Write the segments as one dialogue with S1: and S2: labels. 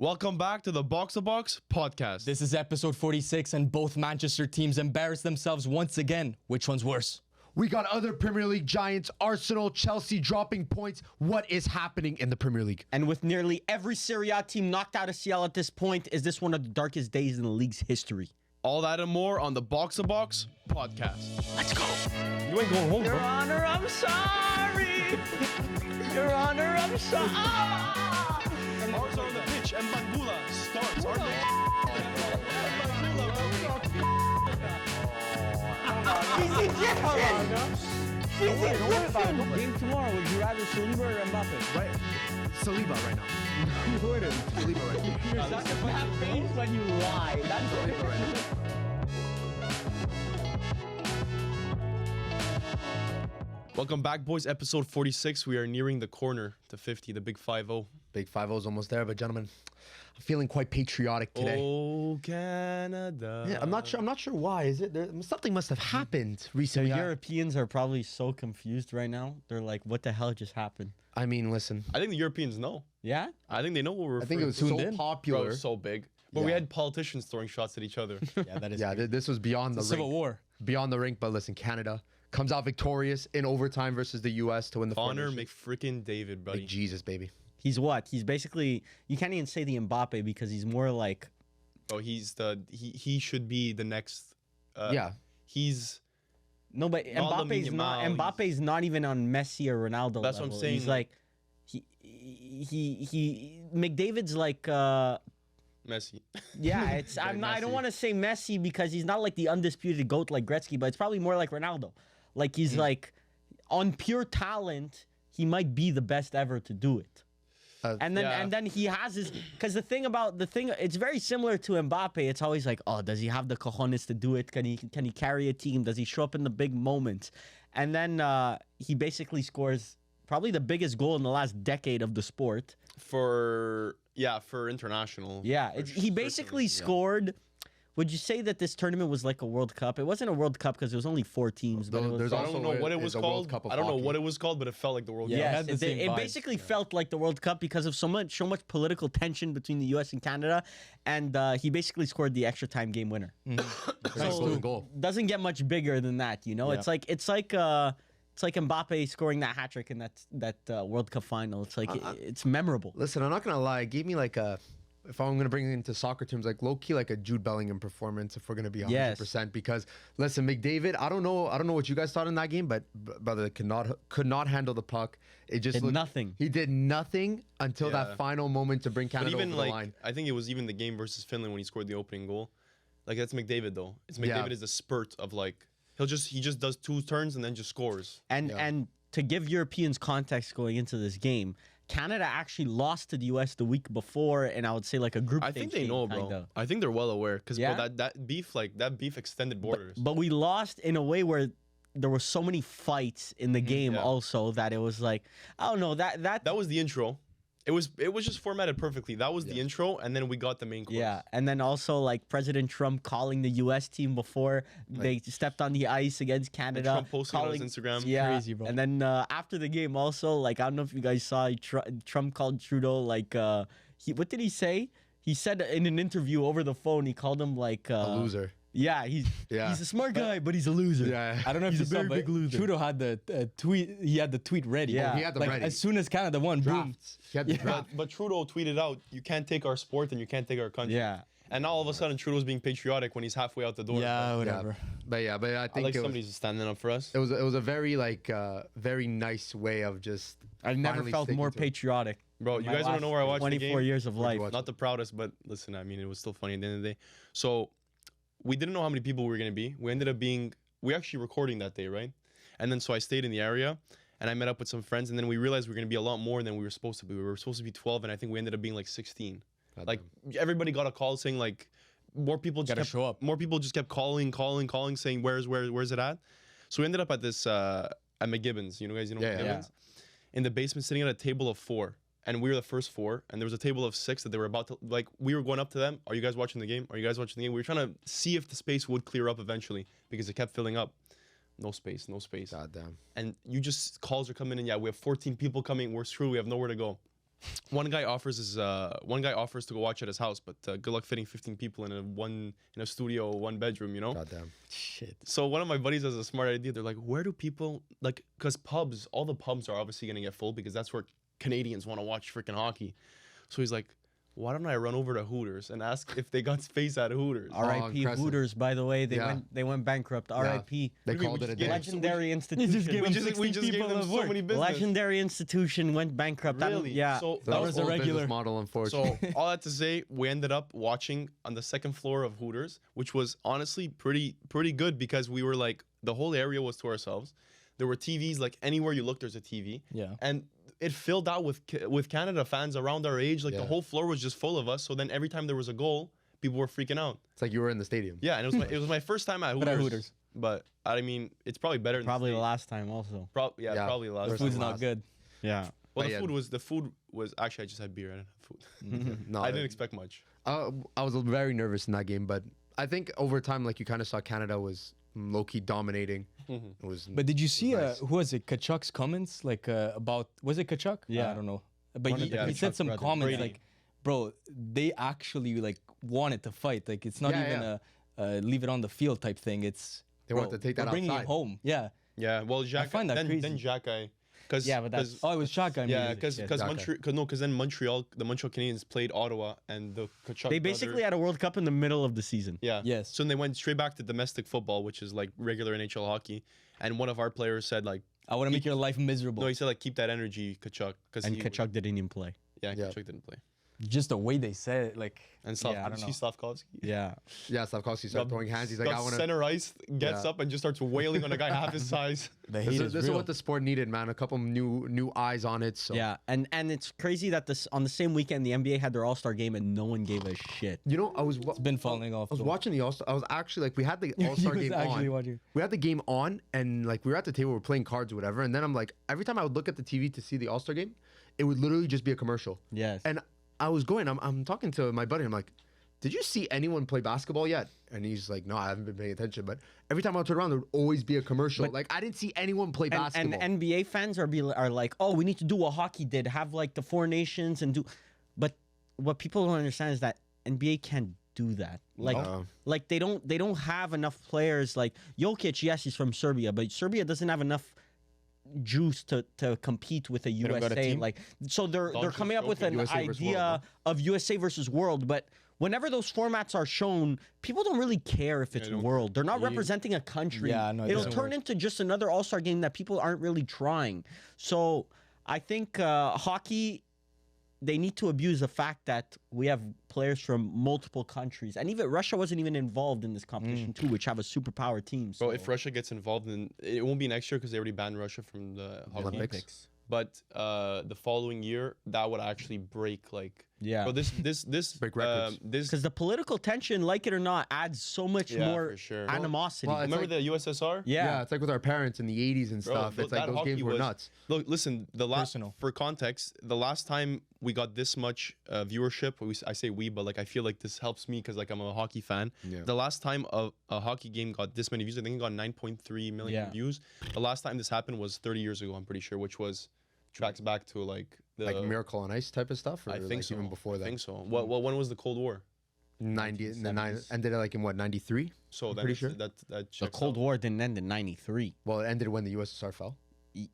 S1: Welcome back to the Box2Box podcast.
S2: This is episode 46, and both Manchester teams embarrassed themselves once again. Which one's worse?
S3: We got other Premier League giants, Arsenal, Chelsea dropping points. What is happening in the Premier League?
S4: And with nearly every Serie A team knocked out of CL at this point, is this one of the darkest days in the league's history?
S1: All that and more on the Box2Box podcast.
S4: Let's go.
S1: You ain't going home,
S4: Your
S1: bro.
S4: Honor, I'm sorry. Your Honor, I'm sorry.
S1: Ours on the pitch and Bangula starts. Our
S4: He's Egyptian. He's Egyptian. Game tomorrow, would you rather Saliba or Mbappe?
S3: Right. Saliba right now.
S4: You would have.
S3: Saliba right now.
S4: You're such a bad face when you lie. That's
S3: Saliba right now.
S1: Welcome back, boys. Episode 46. We are nearing the corner to 50, the big 5-0.
S3: Big 5-0's almost there, but gentlemen, I'm feeling quite patriotic today.
S1: Oh, Canada.
S3: Yeah, I'm not sure why. Is it something must have happened recently?
S4: The Europeans are probably so confused right now. They're like, what the hell just happened?
S3: I mean, listen.
S1: I think the Europeans know.
S4: Yeah?
S1: I think they know what we're
S3: I think it was
S1: referring
S3: so
S1: to. Bro,
S3: popular.
S1: so big. But we
S3: Yeah.
S1: had politicians throwing shots at each other.
S2: Yeah, that is.
S3: Yeah, this was beyond the
S2: Civil
S3: rink.
S2: War.
S3: Beyond the rink, but listen, Canada comes out victorious in overtime versus the U.S. to win the
S1: Connor
S3: Four Nations.
S1: McFrickin' David, buddy.
S3: Jesus, baby.
S4: He's what? He's basically, you can't even say the Mbappe because he's more like,
S1: Oh, he should be the next.
S3: Yeah.
S1: He's.
S4: no, but
S1: Not
S4: Mbappe's
S1: Lamine
S4: not,
S1: Yamal,
S4: Mbappe's not even on Messi or Ronaldo
S1: That's what I'm
S4: level.
S1: saying.
S4: He's like, he McDavid's like,
S1: Messi.
S4: yeah, it's, I'm not, I don't
S3: Messi.
S4: want to say Messi because he's not like the undisputed GOAT like Gretzky, but it's probably more like Ronaldo. Like he's like, on pure talent, he might be the best ever to do it. And then he has his, because the thing, it's very similar to Mbappe. It's always like, oh, does he have the cojones to do it? Can he carry a team? Does he show up in the big moments? And then he basically scores probably the biggest goal in the last decade of the sport.
S1: For international.
S4: Yeah, he basically scored. Would you say that this tournament was like a World Cup? It wasn't a World Cup because there was only 4 teams. But it was
S3: There's
S1: I
S3: also
S1: don't know what it
S3: is
S1: was
S3: a World
S1: called.
S3: Cup of
S1: I don't know
S3: hockey.
S1: what it was called, but it felt like the World Cup.
S2: Yeah,
S4: Yes,
S2: it had the same
S4: it
S2: vibes.
S4: basically felt like the World Cup because of so much political tension between the U.S. and Canada, and he basically scored the extra time game winner.
S3: Nice golden goal.
S4: Doesn't get much bigger than that, you know.
S2: Yeah.
S4: It's like Mbappe scoring that hat trick in that World Cup final. It's like it's memorable.
S3: Listen, I'm not gonna lie. It gave me like a, if I'm gonna bring it into soccer terms, like low key like a Jude Bellingham performance. If we're gonna be 100%, because listen, McDavid. I don't know what you guys thought in that game, but brother could not handle the puck. It just
S4: Did
S3: looked,
S4: nothing.
S3: He did nothing until
S1: Yeah.
S3: that final moment to bring
S1: But
S3: Canada
S1: even
S3: over
S1: like,
S3: the line.
S1: I think it was even the game versus Finland when he scored the opening goal. Like that's McDavid though. It's McDavid
S3: Yeah.
S1: is a spurt of like he just does 2 turns and then just scores.
S4: And to give Europeans context going into this game, Canada actually lost to the U.S. the week before, and I would say like a group.
S1: I think
S4: stage
S1: they
S4: game,
S1: know, bro.
S4: kinda.
S1: I think they're well aware because
S4: Yeah?
S1: that beef extended borders.
S4: But we lost in a way where there were so many fights in the game
S1: yeah.
S4: also that it was like, I don't know,
S1: that was the intro. It was just formatted perfectly. That was the intro, and then we got the main course.
S4: yeah. And then also like President Trump calling the U.S. team before they stepped on the ice against Canada.
S1: Trump posted on his Instagram.
S4: Yeah.
S2: Crazy, bro.
S4: And then after the game also, like, I don't know if you guys saw, Trump called Trudeau like, what did he say? He said in an interview over the phone, he called him like
S3: A loser.
S4: Yeah, he's a smart guy, but he's a loser.
S3: Yeah.
S2: I don't know if
S4: He's
S2: you
S4: a
S2: saw,
S4: very
S2: but
S4: big loser.
S2: Trudeau had the tweet. He had the tweet ready.
S4: Yeah.
S3: He had them
S2: like
S3: ready.
S2: as soon as Canada won, boom.
S3: Drafts. He had the draft.
S1: But Trudeau tweeted out, "You can't take our sport and you can't take our country."
S4: Yeah.
S1: And now all of a sudden Trudeau's being patriotic when he's halfway out the door.
S2: Yeah,
S1: bro.
S2: whatever.
S3: But I
S1: I
S3: think
S1: like
S3: it was,
S1: somebody's standing up for us.
S3: it was a very like very nice way of just.
S4: I've never
S3: finally
S4: felt
S3: sticking
S4: more
S3: to it.
S4: patriotic.
S1: Bro,
S4: in
S1: you
S4: my
S1: guys want to know where I
S4: last
S1: watched the
S4: 24
S1: game?
S4: years of life.
S3: watch
S1: Not the proudest, but listen, I mean, it was still funny at the end of the day. So we didn't know how many people we were going to be. We ended up being, we actually recording that day, right? And then so I stayed in the area and I met up with some friends and then we realized we were going to be a lot more than we were supposed to be. We were supposed to be 12 and I think we ended up being like 16. Like everybody got a call saying like more people just
S2: Gotta
S1: kept,
S2: show up.
S1: More people just kept calling, saying where's it at? So we ended up at this at McGibbon's. You know guys,
S3: Yeah.
S1: McGibbon's? In the basement, sitting at a table of 4. And we were the first 4, and there was a table of 6 that they were about to, like, we were going up to them. Are you guys watching the game? Are you guys watching the game? We were trying to see if the space would clear up eventually because it kept filling up. No space.
S3: God damn.
S1: And calls are coming in. Yeah, we have 14 people coming. We're screwed. We have nowhere to go. one guy offers to go watch at his house, but good luck fitting 15 people in a studio, 1 bedroom, you know.
S3: Goddamn.
S2: Shit.
S1: So one of my buddies has a smart idea. They're like, where do people like? Because all the pubs are obviously gonna get full because that's where Canadians want to watch freaking hockey. So he's like, why don't I run over to Hooters and ask if they got space at Hooters?
S4: R.I.P.
S3: Crescent.
S4: Hooters, by the way, they went bankrupt. R.I.P.
S3: They
S1: What do you
S3: called
S1: mean,
S3: it a
S1: we
S3: day.
S1: just
S4: Legendary institution.
S1: We just gave them so many business.
S4: Legendary institution went bankrupt.
S1: Really?
S4: Yeah.
S1: So
S3: That
S2: was
S3: was
S2: a
S3: a
S2: regular.
S3: business model, unfortunately.
S1: So all that to say, we ended up watching on the 2nd floor of Hooters, which was honestly pretty good because we were like the whole area was to ourselves. There were TVs like anywhere you look, there's a TV.
S2: Yeah.
S1: And it filled out with Canada fans around our age. Like the
S3: Yeah.
S1: whole floor was just full of us. So then every time there was a goal, people were freaking out.
S3: It's like you were in the stadium.
S1: Yeah, and it was my first time at Hooters.
S2: But at Hooters.
S1: But I mean, it's probably better.
S4: Probably
S1: in
S4: the
S1: the
S4: last time also.
S1: Probably
S3: Yeah,
S1: probably the last.
S3: first
S1: time.
S2: Food's not good.
S4: Yeah.
S1: Well,
S3: But
S1: the
S3: yeah.
S1: food was actually I just had beer. I didn't have food.
S3: No,
S1: I didn't expect much.
S3: I was very nervous in that game, but I think over time, like you kind of saw Canada was low-key dominating. It was.
S2: But did you see
S3: nice.
S2: who was it? Kachuk's comments like about was it Kachuk?
S4: Yeah.
S2: I don't know. But
S4: One
S2: he,
S4: of the
S2: he said
S4: Kachuk
S2: some
S4: brothers.
S2: comments
S1: Brady.
S2: like, "Bro, they actually like wanted to fight. Like it's not
S3: Yeah,
S2: even a leave it on the field type thing. It's
S3: They
S2: bro,
S3: want to take that
S2: we're bringing
S3: outside.
S2: it home. Yeah.
S1: Yeah. Well, Jack.
S2: find that
S1: then
S2: crazy.
S1: Jack because
S4: Yeah, but that's-
S2: Oh, it was shotgun.
S1: yeah,
S2: music.
S1: because
S2: Shit.
S1: because then Montreal, the Montreal Canadiens played Ottawa, and the Kachuk
S4: They basically had a World Cup in the middle of the season.
S1: yeah.
S2: Yes.
S1: So then they went straight back to domestic football, which is like regular NHL hockey. And one of our players said like,
S2: I want to make your life miserable.
S1: no, he said like keep that energy, Kachuk, because
S4: And Kachuk didn't even play.
S1: yeah,
S3: Yeah.
S1: Kachuk didn't play.
S2: Just the way they said it, like
S1: And
S2: yeah, I don't know.
S1: Slavkovsky.
S4: Yeah.
S3: Yeah, Slavkovsky started throwing hands. He's like, I
S1: got
S3: want to.
S1: center ice, gets
S3: Yeah.
S1: up and just starts wailing on a guy half his size.
S2: The hate
S3: This
S2: is
S3: is
S2: real.
S3: what the sport needed, man. A couple new eyes on it. So
S4: Yeah. And it's crazy that this on the same weekend the NBA had their All-Star game and no one gave a shit.
S3: you know,
S2: It's been falling off.
S3: I was
S2: though.
S3: watching the All-Star. I was actually like, we had the All-Star
S2: was
S3: game
S2: actually
S3: on.
S2: watching.
S3: We had the game on, and like we were at the table, we were playing cards or whatever. And then I'm like, every time I would look at the TV to see the All-Star game, it would literally just be a commercial.
S4: Yes.
S3: And I was going, I'm talking to my buddy. I'm like, did you see anyone play basketball yet? And he's like, no, I haven't been paying attention. But every time I would turn around, there would always be a commercial.
S4: But-
S3: like I didn't see anyone play basketball.
S4: And NBA fans are like, oh, we need to do what hockey did, have like the 4 nations and do. But what people don't understand is that NBA can't do that. Like,
S3: No.
S4: like they don't have enough players. Like Jokic, yes, he's from Serbia, but Serbia doesn't have enough juice to compete with a
S2: don't got a
S4: USA.
S2: team?
S4: Like, so they're
S1: Doncic
S4: coming up with an
S3: USA versus
S4: idea
S3: world,
S4: of USA versus world, but. Whenever those formats are shown, people don't really care if it's
S1: don't
S4: world. They're not representing a country.
S2: Yeah, no, it
S4: It'll
S2: doesn't
S4: turn
S2: work.
S4: into just another All-Star game that people aren't really trying. So I think hockey, they need to abuse the fact that we have players from multiple countries. And even Russia wasn't even involved in this competition too, which have a superpower team. So.
S1: Bro, if Russia gets involved, then it won't be next year because they already banned Russia from the hockey.
S3: Olympics.
S1: But the following year, that would actually break like.
S4: Yeah.
S1: Bro, this
S3: Break records.
S1: this.
S4: Because the political tension, like it or not, adds so much
S1: Yeah,
S4: more
S1: for sure.
S4: animosity.
S3: Well, it's
S1: Remember
S3: like-
S1: the USSR?
S3: Yeah, it's like with our parents in the 80s and
S1: Bro,
S3: stuff.
S1: th-
S3: It's like
S1: that
S3: those games
S1: hockey
S3: were
S1: was-
S3: nuts.
S1: Look, listen. The last
S2: Personal.
S1: for context, the last time we got this much viewership, I say we, but like I feel like this helps me because like I'm a hockey fan.
S3: Yeah.
S1: The last time a hockey game got this many views, I think it got 9.3 million
S4: Yeah.
S1: views. The last time this happened was 30 years ago. I'm pretty sure, which was tracks back to like the.
S3: Like Miracle on Ice type of stuff, or
S1: I think
S3: like
S1: so.
S3: even before that.
S1: I think so. What when was the Cold War?
S3: 90 and the 9 ended like in what 93?
S1: So then
S3: pretty
S1: it's-
S3: sure.
S1: that
S4: the
S1: checks
S4: Cold
S1: out.
S4: War didn't end in 93.
S3: Well, it ended when the USSR fell.
S4: It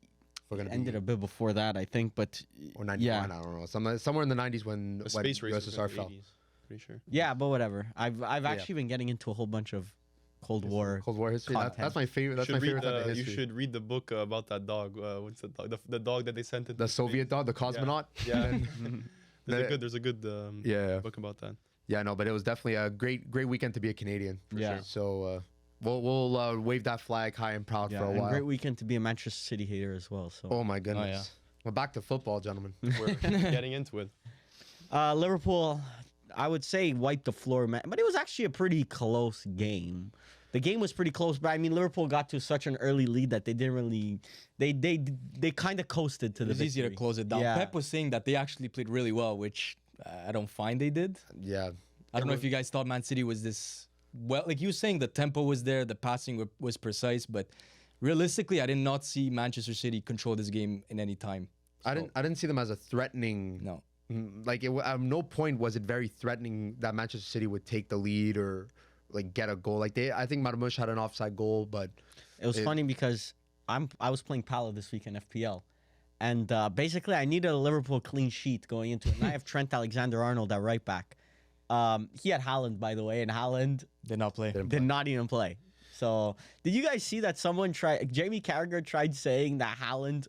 S3: We're gonna
S4: ended
S3: be,
S4: a bit before that, I think. But
S3: or 91.
S4: yeah.
S3: I don't know. Somewhere in the 90s when
S1: The space race was in
S3: USSR
S1: the
S3: fell.
S1: 80s. Pretty sure.
S4: Yeah, but whatever. I've actually been getting into a whole bunch of Cold War.
S3: Cold War history. That's
S4: content.
S3: my favorite. That's my favorite type of
S1: You
S3: history.
S1: should read the book about that dog. What's the dog? The dog that they sent it.
S3: The Soviet dog, the cosmonaut.
S1: Yeah.
S3: The-
S1: there's a good
S3: Yeah.
S1: book about that.
S3: Yeah, no, but it was definitely a great weekend to be a Canadian.
S4: Yeah.
S3: Sure. So we'll wave that flag high and proud
S4: Yeah,
S3: for a
S4: and
S3: while.
S4: great weekend to be a Manchester City hater as well. So
S3: Oh my goodness.
S2: yeah.
S3: Well, back to football, gentlemen.
S1: We're getting into it.
S4: Liverpool, I would say wiped the floor, man. But it was actually a pretty close game. The game was pretty close, but I mean Liverpool got to such an early lead that they didn't really they kind of coasted to
S2: It
S4: the
S2: was easy to
S4: victory.
S2: close it down.
S4: Yeah.
S2: Pep was saying that they actually played really well, which I don't find they did.
S3: Yeah.
S2: I don't know if you guys thought Man City was this well. Like you were saying, the tempo was there, the passing was precise, but realistically, I did not see Manchester City control this game in any time.
S3: I didn't see them as a threatening.
S2: No.
S3: Like at no point was it very threatening that Manchester City would take the lead or like get a goal. Like I think Marmoush had an offside goal, but
S4: It was funny because I was playing Pala this week in FPL, and basically I needed a Liverpool clean sheet going into it. And I have Trent Alexander-Arnold at right back. He had Haaland, by the way, and Haaland
S2: Did not play.
S4: did not even play. So did you guys see that Jamie Carragher tried saying that Haaland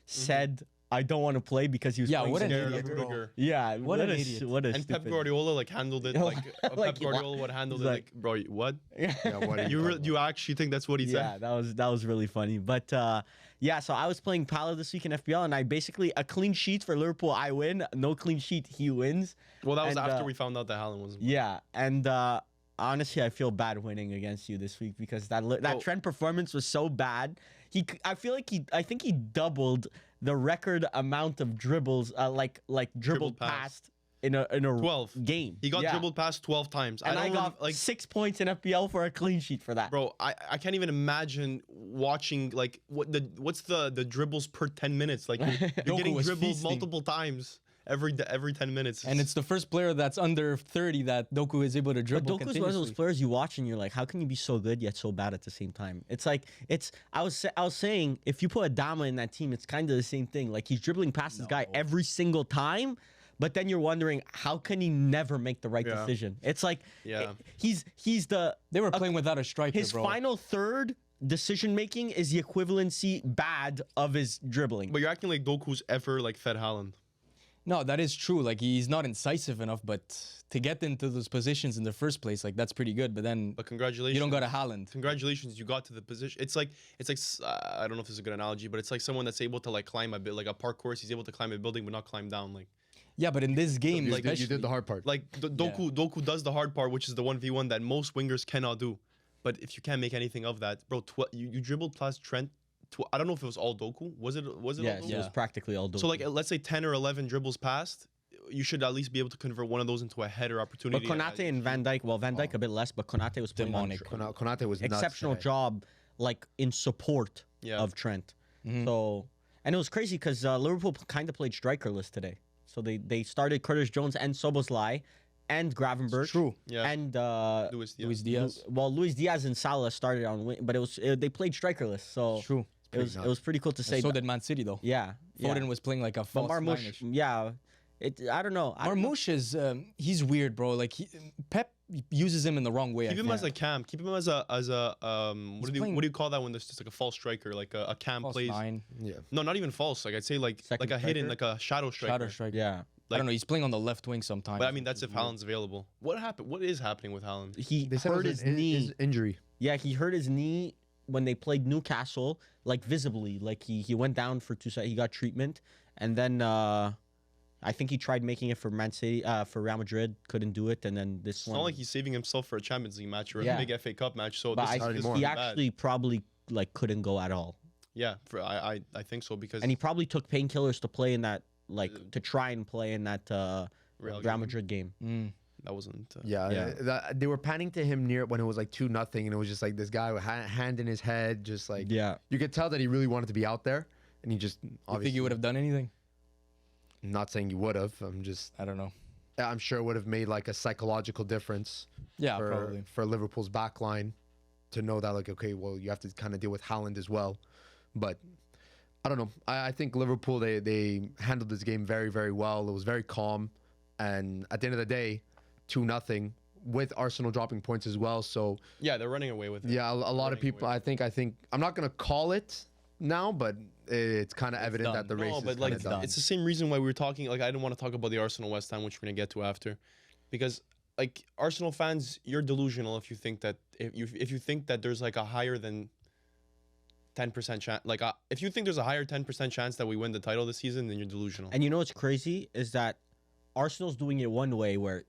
S4: said, I don't want to play because he was playing
S2: what an
S4: Serie.
S2: idiot, bro.
S4: Yeah,
S2: What an idiot.
S4: What a
S1: And Pep
S4: stupid-
S1: Guardiola like handled it like
S4: Like,
S1: Pep Guardiola would handle it
S4: like-
S1: like, bro, what?
S3: yeah, what are you talking
S1: You actually think that's what he
S4: Yeah,
S1: said?
S4: that was really funny. But yeah, so I was playing Pala this week in FPL, and I basically a clean sheet for Liverpool, I win. No clean sheet, he wins.
S1: Well, that was
S4: And,
S1: after we found out that Haaland wasn't.
S4: Yeah, and honestly, I feel bad winning against you this week because that
S1: Oh.
S4: Trent performance was so bad. I think he doubled the record amount of dribbles, like dribbled
S1: Dribbled
S4: past in a
S1: 12
S4: game.
S1: He got
S4: Yeah.
S1: dribbled past 12 times.
S4: and I
S1: don't
S4: got
S1: like
S4: 6 points in FPL for a clean sheet for that.
S1: bro, I can't even imagine watching like what's the dribbles per 10 minutes? Like you're
S2: Doku
S1: getting
S2: was
S1: dribbled
S2: feasting.
S1: multiple times every 10 minutes.
S2: And it's the first player that's under 30 that Doku is able to
S4: But
S2: dribble
S4: Doku's one of those
S2: continuously.
S4: players you watch and you're like, how can you be so good yet so bad at the same time? It's like I was saying if you put Adama in that team, it's kind of the same thing. Like he's dribbling past this guy every single time, but then you're wondering how can he never make the right
S1: Yeah.
S4: decision? It's like
S1: Yeah.
S4: he's
S2: They were playing without a striker,
S4: his
S2: bro.
S4: final third decision making is the equivalency bad of his dribbling.
S1: but you're acting like Doku's ever like fed Haaland.
S2: No, that is true. Like he's not incisive enough, but to get into those positions in the first place, like that's pretty good. But then
S1: But congratulations.
S2: you don't go to Haaland.
S1: Congratulations, you got to the position. It's like I don't know if this is a good analogy, but it's like someone that's able to like climb a bit, like a park course. He's able to climb a building but not climb down.
S2: Yeah, but in this game,
S3: You,
S2: especially,
S3: you did the hard part.
S1: Doku does the hard part, which is the 1v1 that most wingers cannot do. But if you can't make anything of that, bro, you dribbled past Trent. I don't know if it was all Doku. Was it?
S4: Yes,
S1: all Doku?
S4: it was practically all Doku.
S1: So like, let's say 10 or 11 dribbles past, you should at least be able to convert one of those into a header opportunity.
S4: but Konate and Van Dijk, well, Van Dijk a bit less, but Konate was playing on
S2: Demonic.
S3: Konate was nuts
S4: exceptional
S3: today.
S4: job, like in support
S1: Yeah.
S4: of Trent. So, and it was crazy because Liverpool kind of played strikerless today. So they started Curtis Jones and Szoboszlai and Gravenberch.
S2: true.
S1: Yeah.
S4: And
S1: Luis Diaz.
S2: Luis Diaz.
S4: well, Luis Diaz and Salah started on wing, but they played strikerless. So
S2: True.
S4: it was pretty cool to say.
S2: So did Man City though.
S4: yeah,
S2: Foden
S4: yeah.
S2: was playing like a
S4: But
S2: false
S4: Marmoush,
S2: nine-ish.
S4: yeah, I don't know.
S2: Marmoush is he's weird, bro. Like Pep uses him in the wrong way.
S1: Keep
S2: I
S1: him
S2: think.
S1: as a cam. Keep him as a what
S2: playing-
S1: do you call that when there's just like a false striker, like a cam
S2: False
S1: plays?
S2: nine,
S3: Yeah.
S1: No, not even false. Like I'd say like
S4: Second
S1: a hidden,
S4: striker?
S1: like a shadow striker.
S2: shadow striker.
S4: Yeah,
S2: I don't know. He's playing on the left wing sometimes.
S1: But I mean, that's if Haaland's available. What happened? What is happening with Haaland?
S4: he
S3: They said
S4: hurt
S3: it was
S4: his
S3: an
S4: knee.
S3: injury.
S4: Yeah, he hurt his knee when they played Newcastle, like visibly. Like he went down for 2 seconds. He got treatment, and then I think he tried making it for Man City, for Real Madrid, couldn't do it, and then this
S1: It's
S4: one.
S1: not like he's saving himself for a Champions League match or
S4: Yeah.
S1: a big FA Cup match. So
S4: but
S1: this,
S3: not
S1: this
S3: anymore.
S1: is
S4: he
S1: bad.
S4: actually probably like couldn't go at all,
S1: Yeah, I think so because
S4: and he probably took painkillers to play in that, like to try and play in that
S1: Real
S4: Real
S1: game.
S4: Madrid game.
S1: that wasn't.
S3: Yeah,
S4: Yeah.
S3: they were panning to him near when it was like 2-0, and it was just like this guy with hand in his head, just like
S4: Yeah.
S3: you could tell that he really wanted to be out there, and he just
S2: You
S3: obviously.
S2: think he would have done anything?
S3: I'm not saying he would have.
S2: I don't know.
S3: I'm sure it would have made like a psychological difference.
S2: Yeah, probably.
S3: for Liverpool's back line to know that like okay, well you have to kind of deal with Haaland as well, but I don't know. I think Liverpool they handled this game very very well. It was very calm, and at the end of the day, 2-0 with Arsenal dropping points as well. So
S1: Yeah, they're running away with it.
S3: yeah, a lot of
S1: Running
S3: people.
S1: away.
S3: I think I'm not gonna call it now, but it's kind of evident
S2: done.
S3: that the race
S1: No,
S3: is
S1: but
S3: kind
S1: like
S3: of done.
S1: it's the same reason why we were talking. Like I didn't want to talk about the Arsenal West Ham, which we're gonna get to after, because like Arsenal fans, you're delusional if you think that if you think that there's like a higher than 10% chance. Like if you think there's a higher 10% chance that we win the title this season, then you're delusional.
S4: And you know what's crazy is that Arsenal's doing it one way where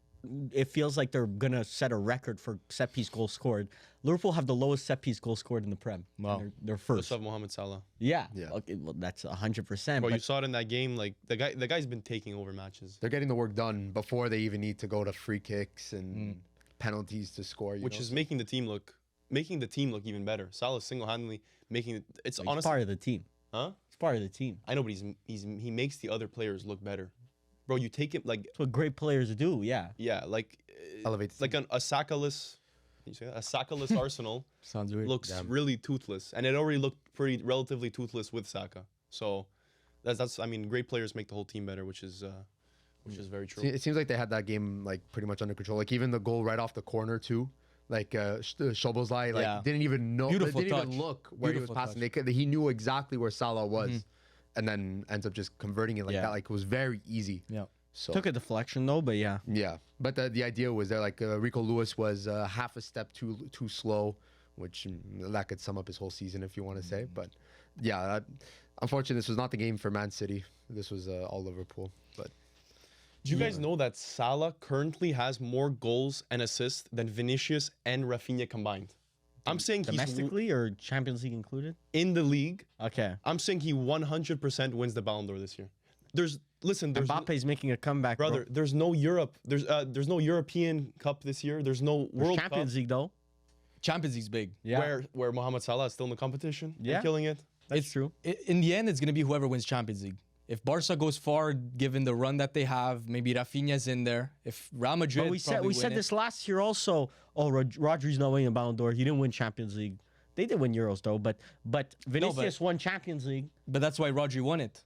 S4: it feels like they're gonna set a record for set piece goals scored. Liverpool have the lowest set piece goals scored in the Prem.
S2: Wow.
S4: And they're
S1: What's
S4: first.
S1: up, Mohamed Salah?
S4: Yeah.
S3: Yeah.
S4: Okay, well, that's 100%.
S1: Bro, you
S4: But
S1: saw it in that game. Like the guy's been taking over matches,
S3: They're getting the work done before they even need to go to free kicks and penalties to score. You
S1: which
S3: know,
S1: is
S3: so-
S1: making the team look even better. Salah single-handedly making it. It's
S4: he's
S1: honestly,
S4: part of the team.
S1: huh?
S4: He's part of the team.
S1: I know, but he makes the other players look better. Bro, you take him like
S4: That's what great players do. Yeah.
S1: yeah, like
S3: Elevates
S1: like a Saka-less. Can you say that? A Saka-less Arsenal
S2: Sounds weird.
S1: looks really toothless, and it already looked relatively toothless with Saka. So that's I mean, great players make the whole team better, which is very true.
S3: It seems like they had that game like pretty much under control. Like even the goal right off the corner too. Like Szoboszlai, like
S2: Yeah.
S3: didn't even know,
S2: Beautiful
S3: didn't
S2: touch.
S3: even look where
S2: Beautiful
S3: he was passing. He knew exactly where Salah was, and then ends up just converting it like
S4: Yeah.
S3: that. Like it was very easy.
S2: Yeah.
S3: So
S4: Took a deflection though, but yeah.
S3: yeah, but the idea was there. Like Rico Lewis was half a step too slow, which that could sum up his whole season if you want to say. But yeah, unfortunately, this was not the game for Man City. This was all Liverpool. But
S1: Do you guys know that Salah currently has more goals and assists than Vinicius and Rafinha combined? I'm saying he's
S4: Domestically or Champions League included?
S1: in the league.
S4: Okay.
S1: I'm saying he 100% wins the Ballon d'Or this year. There's
S4: Mbappe's making a comeback,
S1: brother.
S4: bro.
S1: There's no Europe. There's no European Cup this year. There's no
S4: There's
S1: World
S4: Champions
S1: Cup
S4: League though.
S2: Champions League's big.
S4: Yeah.
S1: where Mohamed Salah is still in the competition. and
S4: Yeah.
S1: killing it.
S4: That's true.
S2: In the end, it's gonna be whoever wins Champions League. If Barca goes far, given the run that they have, maybe Rafinha's in there. If Real Madrid,
S4: But we said this last year also. Oh, Rodri's not winning a Ballon d'Or. He didn't win Champions League. They did win Euros though, but Vinicius won Champions League.
S2: But that's why Rodri won it.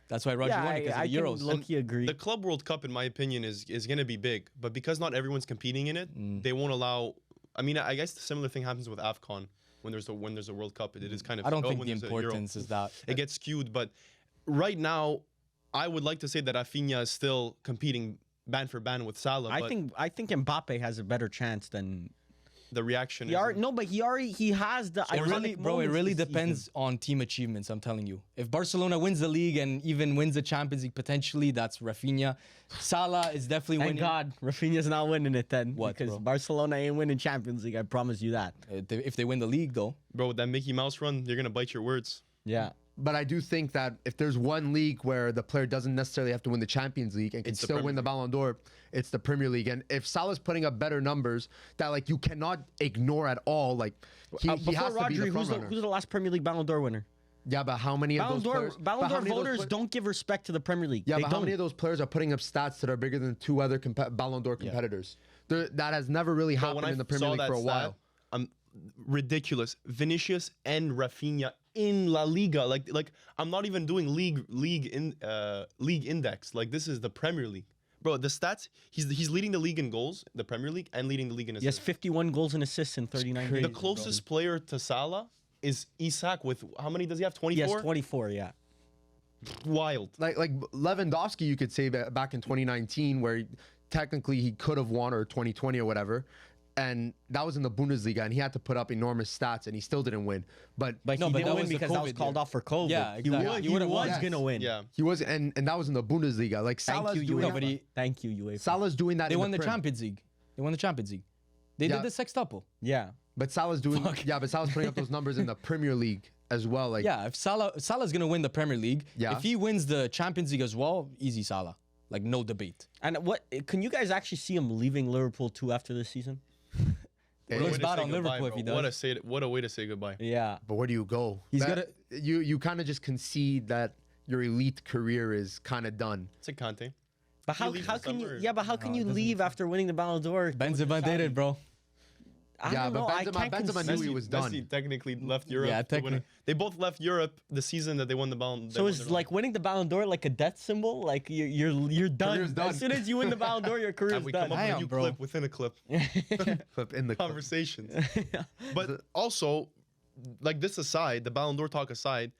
S2: That's why Rodri won it because of the Euros.
S4: Low-key agree.
S1: The Club World Cup, in my opinion, is going to be big, but because not everyone's competing in it, they won't allow. I mean, I guess the similar thing happens with AFCON when there's a World Cup. It is kind of.
S2: I don't think
S1: when
S2: the
S1: there's a Euro,
S2: importance is that.
S1: it gets skewed. But right now, I would like to say that Rafinha is still competing band for band with Salah.
S4: I
S1: but
S4: think Mbappe has a better chance than.
S1: the reaction.
S4: He has the.
S2: It really,
S4: iconic
S2: bro, it
S4: moments
S2: really
S4: this
S2: depends
S4: season.
S2: on team achievements. I'm telling you. If Barcelona wins the league and even wins the Champions League potentially, that's Rafinha. Salah is definitely
S4: Thank
S2: winning.
S4: God, Rafinha's not winning it then.
S2: What,
S4: Because
S2: bro?
S4: Barcelona ain't winning Champions League. I promise you that.
S2: If they win the league, though.
S1: Bro, with that Mickey Mouse run, you're gonna bite your words.
S4: Yeah.
S3: But I do think that if there's one league where the player doesn't necessarily have to win the Champions League and can
S1: It's the
S3: still
S1: Premier
S3: win the Ballon d'Or, it's the Premier League. And if Salah's putting up better numbers that like you cannot ignore at all, like he
S4: Before
S3: has to be the
S4: Rodri,
S3: front runner.
S4: who's the last Premier League Ballon d'Or winner?
S3: Yeah, but how many of those players?
S4: Ballon
S3: but how
S4: d'Or
S3: many of those
S4: voters
S3: pla-
S4: don't give respect to the Premier League.
S3: Yeah,
S4: they
S3: but
S4: don't.
S3: how many of those players are putting up stats that are bigger than two other Ballon d'Or competitors? That has never really
S1: But
S3: happened in the Premier League for a while.
S1: Ridiculous. Vinicius and Rafinha in La Liga. Like I'm not even doing league index. Like this is the Premier League. Bro, the stats, he's leading the league in goals, the Premier League, and leading the league in
S4: He has
S1: assists.
S4: 51 goals and assists in 39
S1: The
S4: games.
S1: closest player to Salah is Isak with how many does he have?
S4: He
S1: 24?
S4: has 24, yeah.
S1: Wild.
S3: Like Lewandowski, you could say that back in 2019, where technically he could have won, or 2020 or whatever, and that was in the Bundesliga, and he had to put up enormous stats, and he still didn't win. But
S4: But
S2: No,
S4: he
S2: but
S4: didn't
S2: that
S4: win
S2: was the
S4: because that was
S2: COVID
S4: called
S2: year.
S4: off for COVID.
S2: Yeah,
S4: He
S2: exactly.
S4: was,
S2: He would've won.
S4: gonna win.
S1: Yeah.
S3: he was, and that was in the Bundesliga. Like
S4: Thank
S3: Salah's
S4: you,
S3: doing
S4: UEFA.
S2: but he-
S4: Thank you, UEFA.
S3: Salah's doing that.
S2: They
S3: in
S2: won the
S3: Prem.
S2: Champions League. They won the Champions League. They
S3: Yeah.
S2: did the sextuple.
S4: Yeah.
S3: But Salah's doing. Yeah, but Salah's putting up those numbers in the Premier League as well. Like
S2: Yeah, if Salah's gonna win the Premier League.
S3: Yeah.
S2: If he wins the Champions League as well, easy Salah. Like no debate.
S4: And can you guys actually see him leaving Liverpool too after this season?
S2: It
S1: What a
S2: looks
S1: way to
S2: bad
S1: say
S2: on
S1: goodbye,
S2: Liverpool if he
S1: bro.
S2: does.
S1: What a way to say goodbye.
S4: Yeah.
S3: But where do you go?
S2: He's
S3: That- You kind of just concede that your elite career is kind of done.
S1: It's like Conte.
S4: But how
S1: leaves
S4: how
S1: in
S4: can you
S1: summer.
S4: how can you leave after winning the Ballon d'Or?
S2: Benzema did it, bro.
S4: I
S3: Yeah,
S4: don't
S3: but
S4: know. I
S3: Benzema-
S4: can't
S3: Benzema
S4: conceive-
S3: knew he was done.
S1: Messi technically left Europe.
S2: Yeah,
S1: to win it.
S2: technically.
S1: They both left Europe the season that they won the Ballon.
S4: So is like winning the Ballon d'Or like a death symbol? Like you're done.
S3: Career's done.
S4: As soon as you win the Ballon d'Or, your career's
S1: we
S4: done.
S1: come up with a
S2: Damn,
S1: new
S2: bro.
S1: clip within a clip.
S3: Flip in the
S1: Conversations. But also, like this aside, the Ballon d'Or talk aside,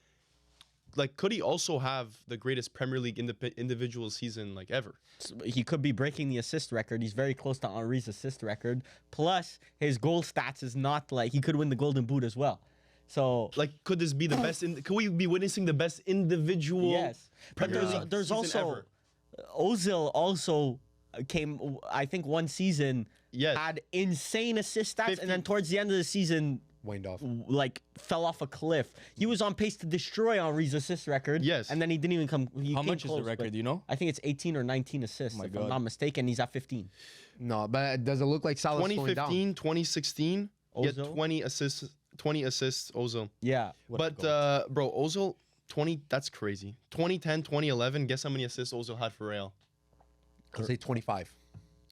S1: like could he also have the greatest Premier League individual season like ever?
S4: He could be breaking the assist record. He's very close to Henry's assist record. Plus, his goal stats is not like he could win the Golden Boot as well. So
S1: Like, could this be the best? Could we be witnessing the best individual?
S4: yes, but
S1: Premier League
S4: there's
S1: season
S4: also
S1: ever?
S4: Ozil also came. I think one season
S1: Yes.
S4: had insane assist stats,
S1: 50
S4: and then towards the end of the season,
S3: wind off.
S4: like fell off a cliff. He was on pace to destroy Henry's assist record.
S1: Yes.
S4: and then he didn't even come.
S2: How much is the record?
S4: but
S2: Do you know?
S4: I think it's 18 or 19 assists, if I'm
S2: God.
S4: not mistaken. He's at 15.
S3: No, but does it look like Salah's slowing down?
S1: 2015, 2016, he had
S4: Ozil?
S1: 20 assists, Ozil.
S4: Yeah,
S1: But bro, Ozil, 20. That's crazy. 2010, 2011. Guess how many assists Ozil had for Real?
S3: I'll say 25.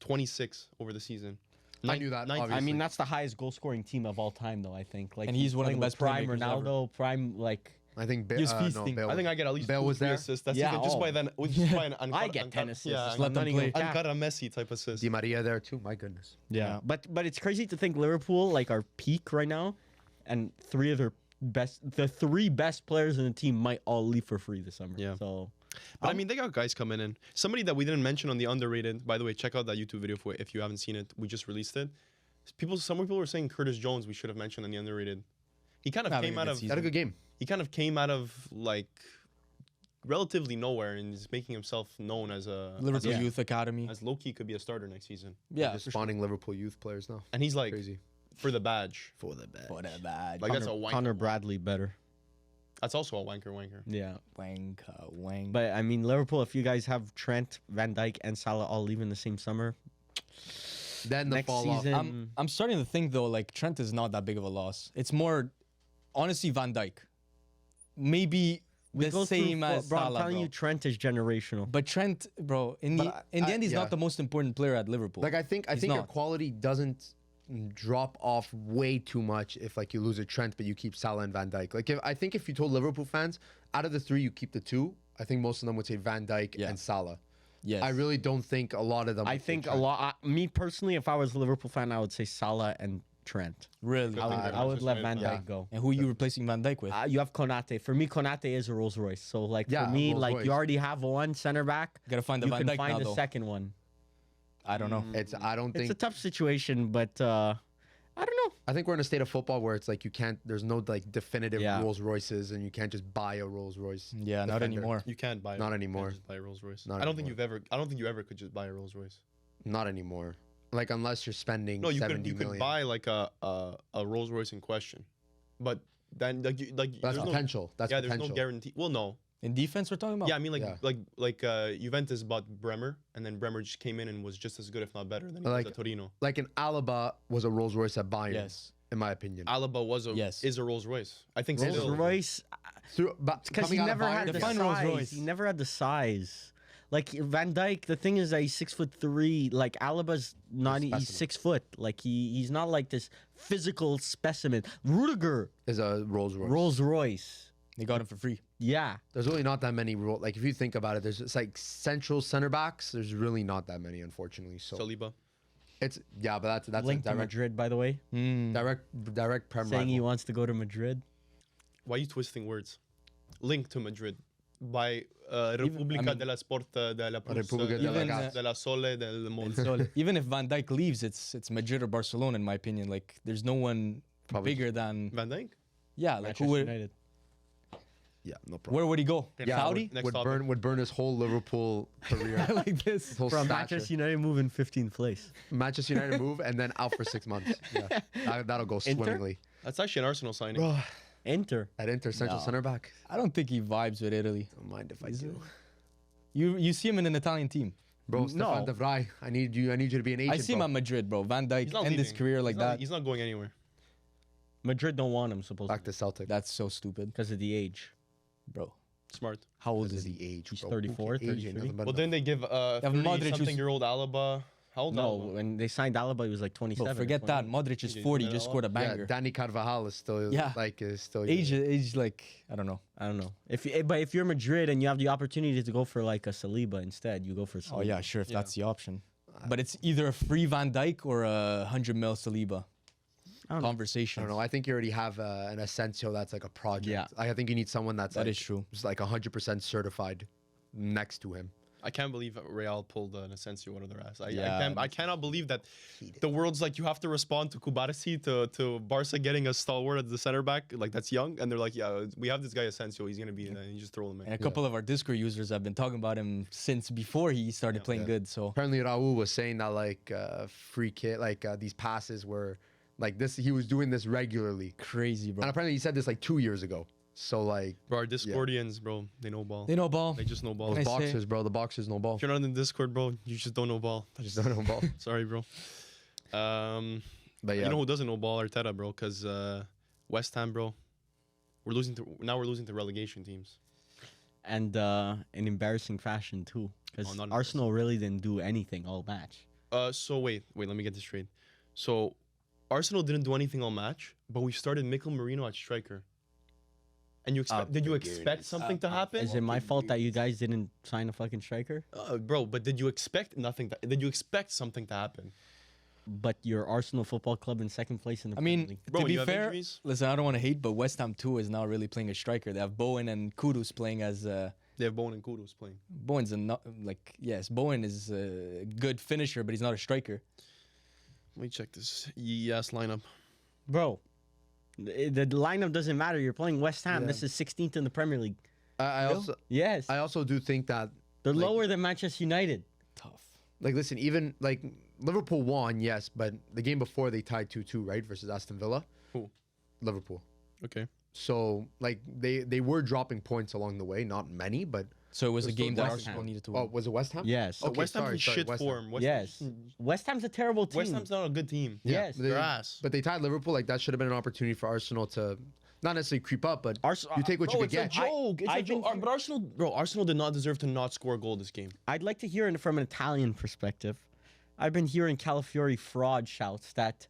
S1: 26 over the season.
S3: I knew that.
S1: 19.
S3: Obviously.
S4: I mean, that's the highest goal scoring team of all time, though. I think. Like,
S2: And he's one of the
S4: playing with
S2: best
S4: prime
S2: playmakers
S4: Ronaldo, prime like.
S3: I think
S2: He was feasting.
S3: Bale
S1: I think I get at least
S3: Bale
S1: 2
S3: was
S1: 3
S3: there.
S1: assists. That's
S4: Yeah,
S1: even just by then. Just by an
S4: I get 10 assists.
S1: Yeah,
S4: Just
S2: let them play.
S1: Ankara Messi type assist.
S3: Di Maria there too. My goodness.
S4: Yeah, but it's crazy to think Liverpool like are peak right now, and the 3 best players in the team might all leave for free this summer.
S1: Yeah.
S4: So,
S1: But I mean, they got guys coming in. Somebody that we didn't mention on the underrated. By the way, check out that YouTube video if you haven't seen it. We just released it. Some people were saying Curtis Jones. We should have mentioned on the underrated. He kind of
S2: Having
S1: came
S2: a
S1: out
S2: good
S1: of.
S2: season.
S3: Had a good game.
S1: He kind of came out of like relatively nowhere and is making himself known as a
S2: Liverpool
S1: as, a-
S2: Youth Academy.
S1: as low key could be a starter next season.
S2: Yeah,
S3: Just
S2: for sure.
S3: spawning Liverpool youth players now.
S1: And he's like
S3: Crazy.
S1: for the badge.
S3: For the bad.
S2: For the bad.
S1: Like that's a wanker.
S4: Connor Bradley better.
S1: That's also a wanker.
S4: Yeah,
S2: Wank.
S4: but I mean Liverpool. If you guys have Trent, Van Dijk, and Salah all leaving the same summer,
S3: Then the
S4: next
S3: fall off.
S4: season,
S2: I'm starting to think though, like Trent is not that big of a loss. It's more, honestly, Van Dijk. Maybe
S4: we
S2: the
S4: go through
S2: same as
S4: bro, I'm
S2: Salah,
S4: telling
S2: bro.
S4: you, Trent is generational.
S2: But Trent, bro, in the
S3: But
S2: end, he's
S3: yeah.
S2: not the most important player at Liverpool.
S3: Like I think
S2: He's
S3: your
S2: not.
S3: quality doesn't drop off way too much if like you lose a Trent but you keep Salah and Van Dijk. Like I think if you told Liverpool fans out of the 3 you keep the 2, I think most of them would say Van Dijk
S2: Yeah.
S3: and Salah.
S2: yes.
S3: I really don't think a lot of them.
S4: I
S3: would say
S4: think a
S3: Trent.
S4: lot. Me personally, if I was a Liverpool fan, I would say Salah and Trent.
S2: really.
S1: I think they're
S4: I would let
S1: just
S4: Van
S1: made-
S4: Dijk go.
S2: And who are you replacing Van Dijk with?
S4: You have Konate. For me, Konate is a Rolls Royce. So like
S3: Yeah,
S4: for me,
S3: Rolls
S4: like
S3: Royce.
S4: you already have one center back.
S2: Gotta find the
S4: You
S2: Van
S4: can
S2: Dijk
S4: find
S2: now,
S4: the
S2: though.
S4: second one.
S2: I don't know.
S3: I don't
S4: It's
S3: think
S4: a tough situation, but I don't know.
S3: I think we're in a state of football where it's like you can't. There's no like definitive
S4: Yeah.
S3: Rolls Royces, and you can't just buy a Rolls Royce.
S2: Yeah, not
S3: Defender.
S2: anymore.
S1: You can't buy.
S3: Not
S1: you can't
S3: anymore.
S1: just buy a Rolls Royce.
S3: Not
S1: I don't think
S3: anymore.
S1: I don't think you ever could just buy a Rolls Royce.
S3: Not anymore. Like unless you're spending
S1: No, you
S3: 70
S1: could
S3: million.
S1: buy like a Rolls Royce in question, but then like
S3: That's
S1: there's
S3: potential. That's
S1: no, yeah,
S3: potential.
S1: there's no guarantee. Well, no.
S2: In defense, we're talking about?
S1: Yeah, I mean
S3: Yeah.
S1: like Juventus bought Bremer, and then Bremer just came in and was just as good, if not better, than he
S3: Like-
S1: was at Torino.
S3: Like an Alaba was a Rolls Royce at Bayern.
S2: Yes.
S3: In my opinion.
S1: Alaba was
S2: Yes.
S1: a Rolls Royce. I think
S4: Rolls
S1: still.
S4: Royce,
S3: But
S4: because he
S3: coming out of
S4: never had
S3: Bayern,
S4: the
S2: Define
S4: size.
S2: Rolls Royce.
S4: He never had the size. Like Van Dijk, the thing is that he's 6'3". Like Alaba's not. He's
S3: specimen.
S4: 6 foot. Like he's not like this physical specimen. Rudiger,
S3: is a Rolls Royce.
S4: Rolls Royce.
S2: They got him for free.
S4: Yeah.
S3: There's really not that many. Like if you think about it, it's like central center backs. There's really not that many, unfortunately. So
S1: Saliba.
S3: it's but that's
S4: Linked
S3: a
S4: to
S3: direct,
S4: Madrid, by the way.
S3: direct Prem
S4: Saying he
S3: rival.
S4: wants to go to Madrid.
S1: Why are you twisting words? Linked to Madrid by Repubblica
S2: mean-
S1: della Sport della
S3: Repubblica
S1: della,
S2: della
S1: Gas- della Sole del Monte.
S2: So even if Van Dijk leaves, it's Madrid or Barcelona, in my opinion. Like, there's no one
S3: Probably
S2: bigger than.
S1: Van Dijk?
S2: Yeah, like
S4: Manchester
S2: who would.
S4: United.
S3: Yeah, no problem.
S2: Where would he go?
S1: Yeah,
S2: Saudi?
S1: Next
S3: would
S1: topic.
S3: burn his whole Liverpool career.
S2: like this.
S3: His whole
S4: From
S3: stature.
S4: Manchester United moving 15th place.
S3: Manchester United move and then out for 6 months. Yeah, that'll go
S4: Inter?
S3: swimmingly.
S1: That's actually an Arsenal signing.
S3: Bro,
S4: Enter.
S3: at Inter central
S2: No.
S3: center back.
S2: I don't think he vibes with Italy.
S3: Don't mind if I
S2: Is
S3: do.
S2: it? You see him in an Italian team.
S3: Bro, Stefan
S4: No.
S3: De Vrij, I need you to be an agent.
S2: I see him
S3: bro.
S2: at Madrid, bro. Van Dijk
S1: He's not
S2: end his
S1: leaving.
S2: career like
S1: He's not-
S2: that.
S1: He's not going anywhere.
S4: Madrid don't want him, supposedly,
S3: Back to Celtic.
S2: That's so stupid,
S4: because of the age.
S2: bro.
S1: Smart.
S2: How old
S3: Because
S2: is
S3: of
S2: he?
S3: the age.
S4: He's
S3: bro.
S4: 34,
S3: Who can age ain't
S4: 33?
S3: nothing but
S1: Well,
S3: enough.
S1: then they give
S2: Modric, who's-
S1: 30-something-year-old Alaba. How old
S4: No,
S1: Alaba?
S4: when they signed Alaba, he was like 27.
S2: Bro, forget that.
S4: 28.
S2: Modric is
S1: Did you
S2: 40,
S1: know
S2: just
S1: that
S2: scored a
S3: Yeah,
S2: banger.
S3: Danny Carvajal is still
S2: Yeah.
S3: is still
S2: Age like I don't know.
S4: I don't know. But if you're Madrid and you have the opportunity to go for like a Saliba instead, you go for Saliba.
S2: Oh yeah, sure if
S1: Yeah.
S2: that's the option. But it's either a free Van Dijk or a 100 mil Saliba.
S4: I don't know.
S2: Conversation.
S3: I don't know. I think you already have an Asensio that's like a project.
S4: Yeah.
S3: I think you need someone that's
S2: That
S3: like,
S2: is true.
S3: just like 100% certified next to him.
S1: I can't believe Real pulled an Asensio out of their ass.
S2: Yeah,
S1: I cannot believe that the world's like, you have to respond to Kubarsi, to Barca getting a stalwart at the center back, like that's young, and they're like, yeah, we have this guy Asensio, he's gonna be, and you just throw him in.
S2: And a couple of our Discord users have been talking about him since before he started playing good. So
S3: Apparently, Raul was saying that like free kick, like these passes were like this. He was doing this regularly,
S2: crazy, bro.
S3: and apparently he said this like 2 years ago. So like
S1: Bro, our Discordians, bro, they know ball.
S2: They know ball.
S1: They just know ball.
S2: Can I
S1: If
S2: say-
S3: boxers, bro. The boxers no ball.
S1: you're not in the Discord, bro, you just don't know ball.
S3: Just don't know ball.
S1: Sorry, bro.
S3: But yeah,
S1: You know who doesn't know ball? Arteta, bro, because West Ham, bro, we're losing to relegation teams.
S4: And in embarrassing fashion too, because
S1: not
S4: Arsenal really didn't do anything all match.
S1: So wait, let me get this straight. So Arsenal didn't do anything all match, but we started Mikel Merino at striker. And did you expect something to happen?
S4: Is it my fault that you guys didn't sign a fucking striker?
S1: Bro, but did you expect did you expect something to happen?
S4: But you're Arsenal Football Club in second place in the
S2: I
S4: Premier
S2: mean,
S4: League.
S1: Bro,
S2: to
S1: when
S2: be
S1: you have
S2: fair,
S1: injuries-
S2: listen, I don't want to hate, but West Ham too is now really playing a striker. They have Bowen and Kudus playing as.
S1: They have Bowen and Kudos playing.
S2: Bowen's yes, Bowen is a good finisher, but he's not a striker.
S1: Let me check this yes lineup.
S4: Bro, the lineup doesn't matter. You're playing West Ham.
S3: Yeah.
S4: This is 16th in the Premier League.
S3: I also do think that
S4: They're lower than Manchester United.
S2: Tough.
S3: like listen, even like Liverpool won, yes, but the game before they tied 2-2, right, versus Aston Villa.
S1: Who?
S3: Liverpool.
S1: Okay.
S3: So like they were dropping points along the way, not many, but
S2: So it was a
S3: Still
S2: game that
S3: West
S2: Arsenal
S4: Ham.
S2: needed to win.
S3: oh, was it West Ham?
S4: Yes.
S3: Okay,
S1: West Ham's
S3: sorry,
S1: in shit
S3: West Ham.
S1: form.
S4: Yes. West Ham's a terrible team.
S1: West Ham's not a good team.
S3: Yeah,
S4: Yes.
S3: but they,
S1: They're ass.
S3: but they tied Liverpool. Like that should have been an opportunity for Arsenal to not necessarily creep up, but you take what you could get.
S1: joke. It's
S4: I
S1: a joke.
S4: think-
S1: But Arsenal did not deserve to not score a goal this game.
S4: I'd like to hear it from an Italian perspective. I've been hearing Calafiori fraud shouts that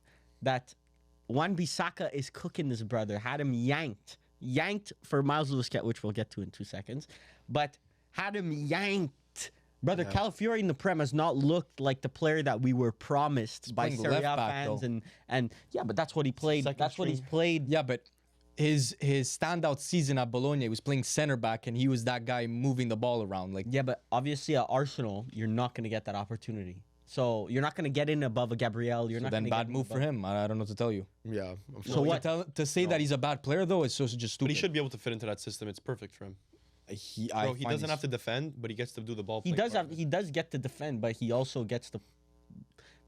S4: Wan-Bissaka is cooking his brother, had him yanked for Miles Lewis, which we'll get to in 2 seconds, but had him yanked. Brother, Calafiori in the Prem has not looked like the player that we were promised by
S2: playing
S4: Serie A
S2: left back,
S4: fans,
S2: though.
S4: and yeah, but that's what he played.
S1: Second
S4: That's what he's
S1: string.
S4: played.
S2: Yeah, but his standout season at Bologna, he was playing center back, and he was that guy moving the ball around. Like,
S4: Yeah, but obviously at Arsenal, you're not going to get that opportunity. So you're not going to get in above a Gabriel. You're
S2: so
S4: not
S2: then
S4: gonna
S2: bad
S4: get
S2: move for him. I don't know what to tell you.
S3: Yeah.
S4: So what?
S2: To say that he's a bad player though is just
S1: But
S2: stupid.
S1: he should be able to fit into that system. It's perfect for him.
S2: He
S1: Doesn't have to defend, but he gets to do the ball.
S4: He
S1: playing
S4: does
S1: part.
S4: have. He does get to defend, but he also gets to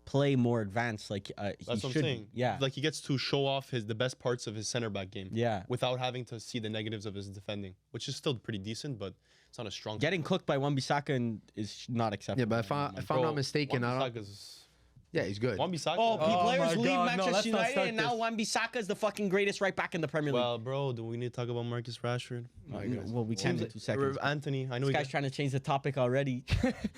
S4: play more advanced. Like
S1: That's
S4: he
S1: what I'm
S4: should.
S1: saying.
S4: Yeah.
S1: Like he gets to show off the best parts of his center back game.
S4: Yeah.
S1: Without having to see the negatives of his defending, which is still pretty decent, but it's not a strong.
S4: Getting cooked by Wan-Bissaka is not acceptable.
S3: Yeah, but if I'm not mistaken, I don't.
S1: Wan-Bissaka's-
S3: Yeah, he's good.
S1: Wan-Bissaka.
S4: Oh,
S2: Oh
S4: players
S2: my
S4: leave
S2: God, no,
S4: Manchester
S2: let's not
S4: United,
S2: start
S4: and now
S2: this.
S4: Wan-Bissaka is the fucking greatest right back in the Premier League.
S1: Well, bro, do we need to talk about Marcus Rashford?
S4: Well, we can in 2 seconds.
S1: Anthony, I know
S4: This
S1: he
S4: guy's trying to change the topic already,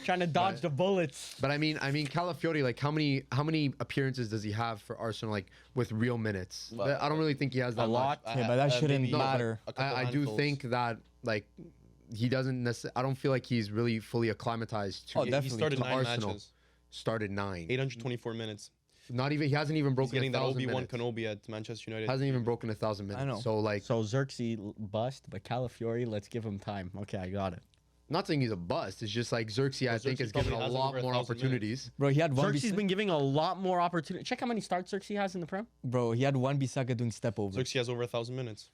S4: trying to dodge the bullets.
S3: But I mean, Calafiori, like how many appearances does he have for Arsenal, like with real minutes?
S1: Well,
S3: I don't really think he has that
S4: a lot.
S3: much.
S2: Yeah, but that shouldn't
S1: maybe
S2: matter.
S1: a couple
S3: I do
S1: handfuls.
S3: think that like he doesn't necessarily. I don't feel like he's really fully acclimatized to
S2: Oh,
S1: He
S2: definitely.
S1: started
S3: to
S1: 9
S3: Arsenal.
S1: matches,
S3: started 9.
S1: 824 minutes.
S3: Not even he hasn't even
S1: He's
S3: broken
S1: getting that
S3: 1,000
S1: Obi-Wan
S3: minutes.
S1: Kenobi at Manchester United.
S3: Hasn't even broken 1,000 minutes.
S2: I know.
S3: So like,
S4: So Xerxes bust, but Calafiori, let's give him time. Okay, I got it.
S3: not saying he's a bust. It's just like Xerxes, I think,
S1: Xerxes
S3: is given
S1: probably
S3: a
S1: has
S3: lot
S1: over
S3: more
S1: 1,000 minutes.
S3: opportunities.
S2: Bro, he had one.
S4: Xerxes been giving a lot more opportunity. Check how many starts Xerxes has in the Prem.
S2: Bro, he had Wan-Bissaka doing step over.
S1: Xerxes has over 1,000 minutes.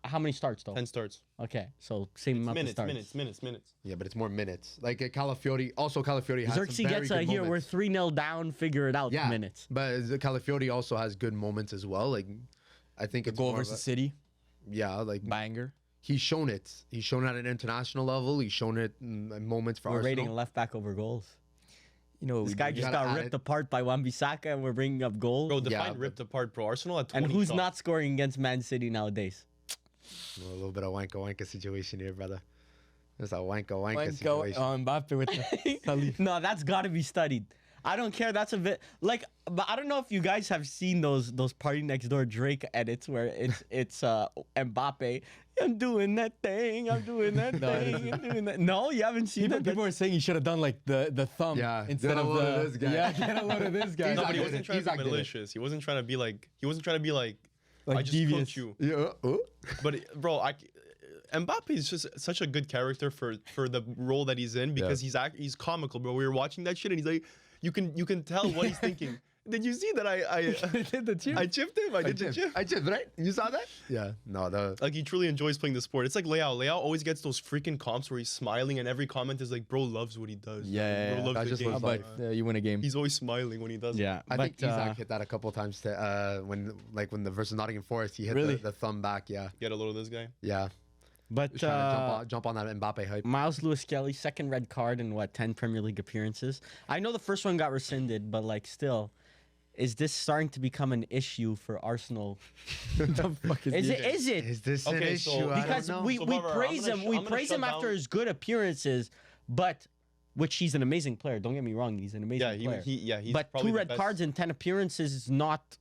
S4: How many starts though?
S1: 10 starts.
S4: Okay, so same amount of
S1: Minutes,
S4: starts.
S1: minutes.
S3: Yeah, but it's more minutes. Like Calafiori, also Calafiori has
S4: Xerxes
S3: some very
S4: gets
S3: good
S4: a here. We're
S3: moments.
S4: 3-0 down. Figure it out.
S3: Yeah,
S4: Minutes.
S3: But Calafiori also has good moments as well. Like, I think it's
S2: Goal
S3: more of
S2: versus
S3: a-
S2: City,
S3: yeah, like
S2: banger.
S3: he's shown it. He's shown it at an international level. He's shown it in moments for
S4: We're
S3: Arsenal.
S4: rating a left back over goals.
S2: You know,
S4: This guy
S3: you
S4: just
S3: gotta
S4: got
S3: add
S4: ripped
S3: it.
S4: apart by Wan-Bissaka, and we're bringing up goals.
S1: Bro,
S3: Yeah,
S1: define
S3: but-
S1: ripped apart, bro. Arsenal had 20
S4: and who's
S1: shots.
S4: not scoring against Man City nowadays?
S3: A little bit of wanka situation here, brother. There's a wanka situation.
S2: Mbappe with the Salif.
S4: No, that's got to be studied. I don't care. That's a bit like, but I don't know if you guys have seen those Party Next Door Drake edits where it's Mbappe. I'm doing that thing. I'm doing that
S2: No, I
S4: thing.
S2: didn't.
S4: I'm doing that. No, you haven't seen
S2: People,
S4: that.
S2: people are saying he should have done like the thumb
S3: Yeah,
S2: instead
S3: get a
S2: of
S3: load
S2: the
S3: of this guy.
S2: Yeah, get a load of this guy.
S3: He's
S1: No,
S3: not
S1: but he
S3: good
S1: wasn't
S3: at-
S1: trying
S3: he's
S1: to
S3: not
S1: be
S3: good at-
S1: malicious. He wasn't trying to be like. He wasn't trying to be like.
S2: Like
S1: I just
S2: devious.
S1: cooked you.
S3: Yeah.
S1: But bro, Mbappe is just such a good character for the role that he's in because he's comical, bro. We were watching that shit and he's like, you can tell what he's thinking. Did you see that I
S2: did the chip.
S1: I chipped him? I did the chip.
S3: I chipped, right? You saw that? Yeah. No,
S1: Like he truly enjoys playing the sport. It's like Leao. Leao always gets those freaking comps where he's smiling and every comment is like, bro loves what he does.
S2: Yeah,
S1: Bro loves
S3: I
S1: the
S3: just
S1: game.
S3: love
S2: But you win a game.
S1: He's always smiling when he does it.
S4: Yeah,
S3: I think
S4: but,
S3: Isaac hit that a couple times when the versus Nottingham Forest, he hit
S2: Really?
S3: the thumb back. Yeah.
S1: Get a load of this guy.
S3: Yeah.
S4: but
S3: Just trying to jump on that Mbappe hype.
S4: Miles Lewis Kelly, second red card in 10 Premier League appearances. I know the first one got rescinded, but like still, Is this starting to become an issue for Arsenal?
S2: The fuck
S4: Is it?
S3: Is this an
S1: Okay, so-
S3: issue? I
S4: Because
S3: don't know.
S4: we
S1: So, Barbara,
S4: praise
S1: I'm gonna
S4: him. We
S1: I'm gonna
S4: praise
S1: shut
S4: him after
S1: down-
S4: his good appearances, but which he's an amazing player. Don't get me wrong, he's an amazing player.
S1: He's
S4: But
S1: probably
S4: 2
S1: the
S4: red
S1: best.
S4: cards in 10 appearances is not.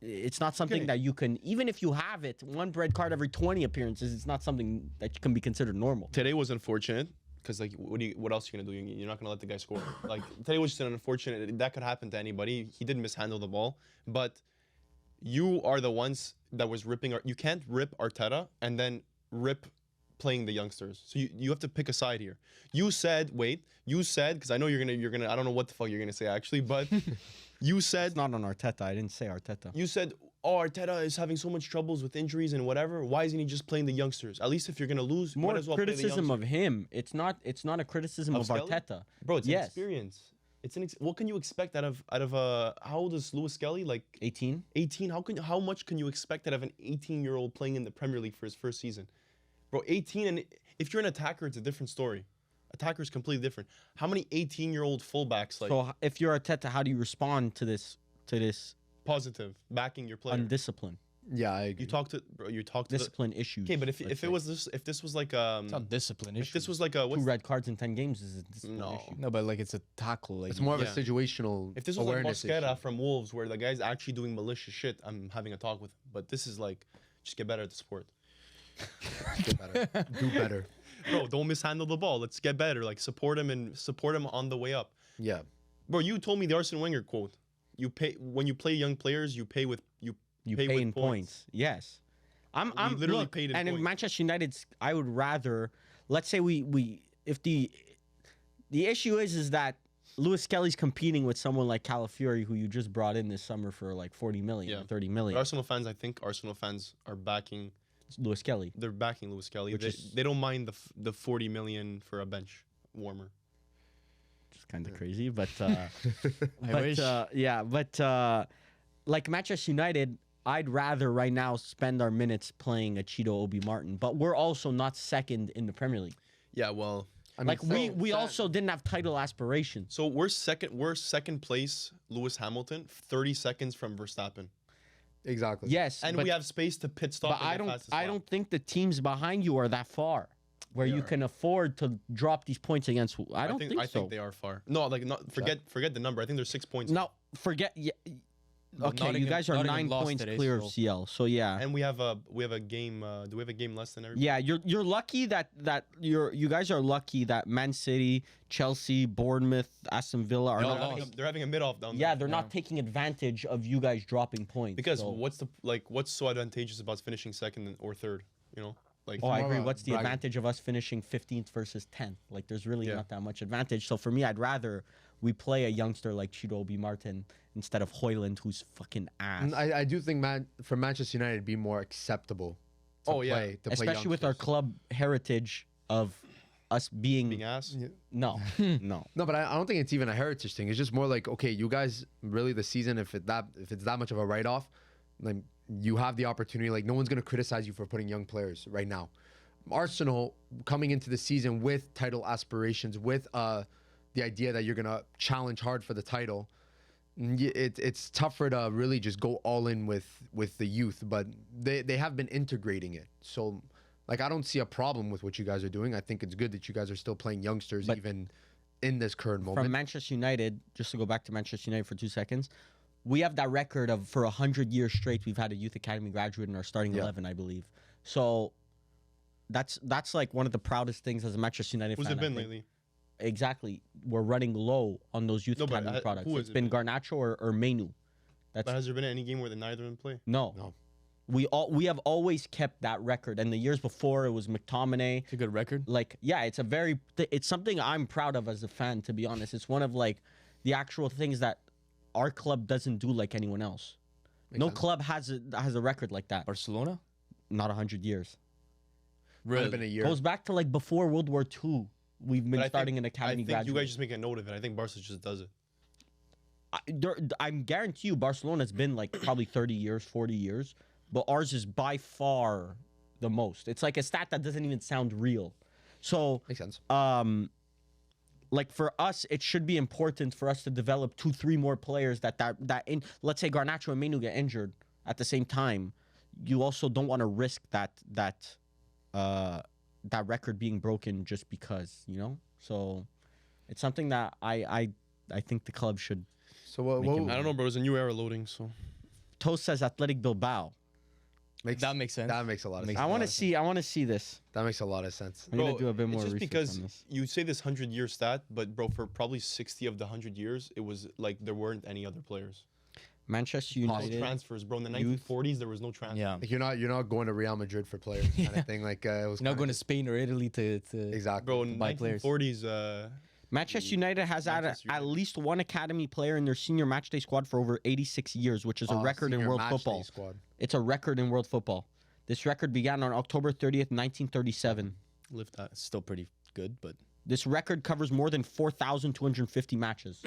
S4: It's not something
S1: Okay.
S4: that you can. Even if you have it, 1 red card every 20 appearances, it's not something that can be considered normal.
S1: Today was unfortunate because like what else are you gonna do? You're not gonna let the guy score. Like today was just an unfortunate. That could happen to anybody. He did mishandle the ball, but you are the ones that was ripping. You can't rip Arteta and then rip playing the youngsters. So you have to pick a side here. You said because I know you're gonna. I don't know what the fuck you're gonna say actually, but you said
S4: It's not on Arteta. I didn't say Arteta.
S1: you said, oh, Arteta is having so much troubles with injuries and whatever. Why isn't he just playing the youngsters? At least if you're gonna lose, you
S4: More
S1: might as well play the
S4: criticism
S1: youngsters.
S4: of him. It's not a criticism of
S1: Skelly?
S4: Arteta.
S1: Bro, it's
S4: Yes.
S1: an experience. It's an what can you expect out of how old is Lewis Skelly? Like
S4: 18.
S1: 18. How much can you expect out of an 18-year-old playing in the Premier League for his first season? Bro, 18, and if you're an attacker, it's a different story. Attacker is completely different. How many 18-year-old fullbacks like
S4: So if you're Arteta, how do you respond to this
S1: positive backing your player?
S4: undiscipline,
S3: Yeah, I agree.
S1: You talk to the
S4: discipline issues?
S1: okay, but if
S4: let's
S1: it
S4: say.
S1: was this was like
S2: It's not discipline
S1: if
S2: issue.
S1: this was like a
S4: 2
S1: what's,
S4: red cards in 10 games is a discipline
S1: No.
S4: issue.
S2: No, but like it's a tackle. Like
S3: It's more of a
S1: Yeah.
S3: situational
S1: if this was like
S3: awareness
S1: Mosquera
S3: issue.
S1: from Wolves where the guy's actually doing malicious shit, I'm having a talk with him. But this is like just get better at the sport.
S3: Get better. Do better.
S1: Bro, don't mishandle the ball. Let's get better. Like support him on the way up.
S3: Yeah.
S1: Bro, you told me the Arsene Wenger quote. You pay when you play young players. You pay with
S4: You
S1: pay
S4: pay
S1: with
S4: in points. Yes. I'm
S1: literally
S4: look,
S1: paid in
S4: and if
S1: points.
S4: Manchester United's, I would rather, let's say if the issue is that Lewis Skelly's competing with someone like Calafiori, who you just brought in this summer for like 40 million,
S1: Yeah.
S4: 30
S1: But
S4: million.
S1: Arsenal fans, I think Arsenal fans are backing.
S4: Lewis Skelly.
S1: They're backing Lewis Kelly.
S4: Which
S1: They,
S4: is-
S1: they don't mind the 40 million for a bench warmer.
S4: It's kind of crazy, but
S2: I wish.
S4: like Manchester United, I'd rather right now spend our minutes playing a Cheeto Obi Martin, but we're also not second in the Premier League.
S1: Yeah, well,
S3: I mean,
S4: Like we
S1: sad.
S4: also didn't have title aspirations.
S1: so we're second place. Lewis Hamilton, 30 seconds from Verstappen,
S3: exactly.
S4: Yes,
S1: and
S4: but,
S1: we have space to pit stop.
S4: but
S1: and
S4: I
S1: get
S4: don't
S1: fastest
S4: I
S1: lap.
S4: don't think the teams behind you are that far where you
S1: are.
S4: can afford to drop these points against. I don't think
S1: I
S4: so.
S1: think they are far. No, like not forget the number. I think there's 6 points.
S4: No, forget. Yeah, okay, you
S2: Nottingham-
S4: guys are
S2: Nottingham
S4: 9
S2: lost
S4: points
S2: today,
S4: clear
S2: so-
S4: of CL. So yeah.
S1: And we have a game. Do we have a game less than everybody?
S4: Yeah, you're lucky that you guys are lucky that Man City, Chelsea, Bournemouth, Aston Villa are
S2: They all
S4: not.
S2: lost.
S1: They're having a mid-off down
S4: Yeah,
S1: there.
S4: they're not taking advantage of you guys dropping points.
S1: Because
S4: so.
S1: what's so advantageous about finishing second or third? You know, like
S4: Oh, I
S3: more
S4: agree.
S3: of a
S4: What's the
S3: bragging.
S4: advantage of us finishing 15th versus 10th? Like, there's really
S1: Yeah.
S4: not that much advantage. So for me, I'd rather we play a youngster like Chido Obi Martin instead of Hoyland, who's fucking ass.
S3: And I do think for Manchester United it'd be more acceptable to
S1: Oh, yeah.
S3: play to
S4: Especially with our
S3: youngsters.
S4: club heritage of us being,
S1: being ass.
S4: no, no.
S3: No, but I don't think it's even a heritage thing. It's just more like, okay, you guys really the season, if it's that much of a write off, like you have the opportunity. Like no one's gonna criticize you for putting young players right now. Arsenal coming into the season with title aspirations, with the idea that you're gonna challenge hard for the title. It's tougher to really just go all in with the youth, but they have been integrating it. So like I don't see a problem with what you guys are doing. I think it's good that you guys are still playing youngsters
S4: But
S3: even in this current moment.
S4: From Manchester United, just to go back to Manchester United for 2 seconds, we have that record of for 100 years straight, we've had a youth academy graduate in our starting 11, I believe. So that's like one of the proudest things as a Manchester United
S1: Who's
S4: fan.
S1: it
S4: I
S1: been
S4: think.
S1: lately?
S4: Exactly. We're running low on those youth
S1: No, but,
S4: academy products.
S1: who has
S4: It's
S1: it
S4: been
S1: been?
S4: Garnacho or Menu. That's
S1: But has there been any game where the neither of them play?
S4: no.
S3: No.
S4: We have always kept that record, and the years before it was McTominay.
S2: It's a good record.
S4: Like yeah, it's something I'm proud of as a fan. To be honest, it's one of like the actual things that our club doesn't do like anyone else. No
S3: sense.
S4: club has a record like that.
S2: Barcelona?
S4: Not 100 years.
S3: Might have been a year.
S4: Goes back to like before World War II. We've been
S1: But
S4: starting an academy
S1: I think
S4: graduate.
S1: you guys just make a note of it. I think Barca just does it.
S4: I'm guarantee you, Barcelona's been like probably 30 years, 40 years, but ours is by far the most. It's like a stat that doesn't even sound real. So,
S3: Makes sense.
S4: like for us, it should be important for us to develop 2-3 more players that in, let's say Garnacho and Menu get injured at the same time. You also don't want to risk that record being broken just because, you know? So it's something that I think the club should.
S3: So what?
S1: I don't know, bro. It's a new era loading. So
S4: Toast says Athletic Bilbao.
S2: That makes sense.
S3: That makes a lot of sense.
S4: I want to see this.
S3: That makes a lot of sense.
S4: I'm gonna do a bit more
S1: it's just
S4: research
S1: because
S4: on this.
S1: you say this 100-year stat, but bro, for probably 60 of the 100 years, it was like there weren't any other players.
S4: Manchester
S1: No
S4: United.
S1: transfers, bro. In the
S4: Youth.
S1: 1940s, there was no transfer.
S2: Yeah.
S3: Like you're not going to Real Madrid for players kind of thing. Like it was
S2: You're not
S3: kinda
S2: going to
S3: just-
S2: Spain or Italy to
S3: exactly.
S1: Bro, in
S2: Buy players.
S1: 1940s,
S4: Manchester United has had
S1: Manchester
S4: at
S1: United.
S4: least one academy player in their senior matchday squad for over 86 years, which is a record in
S3: senior
S4: world
S3: matchday
S4: football.
S3: Squad.
S4: It's a record in world football. This record began on October 30th, 1937.
S1: lift that.
S2: still pretty good, but
S4: This record covers more than 4,250 matches.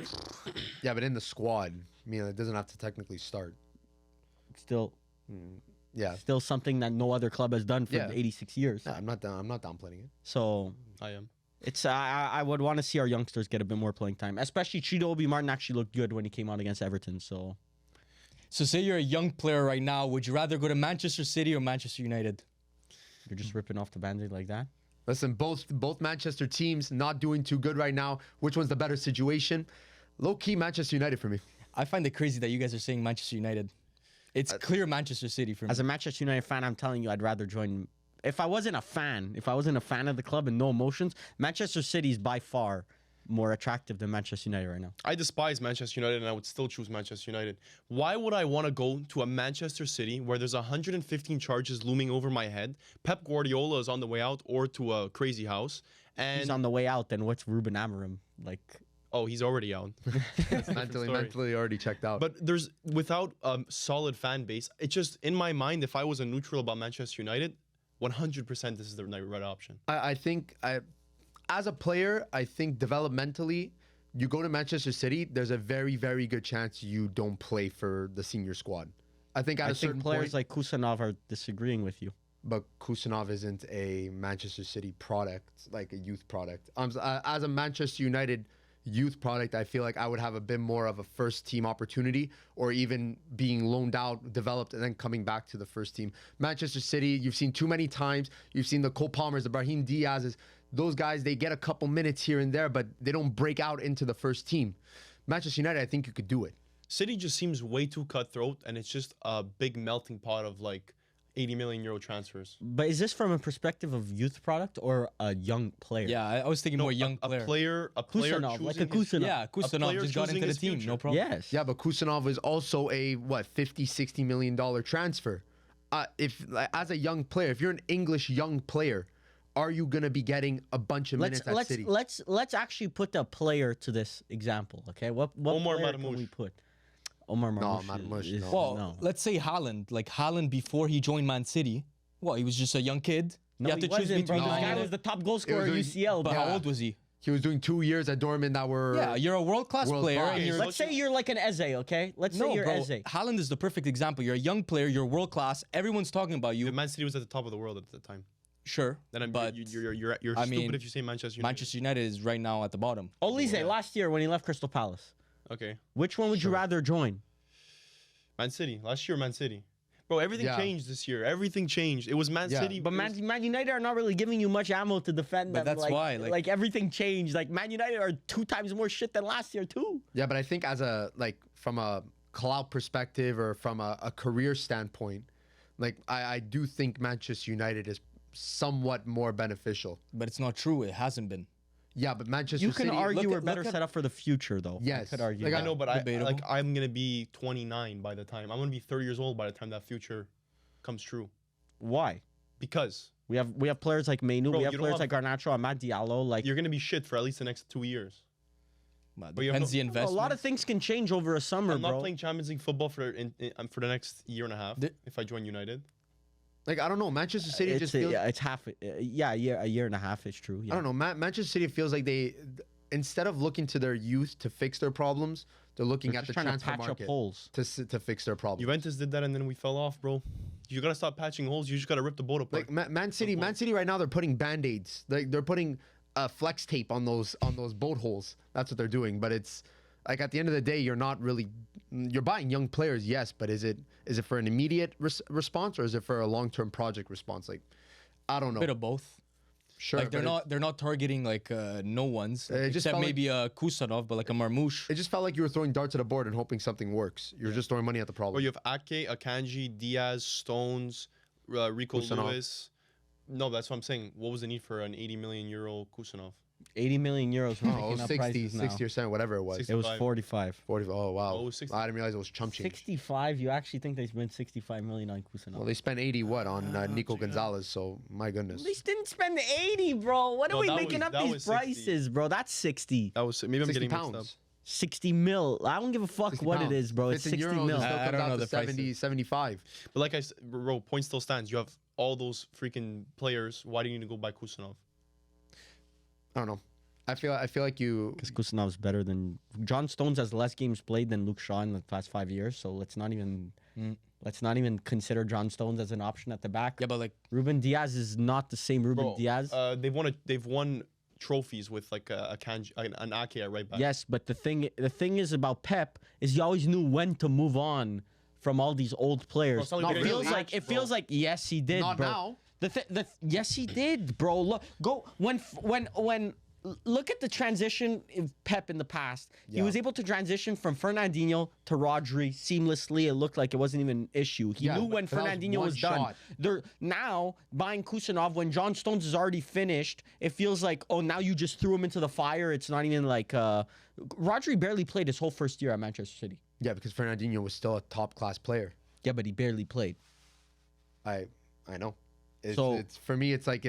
S3: Yeah, but in the squad, I mean, it doesn't have to technically start.
S4: Still
S3: Yeah.
S4: something that no other club has done for
S3: Yeah.
S4: 86 years.
S3: No, I'm not downplaying it.
S4: So
S1: I am.
S4: it's I would want to see our youngsters get a bit more playing time. Especially Chido Obi Martin actually looked good when he came out against Everton. So
S2: say you're a young player right now, would you rather go to Manchester City or Manchester United?
S4: you're just ripping off the band-aid like that?
S3: Listen, both Manchester teams not doing too good right now. Which one's the better situation? Low key, Manchester United for me.
S2: I find it crazy that you guys are saying Manchester United. It's clear Manchester City for me.
S4: As a Manchester United fan, I'm telling you, I'd rather join. If I wasn't a fan of the club and no emotions, Manchester City is by far more attractive than Manchester United right now.
S1: I despise Manchester United, and I would still choose Manchester United. Why would I want to go to a Manchester City where there's 115 charges looming over my head? Pep Guardiola is on the way out, or to a crazy house, and
S4: He's on the way out. Then what's Ruben Amorim like?
S1: oh, he's already out.
S3: mentally already checked out.
S1: But there's without a solid fan base. It just in my mind, if I was a neutral about Manchester United, 100% this is the right option.
S3: I think as a player, I think developmentally, you go to Manchester City, there's a very, very good chance you don't play for the senior squad. I think at
S4: I
S3: a certain
S4: think players
S3: point,
S4: like Kusanov are disagreeing with you.
S3: but Kusanov isn't a Manchester City product, like a youth product. As a Manchester United youth product, I feel like I would have a bit more of a first team opportunity, or even being loaned out, developed, and then coming back to the first team. Manchester City, you've seen too many times. You've seen the Cole Palmers, the Brahim Diaz's. Those guys, they get a couple minutes here and there, but they don't break out into the first team. Manchester United, I think you could do it.
S1: City just seems way too cutthroat, and it's just a big melting pot of like 80 million euro transfers.
S4: But is this from a perspective of youth product or a young player?
S2: yeah, I was thinking more young
S1: a
S2: player.
S1: a player
S4: Kusanov, like
S1: choosing
S4: a
S1: his-
S4: Kusanov.
S2: Yeah, Kusanov
S1: player
S2: just got
S1: choosing
S2: into the
S1: his
S2: team,
S1: future.
S2: no problem.
S4: Yes.
S3: Yeah, but Kusanov is also a, $50-60 million transfer. As a young player, if you're an English young player, are you going to be getting a bunch of minutes at City?
S4: Let's actually put a player to this example. Okay, what
S1: Omar
S4: player can
S1: Marmoush.
S4: we put? Omar Marmoush.
S3: Marmoush,
S4: is-
S3: no.
S2: Well,
S4: no.
S2: let's say Haaland. Like Haaland before he joined Man City. Well, he was just a young kid.
S4: No,
S2: you have
S4: he
S2: to choose
S4: wasn't, bro.
S2: between
S4: This
S2: the
S4: guy
S2: two.
S4: was the top goal scorer at
S3: doing-
S4: UCL.
S2: But
S4: bro.
S2: how old was he?
S3: He was doing 2 years at Dortmund that were...
S2: Yeah, you're a world-class
S3: World
S2: player.
S3: class.
S2: And you're,
S4: Let's say you're like an Eze, okay? Let's say
S2: no,
S4: you're
S2: bro.
S4: Eze.
S2: Haaland is the perfect example. You're a young player. You're world-class. Everyone's talking about you.
S1: Man City was at the top of the world at the time.
S2: Sure,
S1: Then
S2: but
S1: you're
S2: I
S1: stupid
S2: mean,
S1: if you say Manchester United.
S2: Manchester United is right now at the bottom.
S4: Olise last year when he left Crystal Palace.
S1: Okay,
S4: Which one would you rather join?
S1: Man City. Last year, Man City. Bro, everything
S3: Yeah.
S1: changed this year. Everything changed. It was Man
S3: Yeah.
S1: City.
S4: But
S1: it was-
S4: Man United are not really giving you much ammo to defend
S2: But
S4: them.
S2: that's why, like-
S4: everything changed. Like Man United are 2 times more shit than last year too.
S3: Yeah, but I think as a, from a clout perspective or from a career standpoint, I do think Manchester United is somewhat more beneficial.
S2: But it's not true. It hasn't been.
S3: Yeah, but Manchester
S4: You can
S3: City...
S4: argue
S2: look
S4: we're
S2: at-
S4: better
S2: look at-
S4: set up for the future though.
S3: Yes.
S4: I could argue.
S3: Like,
S1: I
S4: that.
S1: know, but
S2: Debatable.
S1: I'm gonna be 29 by the time. I'm gonna be 30 years old by the time that future comes true.
S4: Why?
S1: Because
S4: We have players like Menu,
S1: Bro,
S4: we have
S1: you don't
S4: players
S1: have-
S4: like Garnacho, Amad Diallo. Like
S1: you're gonna be shit for at least the next 2 years.
S2: But
S1: But you have
S2: depends
S1: no-
S2: the
S4: a
S2: investment.
S4: lot of things can change over a summer,
S1: I'm not
S4: bro.
S1: playing Champions League football for the next year and a half
S2: The-
S1: if I join United.
S3: I don't know. Manchester City
S4: It's
S3: just feels...
S4: it's half. A year and a half is true. Yeah.
S3: I don't know. Manchester City feels like they... Instead of looking to their youth to fix their problems, they're looking
S4: They're
S3: at
S4: just
S3: the
S4: trying to
S3: transfer
S4: patch up
S3: market
S4: holes.
S3: to fix their problems.
S1: Juventus did that and then we fell off, bro. You gotta stop patching holes. You just gotta rip the boat apart.
S3: Like Man City right now, they're putting band-aids. Like they're putting flex tape on those boat holes. That's what they're doing. But it's like at the end of the day, you're buying young players, yes, but is it for an immediate response or is it for a long-term project response? Like, I don't know.
S2: Bit of both.
S3: Sure,
S2: like they're not targeting like no ones, except maybe a Kusanov, but like a Marmouche.
S3: It just felt like you were throwing darts at a board and hoping something works. You're just throwing money at the problem.
S1: Or you have Ake, Akanji, Diaz, Stones, Rico
S3: Kusanov.
S1: Lewis. No, that's what I'm saying. What was the need for an 80 million euro Kusanov?
S4: 80 million euros. We're
S3: Oh,
S4: picking up
S3: 60,
S4: prices now.
S3: 60%, whatever it was.
S1: 60.
S4: It was 45.
S3: 40. Oh, wow.
S1: Oh, it was 60.
S3: I didn't realize it was chump change.
S4: 65. You actually think they spent 65 million on Kusanov?
S3: Well, they spent 80 on Nico Gonzalez, so my goodness.
S4: They didn't spend 80, bro. What are we
S1: that
S4: making
S1: was-
S4: up
S1: that
S4: these
S1: was 60.
S4: prices, bro? That's 60.
S1: That was maybe I'm
S3: 60
S1: getting mixed up.
S3: pounds.
S4: 60 mil. I don't give a fuck
S3: 60
S4: what
S3: pounds.
S4: it is, bro. It's
S3: If in
S4: 60
S3: euros,
S4: mil.
S3: it still
S2: I
S3: comes
S2: don't
S3: out
S2: know
S3: to
S2: the prices.
S3: 70, 75.
S1: But like I said, bro, point still stands. You have all those freaking players. Why do you need to go buy Kusanov?
S3: I don't know. I feel like you.
S4: Because Kusanov's better than John Stones has less games played than Luke Shaw in the past 5 years. So let's not even consider John Stones as an option at the back.
S2: Yeah, but like
S4: Ruben Diaz is not the same Ruben
S1: Bro,
S4: Diaz.
S1: they've won trophies with like a Kanji, an Ake at right back.
S4: Yes, but the thing is about Pep is he always knew when to move on from all these old players.
S1: it's not like
S3: Not
S1: they
S3: really.
S1: didn't
S4: It feels like yes he did,
S3: Not
S4: bro.
S3: now.
S4: Yes he did, bro. Look, when look at the transition of Pep in the past. He
S3: Yeah.
S4: was able to transition from Fernandinho to Rodri seamlessly. It looked like it wasn't even an issue. He
S3: Yeah,
S4: knew
S3: but
S4: when
S3: that was
S4: Fernandinho
S3: one
S4: was done.
S3: shot.
S4: They're now buying Kusanov when John Stones is already finished. It feels like, oh, now you just threw him into the fire. It's not even like Rodri barely played his whole first year at Manchester City.
S3: Yeah, because Fernandinho was still a top class player.
S4: Yeah, but he barely played.
S3: I know.
S4: So-
S3: It's for me. It's like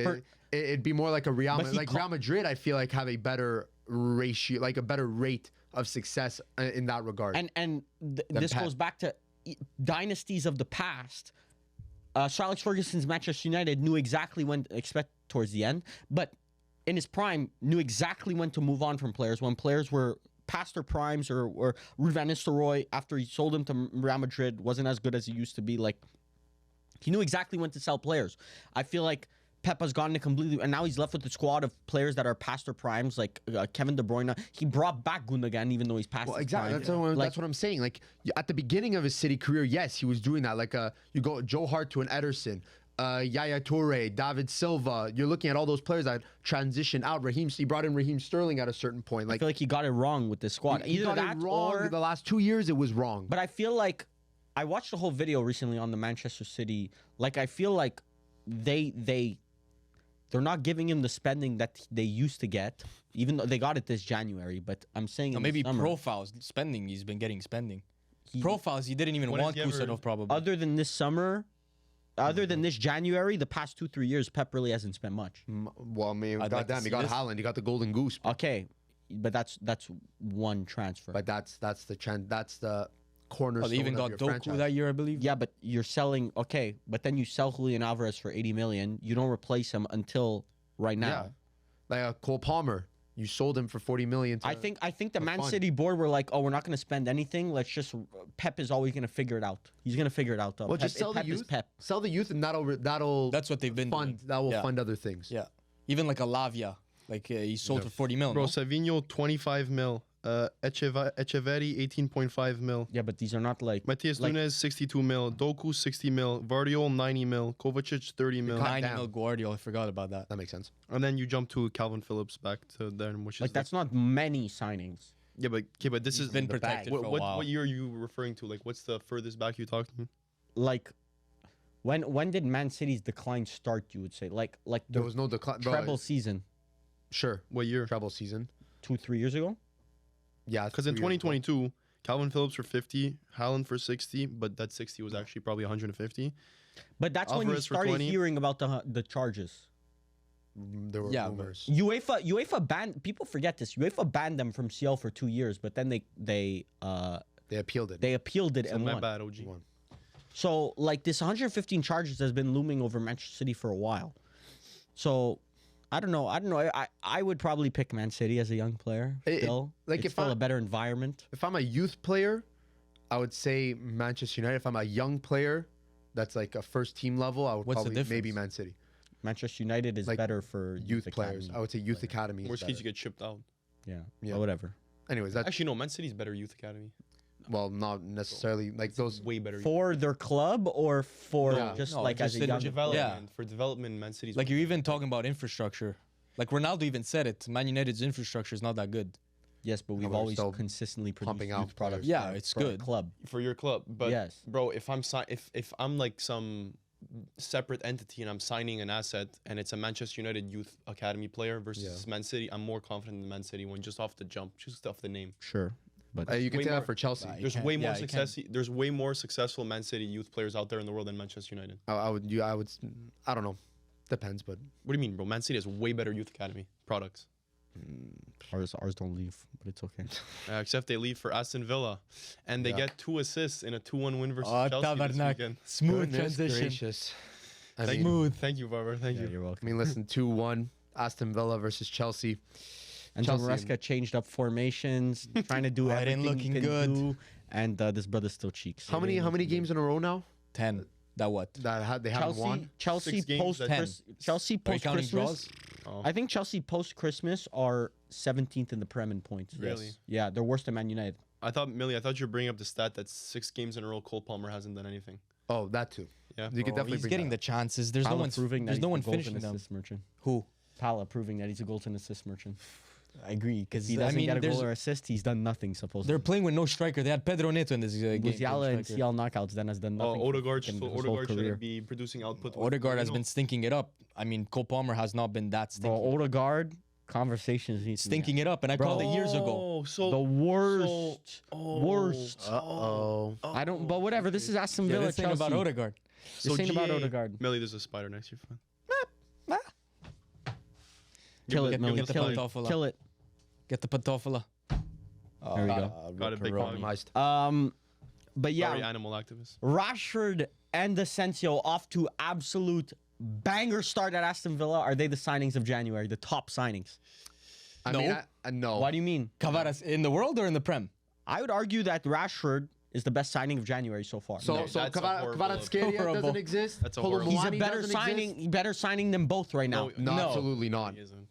S3: it'd be more like a Real
S4: But he
S3: like Real Madrid. I feel like have a better ratio, like a better rate of success in that regard.
S4: And this
S3: Pep.
S4: goes back to dynasties of the past. Sir Alex Ferguson's Manchester United knew exactly when to expect towards the end, but in his prime knew exactly when to move on from players when players were past their primes or Ruud van Nistelrooy after he sold him to Real Madrid wasn't as good as he used to be. Like he knew exactly when to sell players. I feel like Pep has gotten it completely, and now he's left with the squad of players that are past their primes, like Kevin De Bruyne. He brought back Gundogan, even though he's past
S3: Well,
S4: his
S3: exactly.
S4: prime.
S3: That's what I'm saying. Like at the beginning of his City career, yes, he was doing that. Like you go Joe Hart to an Ederson, Yaya Toure, David Silva. You're looking at all those players that transition out. He brought in Raheem Sterling at a certain point.
S4: I
S3: Like
S4: feel like he got it wrong with this squad.
S3: he
S4: Either
S3: got
S4: that
S3: it wrong.
S4: or.
S3: The last 2 years, it was wrong.
S4: But I feel like I watched the whole video recently on the Manchester City. Like I feel like they're not giving him the spending that they used to get, even though they got it this January. But I'm saying in the
S2: maybe
S4: summer,
S2: profiles spending. He's been getting spending. Profiles he didn't even
S1: When has
S2: want
S1: he ever-
S2: Kusanov probably.
S4: other than this summer, other than this January, the past 2-3 years, Pep really hasn't spent much.
S3: Well, I mean,
S2: I'd like to
S3: goddamn,
S2: see
S3: he got
S2: this.
S3: Haaland, he got the Golden Goose.
S4: Okay, but that's one transfer.
S3: But that's the cornerstone.
S2: they even
S3: of
S2: got
S3: your
S2: Doku
S3: franchise.
S2: that year, I believe.
S4: Yeah, but you're selling but then you sell Julian Alvarez for 80 million. You don't replace him until right now.
S3: Yeah. Like Cole Palmer, you sold him for 40 million.
S4: I think the Man
S3: fun.
S4: City board were like, oh, we're not going to spend anything. Let's just Pep is always going to figure it out. He's going to figure it out though.
S3: Well, just sell the
S4: Pep is
S3: youth.
S4: Pep.
S3: Sell the youth, and that'll
S2: That's what they've been
S3: fund.
S2: doing.
S3: That will
S2: Yeah.
S3: fund other things.
S2: Yeah. Even like a Lavia. Like he sold for 40 mil.
S1: Bro,
S2: no?
S1: Savinho 25 mil. Echeverri 18.5 mil.
S4: Yeah, but these are not like
S1: Matias Nunes 62 mil. Doku 60 mil. Vardiol 90 mil. Kovacic 30 mil.
S2: 90
S3: down.
S2: mil Guardiola. I forgot about that.
S3: That makes sense.
S1: And then you jump to Calvin Phillips back to there, which is
S4: that's not many signings.
S1: yeah, but this is
S2: Been
S3: the bag.
S2: protected for a while.
S1: what year are you referring to? Like, what's the furthest back you talked to me?
S4: Like when did Man City's decline start? You would say like
S3: There
S4: the
S3: was no decline.
S4: treble season
S3: Sure.
S1: What year?
S3: Treble season.
S4: 2-3 years ago.
S3: Yeah.
S1: Because in
S3: 3 years ago.
S1: 2022, Calvin Phillips for 50, Haaland for 60, but that 60 was actually probably 150.
S4: But that's when you
S1: Alvarez for
S4: started
S1: 20.
S4: hearing about the charges.
S3: There were
S2: Yeah,
S3: rumors.
S4: UEFA banned. People forget this. UEFA banned them from CL for 2 years, but then
S3: They appealed it.
S4: they appealed it
S1: So
S4: and
S1: my
S4: won.
S1: bad, OG.
S3: Won.
S4: So like this 115 charges has been looming over Manchester City for a while. So I don't know. I would probably pick Man City as a young player. Still,
S3: like
S4: it's
S3: if
S4: still
S3: I-
S4: a better environment.
S3: If I'm a youth player, I would say Manchester United. If I'm a young player, that's like a first team level, I would
S2: What's the
S3: probably maybe
S2: difference?
S3: Man City.
S4: Manchester United is
S3: Like,
S4: better for
S3: youth players.
S4: academy
S3: I would say youth academy. is
S1: Worst case,
S3: better.
S1: you get shipped out.
S4: Yeah,
S3: Yeah.
S4: But whatever.
S3: Anyways, that's
S1: Actually, no. Man City's better youth academy.
S3: well, not necessarily like those.
S1: Way better.
S4: For their club or for
S3: No,
S4: just
S2: no,
S4: like
S2: just
S4: as a
S2: in
S4: young
S1: development. For development, Man City's
S2: Like
S1: way
S2: you're even talking about infrastructure. Like Ronaldo even said it. Man United's infrastructure is not that good.
S4: Yes, but we've
S3: we're
S4: always
S3: still
S4: consistently
S3: pumping
S4: produced
S3: out
S4: youth products.
S3: players.
S2: Yeah,
S4: for-
S2: it's
S4: for our
S2: good.
S4: club.
S1: for your club. But
S4: Yes.
S1: bro, if I'm like some separate entity and I'm signing an asset and it's a Manchester United youth academy player versus Man City, I'm more confident in Man City one just off the jump, just off the name.
S4: Sure, but
S3: You can
S1: way
S3: say
S1: more-
S3: that for Chelsea.
S2: You
S1: There's
S2: can't-
S1: way more
S2: yeah, you can't.
S1: success. There's way more successful Man City youth players out there in the world than Manchester United.
S3: I would. I don't know. Depends, but
S1: What do you mean, bro? Man City has way better youth academy products.
S4: ours don't leave, but it's okay.
S1: Except they leave for Aston Villa, and they get 2 assists in a 2-1 win versus
S2: Oh,
S1: Chelsea this
S2: Tabarnak.
S1: weekend.
S2: Smooth
S3: Goodness
S2: transition.
S3: gracious. I
S1: Thank
S3: mean,
S1: you, thank you, Barbara. Thank you.
S4: You're
S3: I
S4: welcome.
S3: mean, listen, 2-1, Aston Villa versus Chelsea.
S4: And
S3: Chelsea
S4: Maresca changed up formations, trying to do
S2: Oh, it
S4: everything
S2: ain't
S4: he
S2: looking
S4: can
S2: good.
S4: do, and this brother's still cheeks.
S3: How many games in a row now
S2: 10. That what?
S3: that they haven't won?
S4: Chelsea
S1: 6 games,
S4: post
S1: that's
S2: 10.
S4: Chelsea
S2: Are you
S4: post
S2: counting
S4: Christmas.
S2: draws?
S4: I think Chelsea post Christmas are 17th in the Prem in points.
S1: Really?
S4: Yes. Yeah, they're worse than Man United.
S1: I thought you were bringing up the stat that 6 games in a row Cole Palmer hasn't done anything.
S3: Oh, that too.
S1: Yeah.
S3: You could
S2: Bro,
S3: definitely
S2: he's
S3: bring
S2: getting
S3: that
S2: the chances. There's no
S4: Pala
S2: one
S4: proving that
S2: There's
S4: he's
S2: no
S4: a
S2: one
S4: goals
S2: finishing
S4: and
S2: them.
S4: assist merchant.
S2: Who?
S4: Pala proving that he's a goals and assist merchant.
S2: I agree because
S4: If he doesn't get a goal or assist, he's done nothing. Supposedly.
S2: they're playing with no striker. They had Pedro Neto in this game.
S4: Musiala and
S2: striker.
S4: CL knockouts then has done nothing. for
S1: Odegaard,
S4: fucking
S1: so
S4: his whole
S1: Odegaard
S4: career.
S1: shouldn't be producing output. with
S2: Odegaard has
S1: Firmino.
S2: been stinking it up. I mean, Cole Palmer has not been that stinky.
S4: Bro, Odegaard conversations he's
S2: Stinking it up, and I called it years ago.
S1: Oh, so
S4: The worst, worst.
S3: Uh-oh.
S4: I don't. But whatever. This is Aston
S2: Yeah,
S4: Villa.
S2: this ain't
S4: Chelsea.
S2: about Odegaard.
S4: This ain't about
S1: GA.
S4: Odegaard.
S1: Millie, there's a spider next to your phone.
S4: Kill
S1: Give
S4: it,
S1: it-
S4: Millie.
S1: give it
S4: Kill
S1: the
S4: it.
S2: pantofla.
S4: Kill it.
S2: Get the pantofla.
S4: There we go.
S1: Got a big
S3: Compromised.
S4: But yeah,
S1: Sorry, animal activist.
S4: Rashford and Asensio off to absolute banger start at Aston Villa. Are they the signings of January? The top signings?
S3: I
S2: No.
S3: mean, no.
S4: Why do you mean?
S2: Cavaras in the world or in the Prem?
S4: I would argue that Rashford is the best signing of January so far.
S3: So,
S1: No,
S3: so
S1: that's a horrible-
S3: Kvaratskhelia
S2: Horrible.
S3: doesn't exist.
S1: That's a
S3: Kolo
S1: horrible-
S4: he's a
S3: Muani
S4: better
S3: doesn't
S4: signing.
S3: exist?
S4: Better signing them both right now.
S3: No,
S2: No.
S3: absolutely not.
S1: He isn't.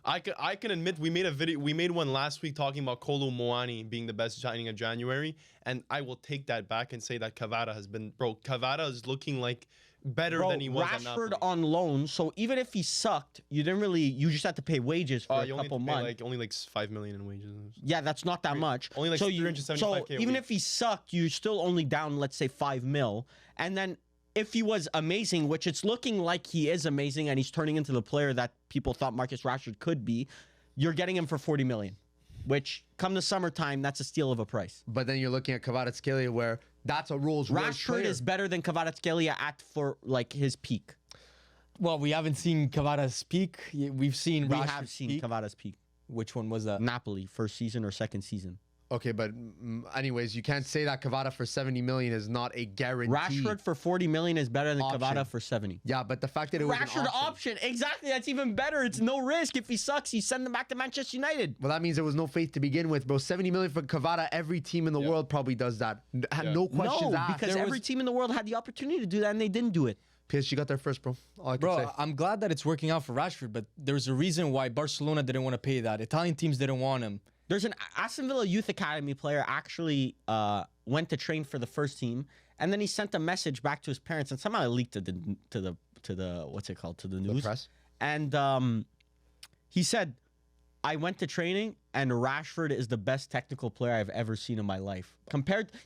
S1: I can admit we made one last week talking about Kolo Muani being the best signing of January, and I will take that back and say that Kvara has been Kvara is looking like better
S4: Bro,
S1: than he was at Napoli.
S4: Rashford on loan. So even if he sucked, you didn't really. You just had to pay wages for a
S1: you only
S4: couple
S1: have to pay,
S4: months.
S1: only like 5 million in wages.
S4: Yeah, that's not that much.
S1: only like
S4: so
S1: 375K a
S4: even
S1: week.
S4: if he sucked, you're still only down, let's say, 5 mil. And then if he was amazing, which it's looking like he is amazing, and he's turning into the player that people thought Marcus Rashford could be, you're getting him for 40 million. Which, come the summertime, that's a steal of a price.
S3: But then you're looking at Kvaratskhelia where that's a Rolls Royce
S4: Rashford
S3: player.
S4: is better than Kvaratskhelia for like his peak.
S2: Well, we haven't seen Cavaras peak. We've seen
S4: We
S2: Rashford
S4: have seen
S2: peak.
S4: Kvara's peak.
S2: Which one was that?
S4: Napoli, first season or second season.
S3: Okay, but anyways, you can't say that Kvara for 70 million is not a guarantee.
S4: Rashford for 40 million is better than
S3: Option.
S4: Kvara for 70.
S3: Yeah, but the fact that it was an
S4: Rashford option. Exactly. That's even better. It's no risk. If he sucks, you send him back to Manchester United.
S3: Well, that means there was no faith to begin with, bro. 70 million for Kvara, every team in the world probably does that. No questions
S4: No,
S3: asked.
S4: because every team in the world had the opportunity to do that and they didn't do it.
S3: PSG got there first, bro. All I can say.
S2: Bro, I'm glad that it's working out for Rashford, but there's a reason why Barcelona didn't want to pay that. Italian teams didn't want him.
S4: There's an Aston Villa Youth Academy player actually went to train for the first team, and then he sent a message back to his parents, and somehow it leaked to the what's it called, to the news.
S3: press?
S4: And he said, "I went to training, and Rashford is the best technical player I've ever seen in my life."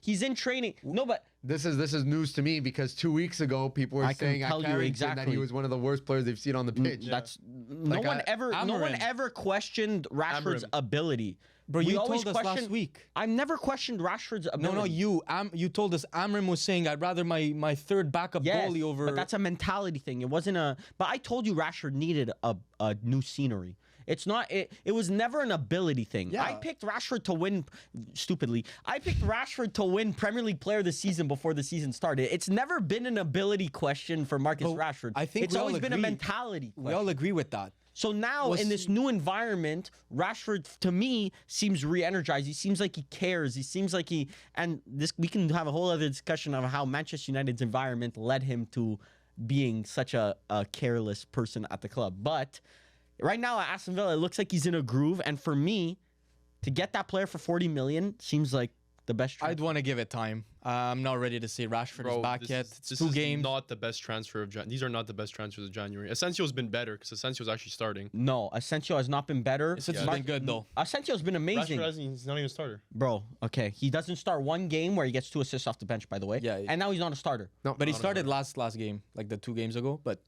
S4: He's in training. No, but
S3: This is news to me because 2 weeks ago people were
S4: I can
S3: saying at
S4: tell you
S3: Carrington that
S4: exactly.
S3: he was one of the worst players they've seen on the pitch.
S4: that's
S3: Like,
S4: no one
S2: Amarim.
S4: ever questioned Rashford's
S1: Amarim.
S4: ability.
S2: Bro,
S4: We
S2: you
S4: always
S2: told us last
S4: question-
S2: week.
S4: I've never questioned Rashford's
S2: No,
S4: ability.
S2: you told us Amram was saying I'd rather my third backup
S4: Yes,
S2: goalie over.
S4: but that's a mentality thing. It wasn't a. But I told you Rashford needed a new scenery. It's not. It was never an ability thing.
S2: Yeah.
S4: I picked Rashford to win. Stupidly, I picked Rashford to win Premier League Player of the Season before the season started. It's never been an ability question for Marcus
S2: But
S4: Rashford.
S2: I think
S4: it's
S2: we all
S4: always been a
S2: agree.
S4: mentality question.
S2: we all agree with that.
S4: So now in this new environment, Rashford to me seems re-energized. He seems like he cares. He seems like we can have a whole other discussion of how Manchester United's environment led him to being such a careless person at the club. But right now at Aston Villa, it looks like he's in a groove. And for me, to get that player for 40 million seems like the best transfer.
S2: I'd want to give it time. I'm not ready to say Rashford is back yet. It's
S1: this
S2: 2
S1: is
S2: games.
S1: not the best transfer of These are not the best transfers of January. Asensio's been better because Asensio's actually starting.
S4: No, Asensio has not been better.
S2: Asensio's been good though.
S4: Asensio's been amazing.
S1: He's not even a starter.
S4: Bro, okay. He doesn't start one game where he gets 2 assists off the bench, by the way.
S2: Yeah.
S4: And now he's not a starter.
S3: No,
S2: But he started last game, like the 2 games ago. But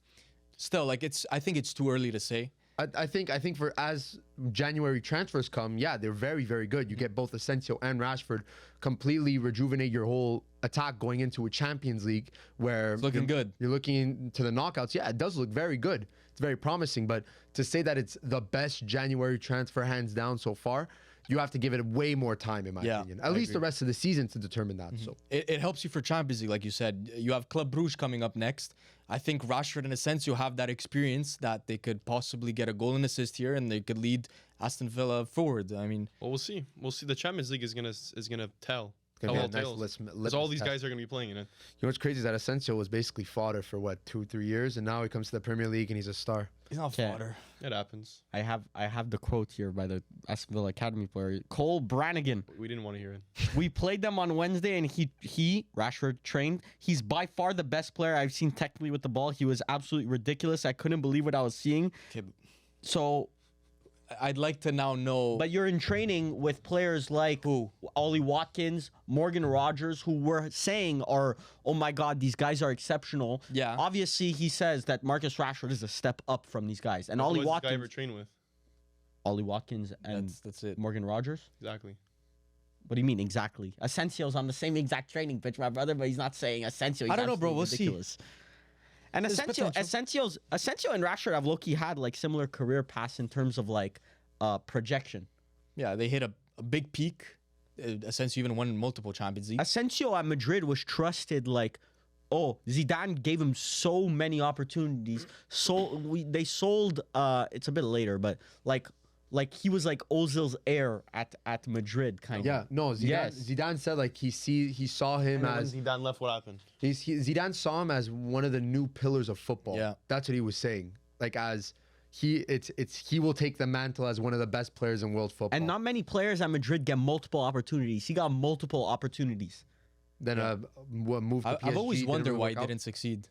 S2: still, like I think it's too early to say.
S3: I think for as January transfers come, yeah, they're very, very good. You get both Asensio and Rashford, completely rejuvenate your whole attack going into a Champions League where
S2: It's looking good.
S3: You're looking into the knockouts. Yeah, it does look very good. It's very promising. But to say that it's the best January transfer hands down so far, you have to give it way more time, in my opinion. At least the rest of the season to determine that. So
S2: It helps you for Champions League, like you said. You have Club Brugge coming up next. I think Rashford and Asensio have that experience that they could possibly get a goal and assist here, and they could lead Aston Villa forward. I mean,
S1: well, we'll see. We'll see. The Champions League is gonna tell.
S3: it's gonna be a
S1: Tell
S3: nice
S1: because all these guys are gonna be playing in it.
S3: You know what's crazy is that Asensio was basically fodder for what 2-3 years, and now he comes to the Premier League and he's a star.
S2: he's not
S4: Okay.
S2: fodder.
S1: It happens.
S4: I have the quote here by the Aston Villa Academy player, Cole Brannigan.
S1: We didn't want to hear it.
S4: We played them on Wednesday, and he Rashford trained. He's by far the best player I've seen technically with the ball. He was absolutely ridiculous. I couldn't believe what I was seeing.
S2: Okay,
S4: So,
S2: I'd like to now know.
S4: but you're in training with players like
S2: Who?
S4: Ollie Watkins, Morgan Rogers, who were saying are, oh my God, these guys are exceptional.
S2: Yeah.
S4: Obviously, he says that Marcus Rashford is a step up from these guys. And
S1: Who
S4: Ollie
S1: was this guy ever
S4: Watkins,
S1: trained with?
S4: Ollie Watkins and
S2: That's it.
S4: Morgan Rogers.
S1: Exactly.
S4: What do you mean exactly? Asensio's on the same exact training pitch, my brother, but he's not saying Asensio. He's
S2: I don't know, bro.
S4: absolutely
S2: We'll see.
S4: ridiculous. And
S2: There's
S4: Asensio and Rashford have low-key had like similar career paths in terms of like projection.
S2: Yeah, they hit a big peak. Asensio even won multiple Champions League.
S4: Asensio at Madrid was trusted like, oh, Zidane gave him so many opportunities. They sold. It's a bit later, but like he was like Ozil's heir at Madrid, kind of.
S3: Yeah, no, Zidane,
S4: Yes.
S3: Zidane said like he saw him as
S1: Zidane left, what happened?
S3: Zidane saw him as one of the new pillars of football.
S2: Yeah.
S3: That's what he was saying. Like as he will take the mantle as one of the best players in world football.
S4: And not many players at Madrid get multiple opportunities. He got multiple opportunities.
S3: then move to PSG.
S2: I've always
S3: didn't
S2: wondered
S3: really
S2: why he
S3: work out.
S2: didn't succeed.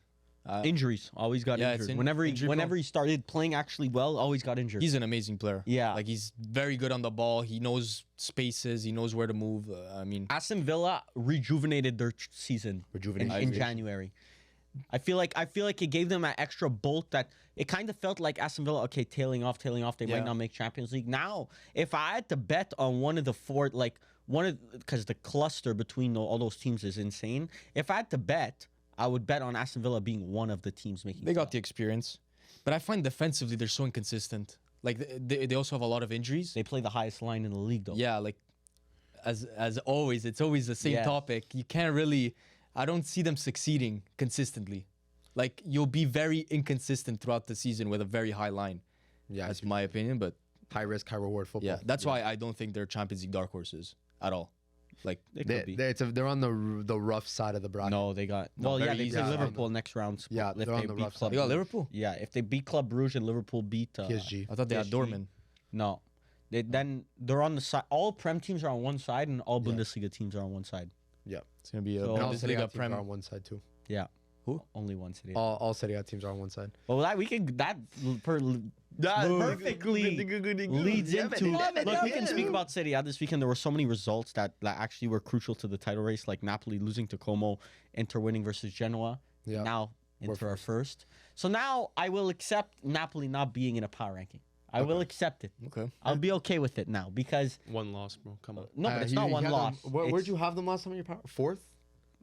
S4: Injuries, always got
S2: yeah, it's
S4: injured.
S2: in-
S4: Whenever
S2: injury
S4: he started playing actually well, always got injured.
S2: He's an amazing player.
S4: Yeah.
S2: Like he's very good on the ball. He knows spaces. He knows where to move. I mean,
S4: Aston Villa rejuvenated their season
S3: Rejuvenation.
S4: in January. I feel like it gave them an extra bolt that it kind of felt like Aston Villa, okay, tailing off. They
S2: Yeah.
S4: might not make Champions League. Now, if I had to bet on one of the four, like because the cluster between all those teams is insane. If I had to bet, I would bet on Aston Villa being one of the teams making.
S2: they got the experience, but I find defensively they're so inconsistent. Like they also have a lot of injuries.
S4: They play the highest line in the league, though.
S2: Yeah, like as always, it's always the same
S4: Yes.
S2: topic. You can't really. I don't see them succeeding consistently. Like you'll be very inconsistent throughout the season with a very high line.
S3: Yeah,
S2: That's my opinion, but
S3: high risk, high reward football.
S2: yeah, that's why I don't think they're Champions League dark horses at all. Like
S4: They could be.
S3: They're on the rough side of the bracket.
S4: No, they got.
S2: No,
S4: Well, yeah,
S2: very
S4: they
S2: easy.
S4: play
S2: Yeah,
S4: Liverpool next round.
S3: Yeah,
S4: if
S3: they're
S4: they
S3: on the
S4: beat
S3: rough
S4: Club
S3: side.
S2: they got
S4: Brugge.
S2: Liverpool.
S4: Yeah, if they beat Club Brugge and Liverpool beat
S3: PSG.
S2: I thought they had
S4: PSG.
S2: Dortmund.
S4: No, then they're on the side. All Prem teams are on one side, and all Bundesliga teams are on one side.
S3: Yeah.
S2: It's gonna be a
S4: So-
S3: And all Serie A
S2: Bundesliga
S3: teams
S2: Prem.
S3: are on one side too.
S4: Yeah.
S2: Who?
S4: Only one city.
S3: All Serie A teams are on one side.
S4: Well, perfectly leads into. Look, we can speak about Serie A this weekend. There were so many results that actually were crucial to the title race, like Napoli losing to Como, Inter winning versus Genoa.
S3: Yeah.
S4: Now Inter are first. So now I will accept Napoli not being in a power ranking. I will accept it.
S2: Okay.
S4: I'll be okay with it now because
S1: One loss, bro. Come on.
S4: no, but it's not one loss.
S3: Where'd
S4: It's-
S3: you have them last time in your power? Fourth?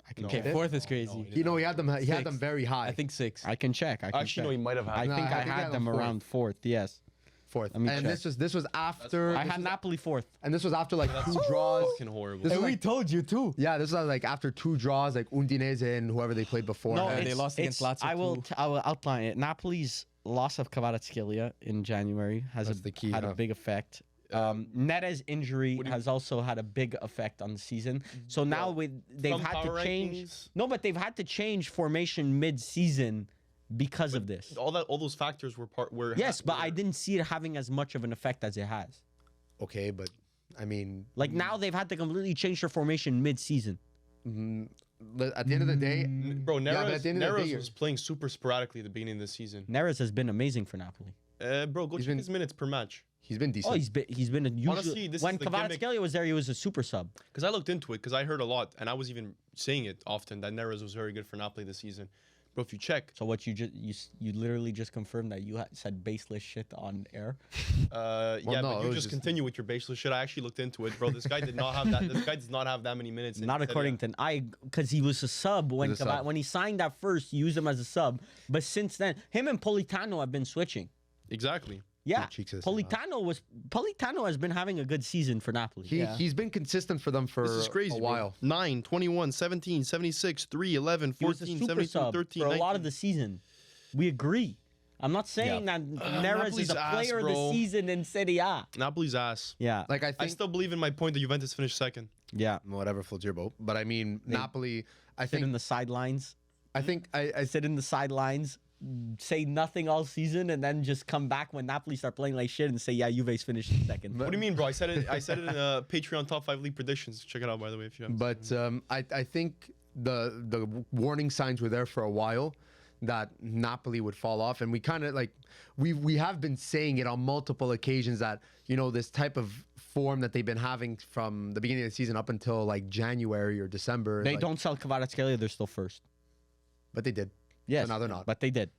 S4: I can
S1: No.
S4: check.
S2: Okay, fourth is crazy.
S3: You know, he had them. He had
S2: Six.
S3: them very high.
S2: I think 6.
S4: I can check. I can
S1: Actually,
S4: check.
S1: no, he might have had.
S4: I
S3: No,
S4: think
S3: I
S4: I
S3: think I
S4: had
S3: had
S4: them
S3: them
S4: around fourth. Yes,
S3: fourth.
S4: Let me
S3: And
S4: check.
S3: this was after.
S4: I
S3: this
S4: had
S3: was-
S4: Napoli fourth.
S3: And this was after like two draws.
S1: Fucking horrible.
S3: This is
S2: we
S3: like,
S2: told you too.
S3: yeah, this was like after two draws, like Udinese and whoever they played before.
S4: No,
S2: they
S4: it's-
S2: lost against
S4: it's-
S2: Lazio
S4: I will.
S2: too.
S4: I will outline it. Napoli's loss of Kvaratskhelia in January has
S3: That's the key,
S4: had
S3: huh?
S4: a big effect. Neres' injury has also had a big effect on the season. So now they've
S1: From
S4: had to
S1: power
S4: change.
S1: rankings-
S4: No, but they've had to change formation mid-season because of this.
S1: All those factors were
S4: Yes, but I didn't see it having as much of an effect as it has.
S3: Okay, but I mean,
S4: Like now they've had to completely change their formation mid-season.
S3: at the end of the day,
S1: bro,
S3: but at the end of the
S1: Neres
S3: day,
S1: was playing super sporadically at the beginning of the season.
S4: Neres has been amazing for Napoli.
S1: Bro, go check his minutes per match.
S3: he's been decent.
S4: Oh, he's been a usual.
S1: Honestly, this
S4: when
S1: is the
S4: Kvaratskhelia was there, he was a super sub.
S1: Because I looked into it, because I heard a lot, and I was even saying it often that Neres was very good for Napoli this season. Bro, if you check,
S4: So what you literally just confirmed that you said baseless shit on air.
S1: yeah,
S3: no,
S1: but
S3: it
S1: you
S3: was
S1: just
S3: just-
S1: continue with your baseless shit. I actually looked into it, bro. This guy did not have that. This guy does not have that many minutes. In
S4: Not
S1: Serie A.
S4: according to because he was a sub when
S3: He was a sub.
S4: when he signed that first, he used him as a sub. But since then, him and Politano have been switching.
S1: Exactly.
S4: Yeah,
S3: cheeks of the same
S4: Politano has been having a good season for Napoli.
S3: He's been consistent for them for
S1: This is crazy,
S3: a
S1: bro.
S3: while.
S1: 9, 21, 17, 76, 3, 11,
S4: He was a
S1: 14,
S4: super
S1: 72,
S4: sub
S1: 13,
S4: for a lot
S1: 19.
S4: of the season. We agree. I'm not saying that Neres is
S1: Napoli's
S4: a
S1: ass,
S4: player of the
S1: bro.
S4: season in Serie A.
S1: Napoli's ass.
S4: Yeah,
S3: Like I
S1: I
S3: think
S1: still believe in my point that Juventus finished second.
S4: yeah.
S3: whatever floats your boat, but I mean Napoli. I
S4: Sit in
S3: think
S4: the sidelines.
S3: I
S4: Sit in the sidelines. Say nothing all season, and then just come back when Napoli start playing like shit and say, "Yeah, Juve's finished second."
S1: What do you mean, bro? I said it. I said it in Patreon top 5 league predictions. Check it out, by the way, if you have.
S3: But I think the warning signs were there for a while that Napoli would fall off, and we kind of like we have been saying it on multiple occasions that this type of form that they've been having from the beginning of the season up until like January or December.
S4: They
S3: like,
S4: don't sell Kvaratskhelia, they're still first.
S3: but they did.
S4: Yes,
S3: So now they're not.
S4: But they did.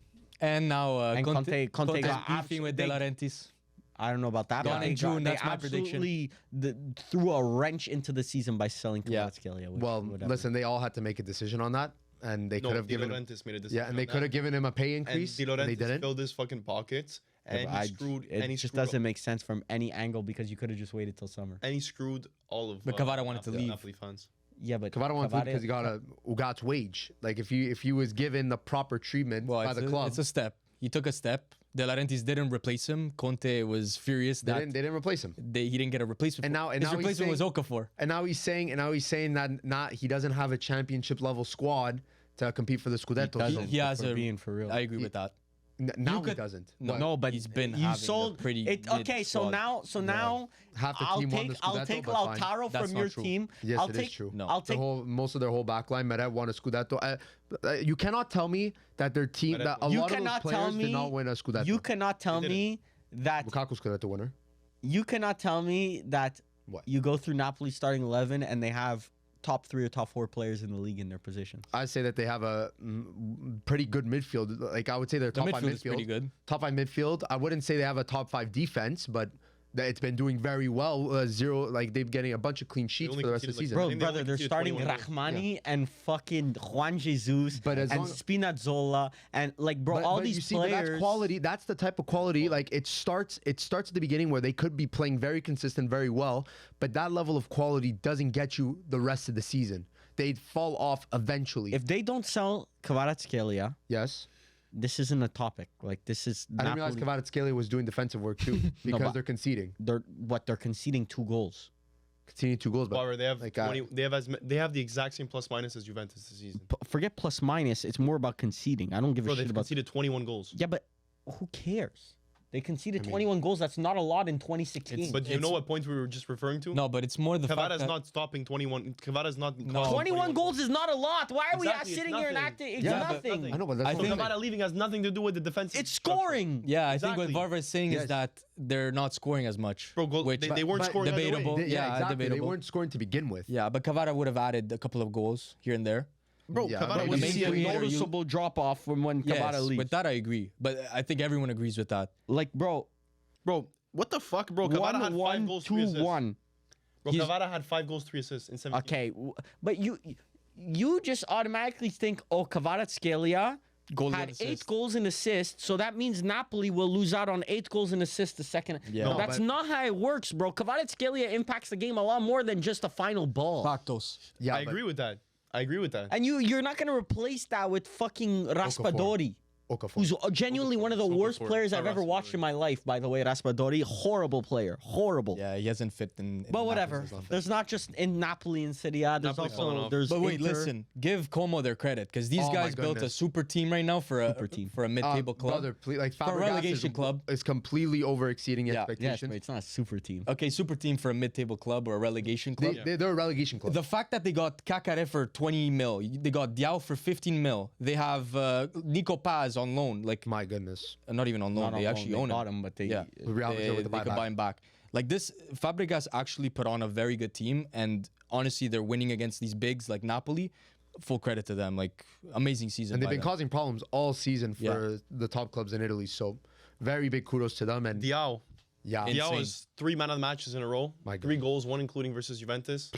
S2: And now
S4: And Conte
S2: Conte's
S4: got
S2: beefing with
S4: they-
S2: De Laurentiis.
S4: I don't know about that.
S2: Gone
S4: but
S2: in
S4: they
S2: June,
S4: they
S2: that's my prediction.
S4: absolutely threw a wrench into the season by selling
S2: Yeah.
S4: Kvaratskhelia.
S3: Well, listen, they all had to make a decision on that, and they
S1: No,
S3: could have
S1: Di
S3: given
S1: Laurentiis made a decision.
S3: yeah, and they
S1: on
S3: could have
S1: that.
S3: given him a pay
S1: And
S3: increase.
S1: Di
S3: and they
S1: Laurentiis
S3: didn't.
S1: filled his fucking pockets, and he screwed.
S4: It
S1: And he
S4: just
S1: screwed.
S4: doesn't make sense from any angle because you could have just waited till summer.
S1: And he screwed all of.
S2: But Kvara wanted to leave.
S1: Napoli fans.
S4: Yeah, but
S3: Kvara wants because he got Ugat's wage. Like if he was given the proper treatment
S2: Well,
S3: by the club,
S2: it's a step. He took a step. De Laurentiis didn't replace him. Conte was furious
S3: they
S2: that
S3: didn't replace him.
S2: he didn't get a replacement.
S3: And now
S2: his
S3: he's
S2: replacement was
S3: saying-
S2: Okafor.
S3: And now he's saying that he doesn't have a championship level squad to compete for the Scudetto.
S4: doesn't.
S2: He has
S4: For
S2: a.
S4: being for real.
S2: I agree with that.
S3: Now
S2: could-
S3: he doesn't.
S2: No,
S4: No, but
S2: he's been
S4: you
S2: having
S4: sold
S2: a pretty
S4: it.
S2: mid
S4: Okay, so
S2: squad.
S4: now
S3: Half the
S4: I'll
S3: team won
S4: take
S3: the
S4: I'll
S3: Scudetto,
S4: take
S3: but fine.
S4: Lautaro
S2: That's
S4: from
S2: not
S4: your
S2: true.
S4: team.
S3: Yes,
S4: I'll
S3: it is
S4: take,
S3: true.
S2: No.
S4: I'll take
S3: Most of their whole backline, Meret won a Scudetto. You cannot tell me that their team, that a
S4: you
S3: lot of those
S4: cannot tell
S3: players
S4: me
S3: did not win a Scudetto.
S4: you cannot tell
S1: They
S4: me that
S3: Lukaku's Scudetto winner.
S4: you cannot tell me that
S3: What?
S4: you go through Napoli starting 11 and they have top 3 or top 4 players in the league in their position.
S3: I say that they have a pretty good midfield. Like I would say they're
S2: The
S3: top 5
S2: midfield
S3: midfield.
S2: is pretty good.
S3: Top 5 midfield. I wouldn't say they have a top 5 defense, but it's been doing very well. Zero, like they've getting a bunch of clean sheets for
S1: only
S3: the rest of the
S1: conceded,
S3: season.
S1: like, I
S4: Bro,
S1: think they
S4: brother,
S1: only
S4: they're
S1: conceded
S4: starting
S1: 21 goals.
S4: Rahmani and fucking Juan Jesus
S3: But as
S4: and
S3: long-
S4: Spinazzola and like bro, all
S3: But
S4: these
S3: you see,
S4: players.
S3: but that's quality. That's the type of quality. Like it starts at the beginning where they could be playing very consistent, very well, but that level of quality doesn't get you the rest of the season. They'd fall off eventually.
S4: If they don't sell Kvaratskhelia,
S3: yes,
S4: this isn't a topic. Like this is
S3: I didn't realize
S4: Napoli.
S3: Kvaratskhelia was doing defensive work too because
S4: but-
S3: they're conceding,
S4: They're conceding 2 goals.
S3: conceding 2 goals. But
S1: However, they have
S3: like,
S1: 20. They have the exact same plus minus as Juventus this season.
S4: Forget plus minus. It's more about conceding. I don't give
S1: Bro,
S4: a shit
S1: they've
S4: about.
S1: conceded 21 goals.
S4: Yeah, but who cares? They conceded 21 goals. That's not a lot in 26 games.
S1: But you know what point we were just referring to?
S2: No, but it's more the fact
S1: Kvara's
S2: that
S1: not stopping 21. Kvara's not.
S2: No.
S1: costing
S4: 21 goals is not a lot. Why are we
S1: Exactly, it's
S4: sitting here and
S1: nothing.
S4: acting? It's
S3: Yeah, but
S4: nothing.
S3: I know, but that's
S2: I
S3: what
S2: think-
S3: I'm saying.
S1: Kvara leaving has nothing to do with the defense.
S4: It's scoring.
S2: Yeah, I think what
S1: Exactly.
S2: Varva is saying
S3: Yes.
S2: is that they're not scoring as much.
S1: Bro,
S2: which,
S1: they weren't
S3: But
S1: scoring either way.
S2: debatable. Yeah,
S3: exactly. They
S2: debatable.
S3: weren't scoring to begin with.
S2: Yeah, but Kvara would have added a couple of goals here and there.
S1: Bro,
S3: Yeah,
S1: Kvara
S3: but
S1: was
S2: you see a
S1: seeing
S2: creator,
S4: noticeable drop off from when
S2: Yes,
S4: Kvara leaves.
S2: with that I agree. But I think everyone agrees with that.
S4: Like, bro,
S1: what the fuck, bro? Kvara had 5 goals, 3 assists.
S4: 1-2-1.
S1: Bro,
S2: He's-
S1: Kvara had 5 goals, 3 assists in 17.
S4: Okay, but you just automatically think, oh, Kvaratskhelia
S2: Goal and
S4: had
S2: assist.
S4: 8 goals and assists, so that means Napoli will lose out on 8 goals and assists the second.
S2: Yeah.
S4: But
S2: No,
S4: that's
S3: but-
S4: not how it works, bro. Kvaratskhelia impacts the game a lot more than just a final ball.
S2: Factos.
S3: Yeah,
S1: I
S3: but-
S1: agree with that. I agree with that.
S4: And you're not gonna replace that with fucking Raspadori.
S3: Okafor.
S4: who's genuinely one of the worst
S1: Okafor.
S4: players I've
S1: Not
S4: ever watched
S1: Raspadori.
S4: in my life, by the way. Raspadori, horrible player. Horrible.
S2: Yeah, he hasn't fit in
S4: But
S2: Napoli's
S4: whatever.
S2: system.
S4: There's not just in Napoli and Serie A. There's
S1: Napoli falling
S4: also
S1: off.
S4: there's
S2: But wait,
S4: Inter.
S2: listen. Give Como their credit because these
S3: Oh my
S2: guys built a
S3: goodness.
S2: super team right now for
S4: Super team.
S2: a mid-table club.
S3: Brother, please, like
S2: For a
S3: Fabregas
S2: relegation club.
S3: is completely over exceeding
S2: Yeah, yes,
S4: Yes,
S3: expectations.
S4: but it's not a super team.
S2: Okay, super team for a mid-table club or a relegation club.
S3: They're a relegation club.
S2: The fact that they got Kakare for 20 mil, they got Diao for 15 mil, they have Nico Paz on loan, like
S3: My goodness.
S2: not even on loan,
S4: Not
S2: they
S4: on
S2: actually
S4: loan,
S2: own
S4: they
S2: him.
S4: bought him, but they
S2: Yeah,
S3: Real Madrid with the
S2: they could
S3: buyback.
S2: buy him back. Like this, Fabregas actually put on a very good team, and honestly, they're winning against these bigs like Napoli. Full credit to them, like amazing season.
S3: And they've
S2: by
S3: been
S2: them.
S3: causing problems all season for
S2: Yeah.
S3: the top clubs in Italy. So very big kudos to them. And
S1: Diao.
S3: yeah,
S2: Insane.
S1: Diao is 3 man of the matches in a row.
S3: My
S1: 3
S3: goodness.
S1: goals, 1 including versus Juventus.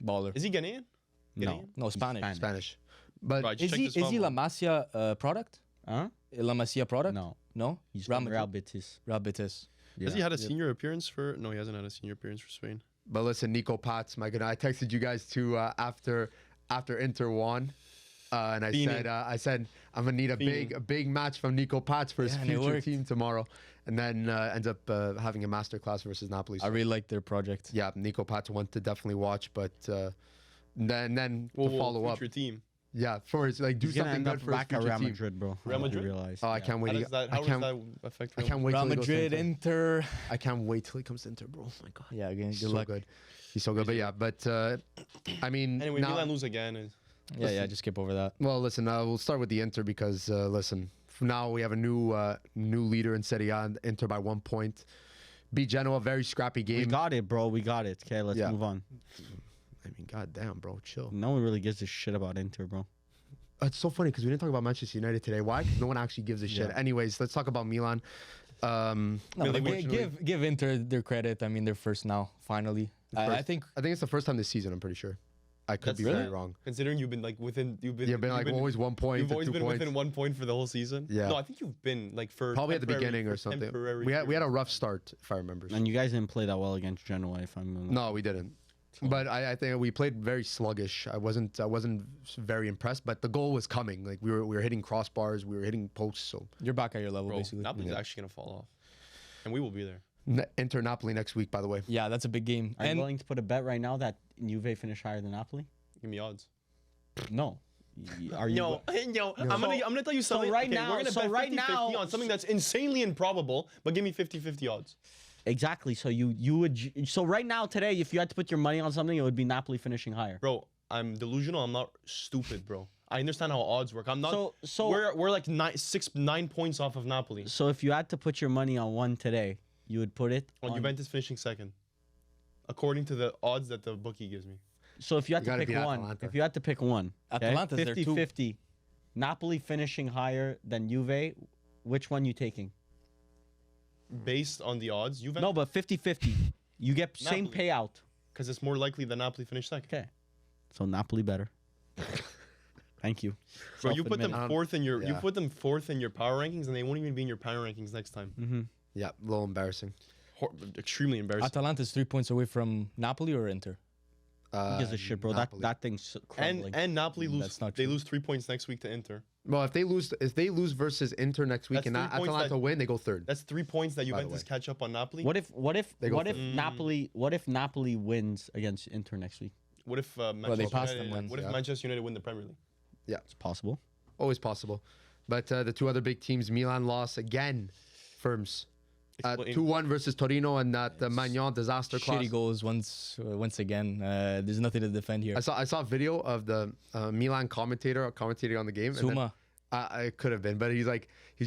S2: baller.
S1: Is he Ghanaian?
S4: No.
S1: Ghanaian?
S2: No, Spanish.
S3: Spanish. But
S1: Right,
S2: Is
S1: check
S2: he
S1: this
S2: is he La
S1: file.
S2: Masia product?
S4: Huh?
S2: La Masia product?
S4: No.
S2: No?
S4: He's
S2: Real
S4: from
S2: Madrid?
S4: Real Betis.
S2: Real Betis.
S1: Has he had a senior appearance for? No, he hasn't had a senior appearance for Spain.
S3: But listen, Nico Pats, my goodness, I texted you guys too after Inter won, and I said I'm gonna need a big match from Nico Pats for his
S2: Yeah, and it
S3: future
S2: worked.
S3: team tomorrow, and then ends up having a masterclass versus Napoli.
S2: I
S3: So,
S2: really like their project.
S3: yeah, Nico Pats one to definitely watch, but then
S1: Whoa,
S3: to follow up,
S1: future team.
S3: yeah, for his like do
S4: He's gonna
S3: something
S4: end
S3: good
S4: up
S3: for his
S4: back at
S3: future
S4: Real
S3: team.
S4: Madrid, bro.
S1: Real Madrid?
S4: You realize.
S3: Oh, I can't wait.
S1: How does that, how does that affect
S3: I
S1: Real
S3: can't wait.
S2: Real
S3: till he goes to
S2: Madrid,
S3: Inter.
S2: Inter.
S3: I can't wait till he comes to Inter, bro. Oh my god.
S2: Yeah, again,
S3: He's
S2: good
S3: so
S2: luck.
S3: good. He's so good. But yeah, I mean,
S1: Anyway,
S3: now,
S1: Milan lose again.
S2: Yeah, just skip over that.
S3: well, listen, we'll start with the Inter because listen, from now we have a new leader in Serie A, Inter by 1 point. Beat Genoa, very scrappy game.
S4: We got it, bro. We got it. Okay, let's
S3: Yeah.
S4: move on.
S3: I mean, goddamn, bro, chill.
S4: No one really gives a shit about Inter, bro.
S3: It's so funny because we didn't talk about Manchester United today. Why? 'Cause no one actually gives a shit.
S4: Yeah.
S3: Anyways, let's talk about Milan.
S2: No, but
S3: Unfortunately-
S2: give Inter their credit. I mean, they're first now, finally. I think
S3: I think it's the first time this season. I'm pretty sure. I could
S1: That's
S3: be
S1: really-
S3: very wrong.
S1: Considering you've been like within, you've been
S3: Always 1 point.
S1: You've
S3: to
S1: always
S3: 2
S1: been
S3: points.
S1: within 1 point for the whole season.
S3: Yeah.
S1: No, I think you've been like for
S3: Probably at the
S1: temporary-
S3: beginning or
S1: for
S3: something.
S1: temporary
S3: We had a
S1: periods.
S3: rough start, if I remember.
S4: And you guys didn't play that well against Genoa, if I'm
S3: No, we didn't. But I think we played very sluggish. I wasn't very impressed. But the goal was coming. Like we were hitting crossbars, we were hitting posts. So
S2: you're back at your level,
S1: Bro,
S2: basically.
S1: Napoli's actually gonna fall off, and we will be there.
S3: Inter Napoli next week, by the way.
S2: Yeah, that's a big game.
S4: Are you
S2: And
S4: willing to put a bet right now that Juve finish higher than Napoli?
S1: Give me odds.
S4: No. Are you?
S1: No, I'm gonna tell you something.
S4: right
S1: Okay,
S4: now-
S1: we're gonna
S4: so
S1: bet
S4: right
S1: 50-50
S4: now-
S1: on something that's insanely improbable, but give me 50-50 odds.
S4: Exactly. So you would. So right now today, if you had to put your money on something, it would be Napoli finishing higher.
S1: Bro, I'm delusional. I'm not stupid, bro. I understand how odds work. I'm not.
S4: So-
S1: we're like 9 points off of Napoli.
S4: So if you had to put your money on one today, you would put it
S1: On Juventus finishing second, according to the odds that the bookie gives me.
S4: So if you had
S3: You
S4: to
S3: gotta
S4: pick
S3: beat
S4: one,
S3: Atalanta.
S4: if you had to pick one,
S2: Atalanta's there too.
S4: 50-50, Napoli finishing higher than Juve, which one you taking?
S1: Based on the odds, Juventus,
S4: No, but 50-50. You get same
S1: Napoli.
S4: payout.
S1: because it's more likely that Napoli finish second.
S4: Okay. So Napoli better. Thank you.
S1: Bro, you put them
S4: Self-admitted.
S1: fourth in your you
S3: yeah.
S1: put them fourth in your power rankings, and they won't even be in your power rankings next time.
S3: Yeah, a little embarrassing.
S1: Extremely embarrassing.
S2: Atalanta's 3 points away from Napoli or Inter.
S4: Who gives a shit, bro?
S3: Napoli.
S4: That thing's crumbling.
S1: And Napoli lose.
S2: That's not
S1: They
S2: true.
S1: lose 3 points next week to Inter.
S3: Well, if they lose versus Inter next week
S1: That's
S3: and
S1: 3 points
S3: Atalanta
S1: that-
S3: win, they go third.
S1: That's 3 points that
S3: the
S1: Juventus
S3: way.
S1: catch up on Napoli.
S4: What if
S3: go
S4: Napoli wins against Inter next week?
S1: What if
S2: they
S1: Manchester
S2: passed
S1: United?
S2: them once,
S1: What if
S3: yeah.
S1: Manchester United win the Premier League?
S4: It's possible.
S3: Always possible. But the two other big teams, Milan lost again. Firms.
S1: Explain.
S3: 2-1 versus Torino and that Magnan disaster class.
S2: Shitty goals once again. There's nothing to defend here.
S3: I saw a video of the Milan commentator commentating on the game. And then,
S2: Zuma.
S3: it could have been, but he's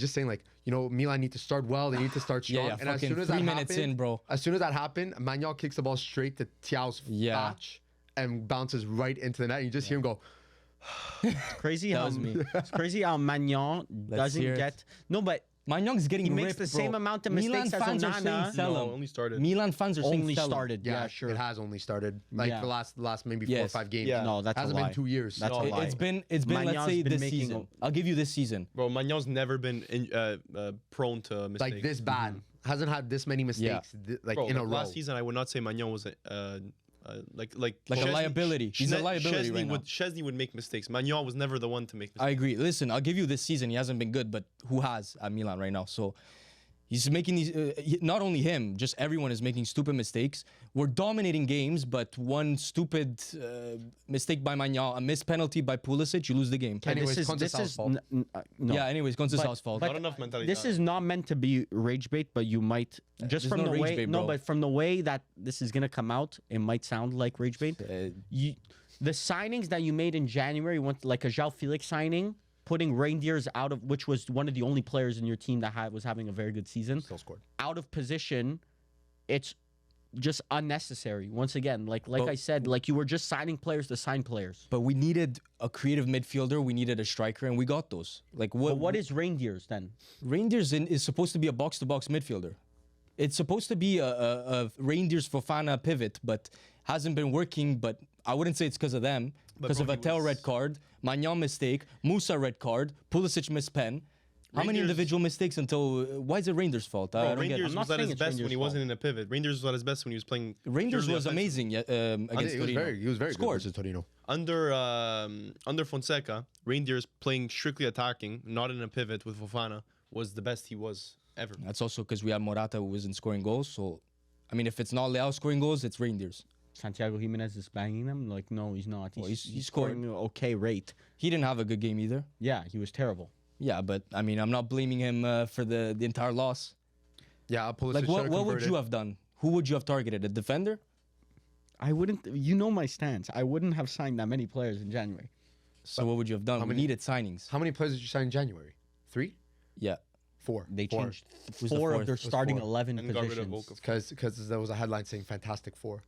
S3: just saying like, Milan need to start well. They need to start strong.
S2: Yeah,
S3: and as
S2: fucking
S3: soon as
S2: 3
S3: that
S2: minutes
S3: happened,
S2: in, bro.
S3: As soon as that happened, Magnan kicks the ball straight to Thiao's
S2: Yeah.
S3: thatch and bounces right into the net. And you just hear him go,
S4: Crazy
S2: That
S4: how
S2: was me.
S4: it's crazy how Magnan doesn't
S2: hear it.
S4: get no, but
S2: Magnon's getting
S4: he makes
S2: ripped,
S4: the
S2: bro.
S4: same amount of
S2: Milan
S4: mistakes as
S2: fans are saying
S4: Onana.
S2: sell
S1: No,
S2: him.
S1: only started.
S2: Milan fans are saying
S4: only
S2: sell him.
S4: started. Yeah, sure.
S3: It has only started like
S4: Yeah.
S3: the last maybe 4 or
S2: Yes.
S3: 5 games.
S1: Yeah.
S4: No, that's
S3: hasn't
S4: a lie.
S3: been 2 years.
S4: That's
S1: No,
S4: a lie.
S2: It's been let's
S4: Magnan's
S2: say
S4: been
S2: this
S4: making
S2: season. I'll give you this season.
S1: Bro, Magnan's never been prone to mistakes.
S3: like this bad. Hasn't had this many mistakes
S2: Yeah.
S3: like
S1: Bro,
S3: in a row.
S1: last season, I would not say Magnan was
S2: like a
S1: Szczęsny-
S2: liability. He's a liability right now.
S1: Szczęsny would make mistakes. Magnan was never the one to make mistakes.
S2: I agree. Listen, I'll give you this season. He hasn't been good, but who has at Milan right now? So he's making these. Not only him, just everyone is making stupid mistakes. We're dominating games, but one stupid mistake by Magnan, a missed penalty by Pulisic, you lose the game.
S3: Anyways,
S4: this
S3: Conceição's
S4: is
S3: fault.
S4: no.
S2: Yeah. Anyways, Conceição's fault.
S1: Not enough mentality.
S4: This is not meant to be rage bait, but you might just
S2: there's
S4: from
S2: no
S4: the
S2: rage
S4: way.
S2: bait,
S4: No,
S2: bro.
S4: but from the way that this is gonna come out, it might sound like rage bait. The signings that you made in January, like a João Felix signing, putting Reindeers out of, which was one of the only players in your team that was having a very good season,
S3: Still scored.
S4: out of position. It's just unnecessary. Once again, like I said, like you were just signing players to sign players.
S2: But we needed a creative midfielder. We needed a striker, and we got those. Like
S4: But what is Reindeers then?
S2: Reindeers is supposed to be a box-to-box midfielder. It's supposed to be a Reindeers Fofana pivot, but hasn't been working. But I wouldn't say it's because of them. Because of
S1: bro,
S2: a
S1: he
S2: Tel
S1: was-
S2: red card, Magnan mistake, Musa red card, Pulisic missed pen. How many
S1: Rangers-
S2: individual mistakes until? Why is it Rangers' fault? I
S1: Bro,
S2: don't get it.
S1: Rangers
S4: I'm not
S1: was at
S4: saying
S1: his
S4: it's
S1: best when
S4: Rangers'
S1: he wasn't in a pivot. Rangers was at his best when he was playing.
S2: Rangers
S1: purely
S2: was
S1: offensive.
S2: amazing against
S3: He was
S2: Torino.
S3: very
S2: Scored.
S3: good versus Torino.
S1: Under Fonseca, Rangers playing strictly attacking, not in a pivot with Fofana, was the best he was ever.
S2: That's also because we have Morata who isn't scoring goals. So, I mean, if it's not Leao scoring goals, it's Rangers.
S4: Santiago Jimenez is banging them? Like, no, he's not.
S2: Well,
S4: He's,
S2: he's
S4: scoring an okay rate.
S2: He didn't have a good game either.
S4: Yeah, he was terrible.
S2: Yeah, but I mean, I'm not blaming him for the entire loss.
S3: Yeah, Pulisic
S2: Like, what
S3: should've
S2: would
S3: converted.
S2: you have done? Who would you have targeted? A defender?
S4: I wouldn't. You know my stance. I wouldn't have signed that many players in January.
S2: So what would you have done? We
S3: many-
S2: needed signings.
S3: How many players did you sign in January? 3?
S2: Yeah.
S3: 4.
S4: They
S3: Four.
S4: changed
S2: Who's the
S4: 4 of
S2: fourth?
S4: their
S2: Who's
S4: starting
S3: four?
S4: 11
S1: And got rid of
S4: positions.
S1: Volkov.
S3: Because there was a headline saying Fantastic Four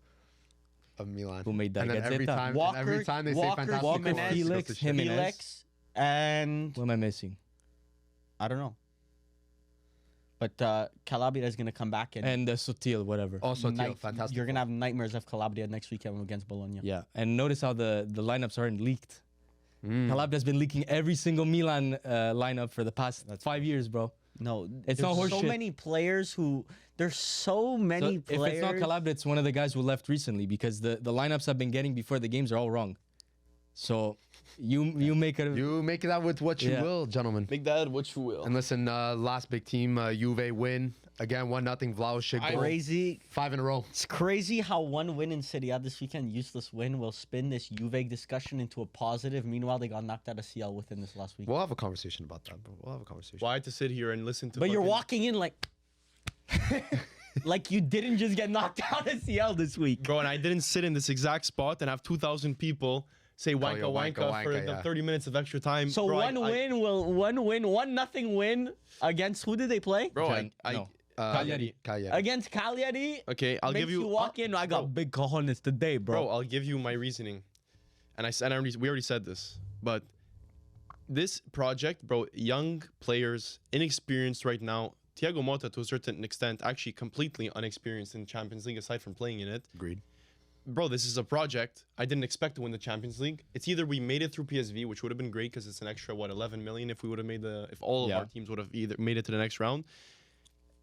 S3: of Milan.
S2: Who made that?
S3: And then
S2: Gets
S3: every
S2: it
S3: time,
S2: done.
S3: and every time they say
S4: Walker,
S3: Fantastic
S2: Walker,
S3: Four,
S4: Jimenez,
S3: it goes
S2: Felix,
S3: to shit.
S2: Jimenez.
S4: Felix, and
S2: What am I missing?
S4: I don't know. But Calabria is going to come back
S2: And Sotil, whatever.
S3: Also,
S4: night-
S3: Fantastic
S4: You're going
S3: Four.
S4: to have nightmares of Calabria next weekend against Bologna.
S2: Yeah. And notice how the lineups aren't leaked.
S3: Mm.
S2: Calabria's been leaking every single Milan lineup for the past 5 years, bro.
S4: No,
S2: It's
S4: there's
S2: not
S4: so
S2: horseshit.
S4: many players who. There's so many
S2: So
S4: players.
S2: if it's not Calabria, it's one of the guys who left recently because the lineups I've been getting before the games are all wrong. So you make it.
S3: You make that with what you
S2: Yeah.
S3: will, gentlemen.
S1: Make that what you will.
S3: And listen, last big team, Juve win. Again, 1-0 Vlahovic goal.
S4: Crazy.
S3: 5 in a row.
S4: It's crazy how one win in Serie A this weekend, useless win, will spin this Juve discussion into a positive. Meanwhile, they got knocked out of CL within this last week.
S3: We'll have a conversation about that, bro. We'll have a conversation.
S1: Why to sit here and listen to?
S4: But you're
S1: fucking-
S4: walking in like, like you didn't just get knocked out of CL this week.
S1: bro. And I didn't sit in this exact spot and have 2,000 people say wanka
S3: yo,
S1: wanka,
S3: wanka,
S1: for
S3: wanka,
S1: the
S3: yeah.
S1: 30 minutes of extra time.
S4: So
S1: bro,
S4: one nothing win against who did they play?
S1: Bro,
S2: Jan-
S1: I
S2: no.
S1: Cagliari.
S3: Cagliari.
S4: Against Cagliari.
S1: Okay, I'll
S4: Makes
S1: give you.
S4: walk in. I got
S1: bro,
S4: big cojones today,
S1: Bro, I'll give you my reasoning. And we already said this, but this project, bro, young players, inexperienced right now. Thiago Motta, to a certain extent, actually completely unexperienced in Champions League aside from playing in it.
S3: Agreed.
S1: Bro, this is a project. I didn't expect to win the Champions League. It's either we made it through PSV, which would have been great because it's an extra 11 million if we would have made if all of
S2: Yeah.
S1: our teams would have either made it to the next round,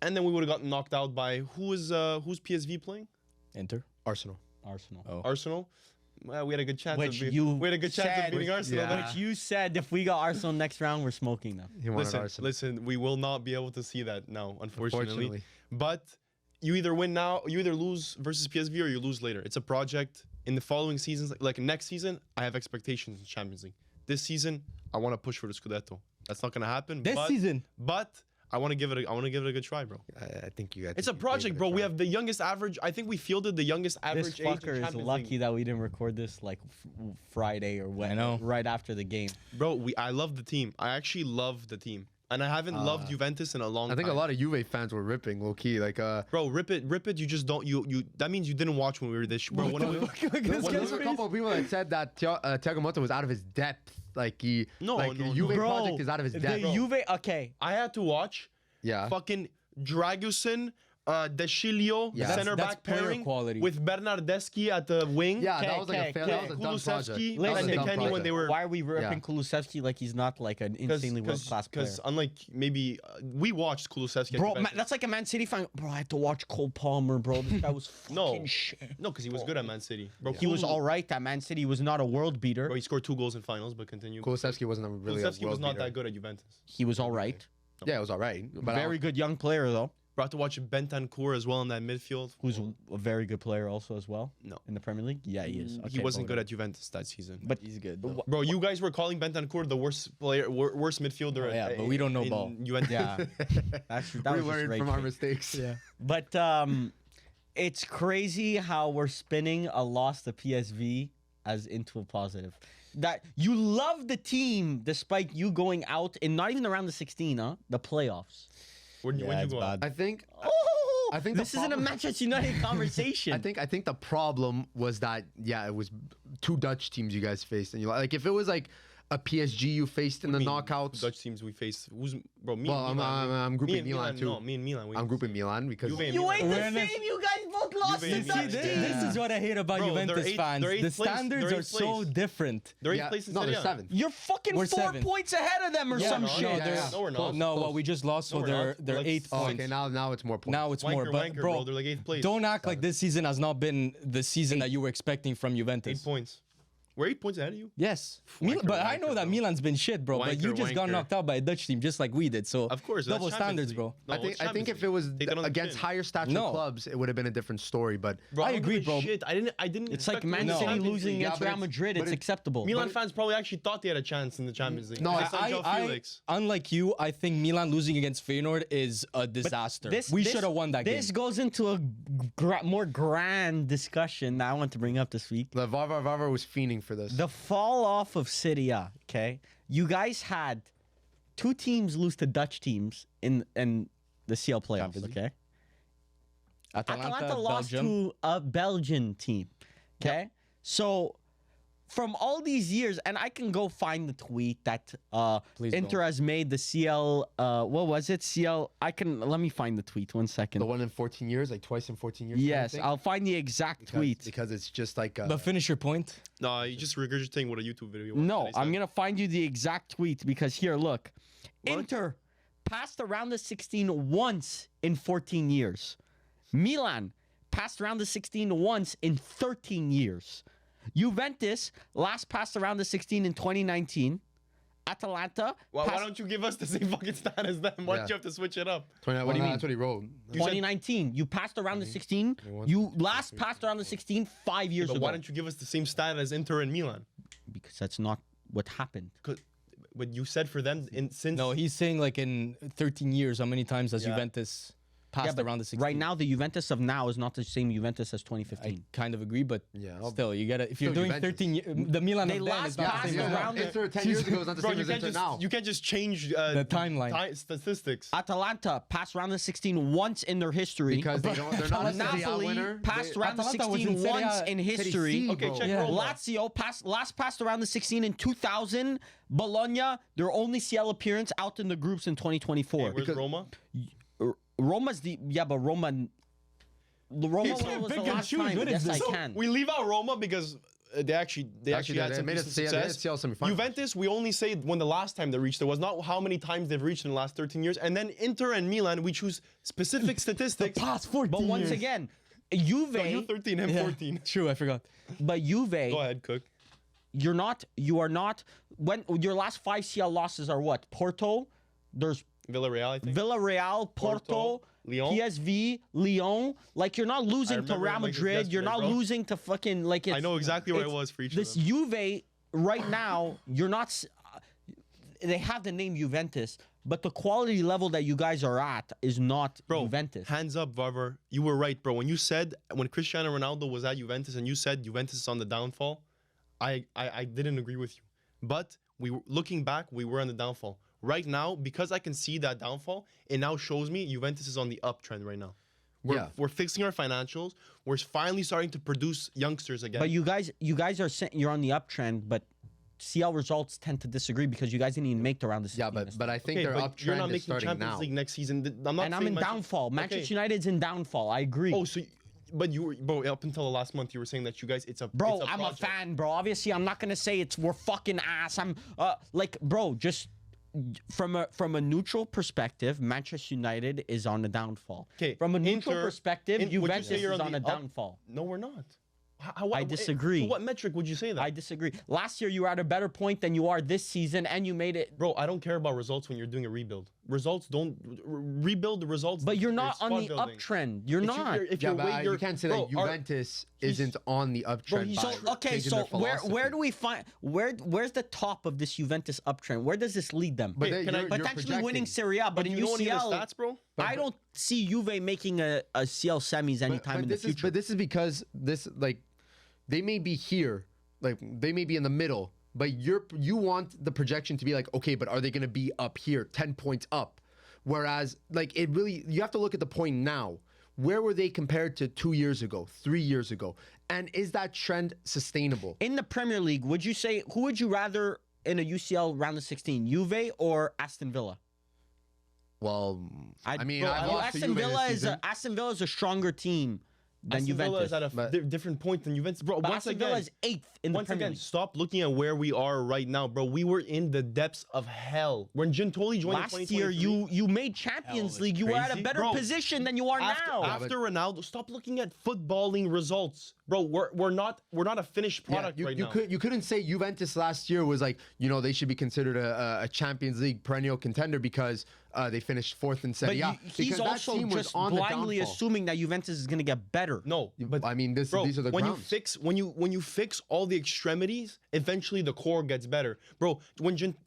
S1: and then we would have gotten knocked out by who's PSV playing?
S2: Enter.
S3: Arsenal.
S4: Arsenal.
S2: Oh.
S1: Arsenal. Well, we had a good chance.
S4: Which
S1: of
S4: you
S1: we had a good chance
S4: said-
S1: of beating Arsenal.
S3: Yeah.
S1: then.
S4: Which you said if we got Arsenal next round, we're smoking them.
S3: He wanted
S1: Listen,
S3: Arsenal.
S1: listen, we will not be able to see that now, unfortunately.
S3: Unfortunately.
S1: But you either win now, you either lose versus PSV, or you lose later. It's a project. In the following seasons, like next season, I have expectations in Champions League. This season, I want to push for the Scudetto. That's not gonna happen.
S2: This season.
S1: but I want to give it. I want to give it a good try, bro.
S3: I think you.
S1: It's a project, bro. We have the youngest average. I think we fielded the youngest
S4: This
S1: average age in
S4: fucker is
S1: Champions
S4: lucky
S1: League.
S4: that we didn't record this like Friday or when.
S2: I know.
S4: Right after the game.
S1: Bro, I love the team. I actually love the team, and I haven't loved Juventus in a long
S3: I
S1: time.
S3: think a lot of Juve fans were ripping low key. Like,
S1: Bro, rip it. You just don't. You. That means you didn't watch when we were this. Bro, when we,
S3: there was a couple of people that said that Thiago Motta was out of his depth. Like he,
S1: No,
S3: like
S1: no,
S3: Juve
S1: no.
S3: project is out of his
S4: the
S3: depth.
S4: Juve. Okay.
S1: I had to watch
S3: Yeah.
S1: fucking Dragusin, De Sciglio,
S3: Yeah.
S1: center
S2: That's
S1: back
S2: player
S1: pairing
S2: quality.
S1: with Bernardeschi at the wing.
S3: Yeah, that
S4: Okay,
S3: was like a
S4: okay,
S3: fail.
S4: okay.
S3: That was like a dumb project.
S1: Kulusevski
S3: That was
S1: and
S3: a dumb
S1: McKennie when
S3: project.
S1: they were.
S4: Why are we ripping
S3: Yeah.
S4: Kulusevski like he's not like an insanely world class player?
S1: Because unlike maybe we watched Kulusevski. at
S4: Bro,
S1: Juventus.
S4: that's like a Man City fan. Bro, I had to watch Cole Palmer, bro. This guy was fucking
S1: No.
S4: shit.
S1: No, because he was good at Man City. Bro,
S4: He was all right at Man City. He was not a world beater.
S1: Bro, he scored 2 goals in finals, but continue.
S3: Kulusevski wasn't really
S1: Kulusevski
S3: a
S1: was
S3: world
S1: not
S3: beater.
S1: that good at Juventus.
S4: He was all right.
S3: Yeah, it was all right. But
S4: Very good young player, though,
S1: Brought to watch Bentancur as well in that midfield.
S4: who's a very good player also as well.
S1: No.
S4: In the Premier League? Yeah, he is.
S1: He
S4: Okay,
S1: wasn't
S4: hold
S1: good
S4: on.
S1: at Juventus that season.
S4: But
S2: He's good. Though.
S1: Bro, you guys were calling Bentancur the worst player, worst midfielder.
S2: Oh, yeah, but we don't know
S1: in
S2: ball.
S1: Juventus.
S4: Yeah. That's, that
S3: we
S4: was just
S3: learned
S4: rage
S3: from our
S4: bait.
S3: mistakes. Yeah.
S4: But it's crazy how we're spinning a loss to PSV as into a positive. That you love the team despite you going out in not even around the 16, the playoffs.
S1: Where'd
S2: Yeah,
S1: you
S2: it's
S1: go?
S2: bad.
S3: I think
S4: I
S3: think the
S4: this isn't a
S3: problem-
S4: Manchester United conversation.
S3: I think the problem was that it was 2 Dutch teams you guys faced, and you like if it was like a PSG you faced in the knockouts.
S1: Dutch teams we faced. Who's bro? Me
S3: Well,
S1: and Milan.
S3: I'm grouping
S1: Me and
S3: Milan too.
S1: No, me and Milan.
S3: I'm grouping Milan because
S1: Juve and
S4: you
S1: Milan.
S4: ain't the
S2: Awareness.
S4: same. You guys both lost
S1: Juve
S4: to
S1: and
S4: Dutch
S1: Milan.
S2: See,
S4: teams.
S2: this is what I hate about
S1: Bro, they're
S2: Juventus
S1: eighth-
S2: fans.
S1: they're eighth
S2: The
S1: place.
S2: standards
S1: They're
S2: are
S1: eighth
S2: so
S1: place.
S2: different.
S1: They're eighth place in
S3: no,
S1: Serie
S3: they're
S1: A.
S3: 7th.
S4: You're fucking
S2: We're
S4: 4
S2: 7th.
S4: points ahead of them or
S2: Yeah,
S4: some
S2: no,
S4: shit.
S2: no,
S3: Yeah, yeah.
S1: No, we're not.
S2: No,
S3: Close.
S2: well, we just lost, so
S1: No, we're
S2: they're
S1: not. We're like
S2: 8
S3: Oh,
S2: points.
S3: okay, now it's more points.
S2: Now it's more, but
S1: Wanker,
S2: bro,
S1: they're like 8th place.
S2: don't act like this season has not been the season that you were expecting from
S1: 8
S2: Juventus.
S1: points. We're 8 points ahead of you.
S2: Yes,
S1: Wanker,
S2: but I know
S1: wanker,
S2: that
S1: bro.
S2: Milan's been shit, bro. But you just got
S1: Wanker.
S2: knocked out by a Dutch team, just like we did. So
S1: Of course, that's
S2: double
S1: Champions
S2: standards,
S1: League.
S2: bro.
S1: No,
S3: I
S1: it's
S3: think
S1: Champions
S3: if it was
S1: League. Take that on the
S3: against
S1: chin.
S3: higher stature
S2: No.
S3: clubs, it would have been a different story. But
S1: Bro,
S2: I
S1: don't
S2: agree,
S1: give a
S2: bro.
S1: Shit. I didn't.
S4: It's like
S1: expect to
S4: Man
S1: win the
S4: City
S1: Champions
S4: losing
S1: League.
S4: against
S3: but
S4: Real
S3: it's-
S4: Madrid.
S3: but
S4: It's
S3: it's-
S4: acceptable.
S1: Milan fans probably actually thought they had a chance in the Champions League.
S3: No,
S1: Based on Joao
S2: I,
S1: Felix.
S2: unlike you, I think Milan losing against Feyenoord is a disaster. We should have won that game.
S4: This goes into a more grand discussion that I want to bring up this week.
S3: the Vava was fiending for this.
S4: The fall off of Serie, okay? You guys had 2 teams lose to Dutch teams in the CL playoffs,
S2: Champions League.
S4: okay? Atalanta lost
S2: Belgium.
S4: to a Belgian team, okay? So from all these years, and I can go find the tweet that
S2: Please
S4: Inter
S2: don't.
S4: has made the CL, what was it? CL, let me find the tweet, 1 second.
S3: the one in 14 years, like twice in 14 years.
S4: Yes, I'll find the exact tweet.
S3: because it's just like
S2: But finish your point.
S1: No, you just regurgitating what a YouTube video.
S4: No, I'm going to find you the exact tweet because here, look.
S1: What?
S4: Inter passed around the 16 once in 14 years. Milan passed around the 16 once in 13 years. Juventus last passed around the 16 in 2019. Atalanta
S1: Why
S4: passed
S1: don't you give us the same fucking stat as them? Why
S3: Yeah.
S1: don't you have to switch it up?
S3: What
S4: do you mean?
S3: That's what he wrote.
S1: You said-
S4: 2019. You passed around the 16. You last passed around the 16 5 years
S1: But
S4: ago.
S1: why don't you give us the same stat as Inter and Milan?
S4: Because that's not what happened.
S1: But you said for them since
S2: No, he's saying like in 13 years, how many times has
S1: Yeah.
S2: Juventus
S4: Yeah,
S2: passed
S4: but
S2: around the 16?
S4: right now, the Juventus of now is not the same Juventus as
S2: I
S4: 2015.
S2: kind of agree, but
S3: Yeah,
S2: still, you gotta. If you're
S3: still
S2: doing
S3: Juventus.
S2: 13, the Milan
S4: They
S2: of then
S4: last
S2: is not the
S4: passed
S2: same as
S4: around
S2: now.
S4: the-
S3: Inter 10 years ago was not the
S1: bro,
S3: same as Inter now.
S1: you can't just change
S2: The timeline.
S1: Statistics.
S4: Atalanta passed around the 16 once in their history.
S3: Because they're not a Serie A
S4: Napoli
S3: winner.
S4: passed around the
S2: Atalanta was
S4: 16
S2: in Serie A.
S4: once in history.
S3: C,
S1: Okay,
S3: bro.
S1: check
S2: Yeah.
S1: Roma.
S4: Lazio passed around the 16 in 2000. Bologna, their only CL appearance out in the groups in 2024.
S1: Where's Roma?
S4: Roma's but Roma. Roma was
S2: can't
S4: the
S2: pick and
S4: last
S2: choose.
S4: time.
S2: What is
S4: Yes,
S2: this?
S4: I can.
S1: We leave out Roma because they actually had some
S3: made it
S1: decent
S3: to the
S1: success.
S3: CL semifinals.
S1: Juventus, we only say when the last time they reached. There was not how many times they've reached in the last 13 years. And then Inter and Milan, we choose specific statistics.
S2: Past 14
S4: But once
S2: years.
S4: again, Juve,
S1: So you 13 and
S2: Yeah.
S1: 14.
S2: True, I forgot.
S4: but Juve,
S1: Go ahead, Cook.
S4: you are not. When your last 5 CL losses are what? Porto. There's
S1: Villarreal, I think.
S4: Villarreal, Porto,
S1: Lyon.
S4: PSV, Lyon. Like you're not losing to
S1: remember
S4: Real
S1: it like this
S4: Madrid. You're
S1: yesterday,
S4: not
S1: bro.
S4: losing to fucking like. It's,
S1: I know exactly where it
S4: it's-
S1: was for each
S4: This
S1: of them.
S4: Juve right now, you're not. They have the name Juventus, but the quality level that you guys are at is not
S1: Bro,
S4: Juventus.
S1: hands up, Varver. You were right, bro. When you said, when Cristiano Ronaldo was at Juventus and you said Juventus is on the downfall, I didn't agree with you. But looking back, we were on the downfall. Right now, because I can see that downfall, it now shows me Juventus is on the uptrend right now. We're fixing our financials. We're finally starting to produce youngsters again.
S4: But you guys are saying you're on the uptrend, but CL results tend to disagree because you guys didn't even make the round of 16.
S3: Yeah, but I think
S1: Okay,
S3: their
S1: but you're not
S3: uptrend is
S1: making
S3: starting
S1: Champions
S3: now.
S1: League next season. I'm not
S4: And I'm
S1: saying
S4: in downfall. Manchester United's in downfall. I agree.
S1: Oh, so, but you were, bro, up until the last month, you were saying that you guys, it's a
S4: Bro,
S1: it's a
S4: I'm a
S1: project.
S4: fan, bro. Obviously, I'm not gonna say we're fucking ass. I'm like, bro, just from a neutral perspective, Manchester United is on the downfall.
S1: Okay,
S4: From a neutral
S1: Inter-
S4: perspective,
S1: would you
S4: Juventus
S1: say you're
S4: is on
S1: the
S4: a downfall.
S1: No, we're not.
S4: I disagree.
S1: To what metric would you say that?
S4: I disagree. Last year, you were at a better point than you are this season, and you made it.
S1: Bro, I don't care about results when you're doing a rebuild. Results don't rebuild the results.
S4: But you're
S1: it's
S4: not on
S1: squad
S4: the
S1: building.
S4: uptrend. You're not.
S1: If
S3: Yeah,
S1: you're
S3: but
S1: way,
S3: you can't say
S1: bro,
S3: that Juventus isn't on the uptrend.
S1: he's
S3: by
S1: so-
S4: Okay,
S3: changing
S4: so
S3: their
S4: where
S3: philosophy.
S4: do we find where's the top of this Juventus uptrend? Where does this lead them?
S3: But then
S1: can I-
S3: you're
S4: Potentially winning
S3: projecting.
S4: Serie A, but in
S1: you know any of
S4: UCL,
S1: the stats, bro?
S4: I don't see Juve making a CL semis anytime in the future.
S3: But this is because they may be here, like they may be in the middle, but you want the projection to be like, okay, but are they going to be up here, 10 points up? Whereas, like, it really, you have to look at the point now. Where were they compared to 2 years ago, 3 years ago? And is that trend sustainable?
S4: In the Premier League, would you say who would you rather in a UCL round of 16, Juve or Aston Villa?
S3: Well, I mean,
S4: Bro,
S3: I lost to
S4: Aston
S3: Juve this
S4: Villa
S3: season.
S4: Aston Villa is a stronger team than
S1: Aston Villa
S4: Juventus.
S1: is at a different point than Juventus, bro.
S4: But
S1: Once
S4: Aston
S1: again,
S4: Villa is 8th in the
S1: once
S4: Premier
S1: again,
S4: League.
S1: stop looking at where we are right now, bro. We were in the depths of hell when Gintoli joined.
S4: Last
S1: in
S4: year,
S1: 2023.
S4: you made Champions
S2: is
S4: League. You were at a
S2: crazy.
S4: better
S1: Bro,
S4: position than you are now.
S1: After Ronaldo, stop looking at footballing results, bro. We're not a finished product
S3: you,
S1: right
S3: you
S1: now.
S3: you couldn't say Juventus last year was like, you know, they should be considered a Champions League perennial contender because they finished 4th in Serie A.
S4: He's
S3: Because that
S4: also
S3: team was
S4: just
S3: on the
S4: blindly
S3: downfall.
S4: assuming that Juventus is going to get better.
S1: No, but
S3: I mean,
S1: bro,
S3: these are the
S1: when
S3: grounds.
S1: when you fix all the extremities, eventually the core gets better, bro.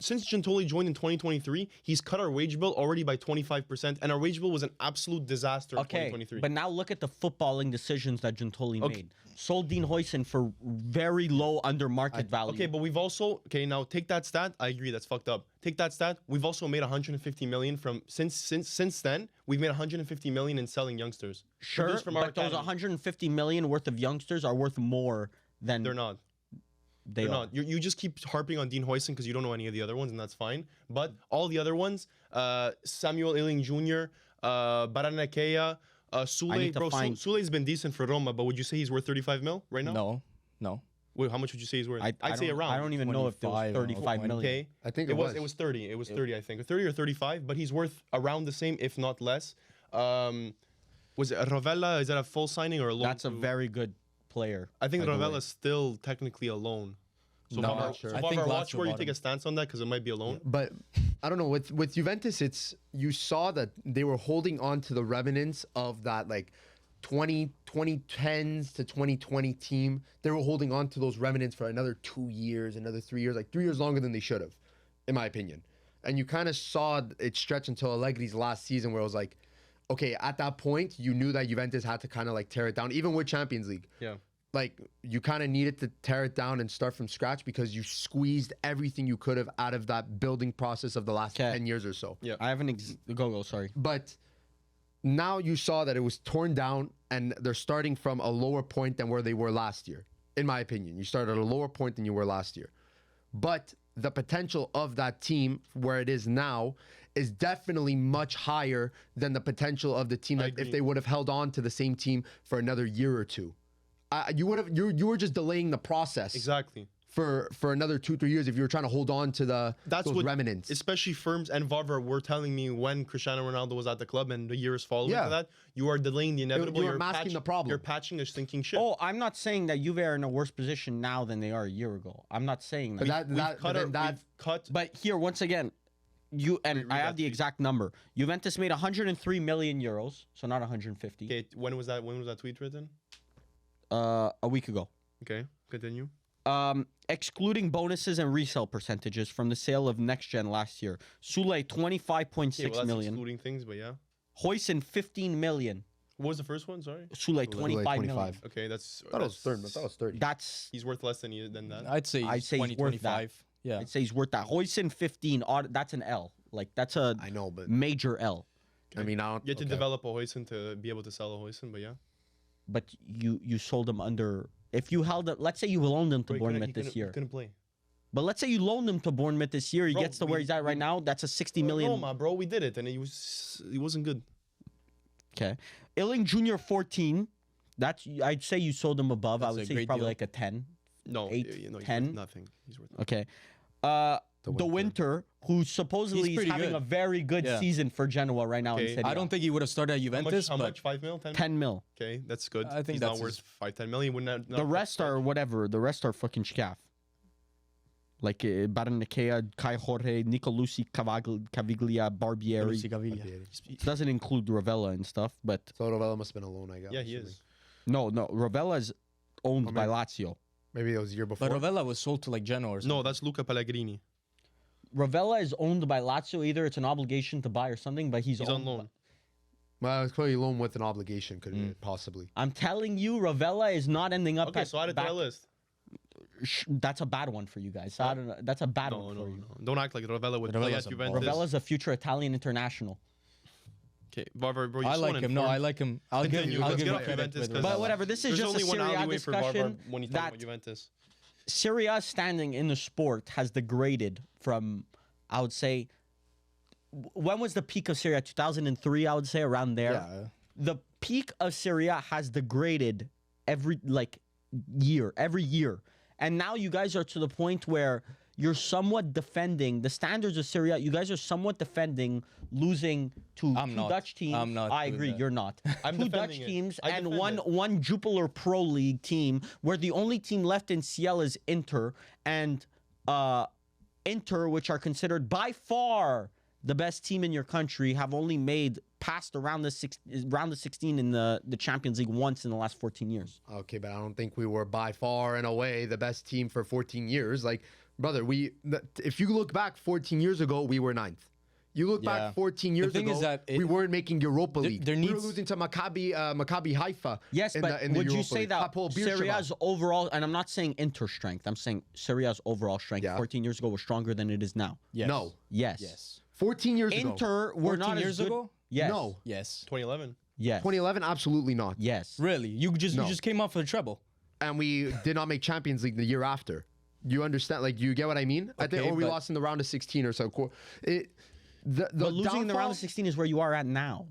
S1: Since Gintoli joined in 2023, he's cut our wage bill already by 25%, and our wage bill was an absolute disaster in
S4: Okay,
S1: 2023.
S4: but now look at the footballing decisions that Gintoli made. Sold Dean Huijsen for very low under market value.
S1: Okay, but we've also now take that stat. I agree, that's fucked up. Take that stat. We've also made 150 million from since then. We've made 150 million in selling youngsters.
S4: Sure,
S1: Produced from our
S4: but those
S1: academy.
S4: 150 million worth of youngsters are worth more than
S1: They're not.
S4: they
S1: They're
S4: are.
S1: not. You just keep harping on Dean Huijsen because you don't know any of the other ones, and that's fine. But all the other ones, Samuel Ealing Jr., Baranakea, Sule,
S4: need to
S1: bro.
S4: find-
S1: Sule's been decent for Roma, but would you say he's worth 35 mil right now?
S2: No.
S1: Wait, how much would you say he's worth? I'd say
S4: don't-
S1: around.
S4: I don't even know if it was
S2: 25 or
S4: 35 million.
S1: Okay.
S3: I think
S1: it was 30. It was 30, I think. 30 or 35, but he's worth around the same, if not less. Was it Ravella? Is that a full signing or a loan?
S4: That's a very good player.
S1: I think
S4: by the way.
S1: Ravella's still technically a loan. So
S2: No,
S1: if
S2: not
S1: our,
S2: sure.
S1: so
S2: I
S1: if
S2: think
S1: our
S2: Lazio
S1: watch where you
S2: bought
S1: take
S2: him.
S1: a stance on that because it might be a loan.
S3: But I don't know, with Juventus, you saw that they were holding on to the remnants of that like 2010s to 2020 team. They were holding on to those remnants for another 2 years, another 3 years, like 3 years longer than they should have, in my opinion. And you kind of saw it stretch until Allegri's last season, where it was like, okay, at that point, you knew that Juventus had to kind of like tear it down, even with Champions League.
S1: Yeah.
S3: Like, you kind of needed to tear it down and start from scratch because you squeezed everything you could have out of that building process of the last 10 years or so.
S1: Yeah.
S4: I have an go. Sorry.
S3: But now you saw that it was torn down and they're starting from a lower point than where they were last year. In my opinion, you started at a lower point than you were last year. But the potential of that team where it is now is definitely much higher than the potential of the team that if they would have held on to the same team for another year or two. You were just delaying the process
S1: Exactly.
S3: for another 2-3 years if you were trying to hold on to those remnants.
S1: Especially firms and Varvar were telling me when Cristiano Ronaldo was at the club and the years following to that, you are delaying the inevitable.
S3: You are masking the problem.
S1: You're patching a stinking ship.
S4: Oh, I'm not saying that Juve are in a worse position now than they are a year ago. I'm not saying that.
S3: But
S1: We've cut.
S4: But here, once again, I have the exact number. Juventus made 103 million euros, so not 150.
S1: Okay, when was that tweet written?
S4: A week ago.
S1: Okay, continue.
S4: Excluding bonuses and resale percentages from the sale of Next Gen last year, Sule 25.6
S1: That's
S4: million,
S1: excluding things, but yeah.
S4: Huijsen 15 million,
S1: What was the first one? Sorry.
S4: Sule 25 million.
S1: Okay, that's.
S3: I thought it was 30. I thought it was 30.
S4: That's
S1: He's worth less than that.
S2: I'd say
S4: I'd say
S2: 20,
S4: he's worth that.
S2: 25. Yeah.
S4: I'd say he's worth that. Huijsen 15, that's an L. Like that's a
S3: I know, but
S4: major L.
S3: I mean, I don't.
S1: You had to develop a Huijsen to be able to sell a Huijsen, but yeah.
S4: But you sold him under. If you held it, let's say you loaned him to
S1: Bro,
S4: Bournemouth this year.
S1: He couldn't play.
S4: But let's say you loan him to Bournemouth this year, he
S1: Bro,
S4: gets to where he's at right now. That's a 60 million.
S1: Roma, bro, we did it, and he wasn't good.
S4: Okay, Illing Jr. 14. That's I'd say you sold him above.
S2: That's
S4: I would
S2: a
S4: say he's
S2: great
S4: probably
S2: deal.
S4: like a 10.
S1: No,
S4: 8,
S1: he's
S4: 10.
S1: worth nothing. He's worth nothing.
S4: Okay. The Winter, who supposedly
S2: He's
S4: is
S2: pretty
S4: having
S2: good.
S4: a very good
S2: Yeah.
S4: season for Genoa right now in
S1: Okay.
S4: Serie A.
S2: I don't think he would have started at Juventus,
S1: How
S2: but
S1: much? 5 mil? 10?
S4: 10 mil.
S1: Okay, that's good.
S2: I think
S1: he's
S2: that's
S1: not worth
S2: his-
S1: 5-10 million. Wouldn't
S4: The rest are whatever. The rest are fucking shkaff. Like Baranakea, Kai Jorge, Nicolucci, Caviglia, Barbieri.
S2: Lucy Gaviglia.
S4: It doesn't include Ravella and stuff, but
S3: So Rovella must have been alone, I guess.
S1: Yeah, he is.
S4: no, Ravella is owned by Lazio.
S3: Maybe it was the year before.
S2: But Rovella was sold to like Genoa or something.
S1: No, that's Luca Pellegrini.
S4: Ravella is owned by Lazio. Either it's an obligation to buy or something, but he's
S1: He's
S4: owned
S1: on loan.
S3: Well, it's probably a loan with an obligation, could it possibly.
S4: I'm telling you, Ravella is not ending up
S1: Okay,
S4: at
S1: so add it to
S4: back-
S1: our list.
S4: That's a bad one for you guys. I don't know. That's a bad
S1: No,
S4: one
S1: no,
S4: for you.
S1: no. Don't act like Ravella would play
S2: Ravella's
S1: at
S2: a baller.
S1: Juventus.
S4: Ravella's a future Italian international.
S1: Okay, Varvar, bro, you
S2: I
S1: just
S2: like
S1: want
S2: him. No, I like him. I'll give
S1: Continue.
S2: you. I'll
S1: Let's
S2: give
S1: get
S2: you
S1: off
S2: credit
S1: Juventus,
S2: with
S1: 'cause-
S4: But
S2: Rovella.
S4: whatever, this is
S1: There's
S4: just a
S1: only one
S4: Serie A
S1: alleyway for Varvar
S4: discussion
S1: when he's talking
S4: that
S1: about Juventus.
S4: Serie A standing in the sport has degraded from, I would say, when was the peak of Serie A? 2003, I would say, around there.
S2: Yeah.
S4: The peak of Serie A has degraded every year. And now you guys are to the point where you're somewhat defending the standards of Serie A. You guys are somewhat defending losing to
S2: I'm
S4: two
S2: not.
S4: Dutch teams.
S2: I'm not
S4: I
S2: doing
S4: agree,
S2: that.
S4: you're not.
S1: I'm
S4: Two Dutch
S1: defending it.
S4: teams
S1: I
S4: and
S1: defend it.
S4: one Jupiler Pro League team where the only team left in CL is Inter, and Inter, which are considered by far the best team in your country, have only made past round of 16 in the Champions League once in the last 14 years.
S3: Okay, but I don't think we were by far and away the best team for 14 years. Like, brother, if you look back 14 years ago, we were 9th. You look
S2: Yeah.
S3: back 14 years
S2: thing
S3: ago,
S2: is that
S3: we weren't making Europa League.
S2: there
S3: we were
S2: needs-
S3: losing to Maccabi Haifa.
S4: Yes,
S3: in
S4: but
S3: the
S4: would you
S3: Europa
S4: say
S3: League.
S4: that
S3: Hapoel
S4: Serie
S3: Beersheba.
S4: A's overall, and I'm not saying Inter strength, I'm saying Serie A's overall strength
S3: Yeah.
S4: 14 years ago was stronger than it is now?
S2: Yes.
S3: No.
S4: Yes.
S2: Yes.
S3: 14 years ago.
S4: Inter were
S2: 14
S4: not
S2: years
S4: as good.
S2: ago?
S4: Yes.
S3: No.
S2: Yes.
S1: 2011.
S4: Yes.
S3: 2011, absolutely not.
S4: Yes.
S2: Really? You
S3: No.
S2: just came off of the treble.
S3: And we did not make Champions League the year after. You understand? Like, you get what I mean? I think,
S2: Okay,
S3: or we
S2: but-
S3: lost in the round of 16 or so. The
S4: But losing in the round
S3: downfall-
S4: of 16 is where you are at now.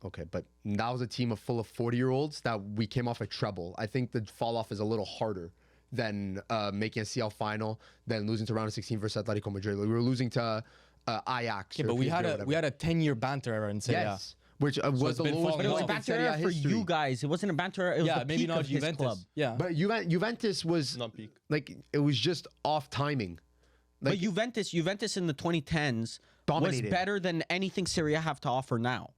S3: Okay, but that was a team full of 40-year-olds that we came off a treble. I think the fall off is a little harder than making a CL final, than losing to round of 16 versus Atletico Madrid. We were losing to Ajax.
S2: Yeah,
S3: or
S2: but we
S3: PSG
S2: had
S3: or
S2: a
S3: whatever.
S2: 10-year banter era in Serie A.
S3: Yes, which was
S2: it's
S3: the
S2: been
S3: lowest
S2: falling
S4: But it was a
S2: off.
S3: point in
S4: banter
S3: Serie A
S4: era for
S3: history.
S4: you guys. It wasn't a banter era. It was
S2: Yeah,
S4: the
S2: maybe
S4: peak
S2: not
S4: of his
S2: Juventus.
S4: club.
S2: Yeah.
S3: But Juventus was
S1: Not peak.
S3: like, it was just off timing.
S4: But Juventus in the 2010s
S3: Dominated.
S4: was better than anything Serie A have to offer now.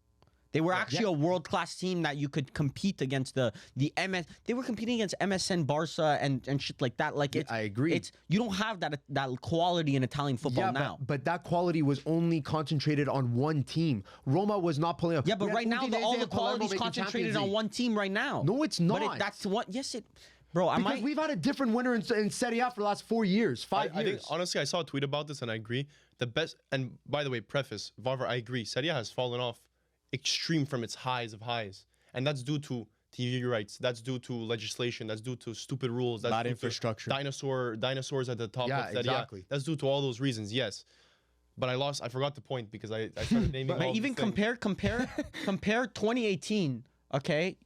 S4: They were actually a world-class team that you could compete against the MS. They were competing against MSN Barca and shit like that. Like it's,
S3: I agree.
S4: It's you don't have that quality in Italian football
S3: Yeah,
S4: now.
S3: but that quality was only concentrated on one team. Roma was not playing.
S4: Yeah, but
S3: We had
S4: right now
S3: Udinese
S4: all the
S3: and Palermo
S4: quality is
S3: making
S4: concentrated
S3: Champions
S4: on
S3: League.
S4: one team right now.
S3: No, it's
S4: But
S3: not.
S4: that's what. Yes, it. Bro, I
S3: Because
S4: might.
S3: we've had a different winner in Serie A for the last 4 years, 5
S1: I think,
S3: years.
S1: honestly, I saw a tweet about this and I agree. The best, and by the way, preface, Varvar, I agree. Serie A has fallen off extreme from its highs of highs. And that's due to TV rights. That's due to legislation. That's due to stupid rules. That's
S2: Bad
S1: due to
S2: infrastructure.
S1: Dinosaurs at the top
S3: Yeah,
S1: of Serie A.
S3: exactly.
S1: That's due to all those reasons, yes. But I forgot the point because I started naming all
S4: But
S1: these
S4: even
S1: things.
S4: compare 2018. Okay,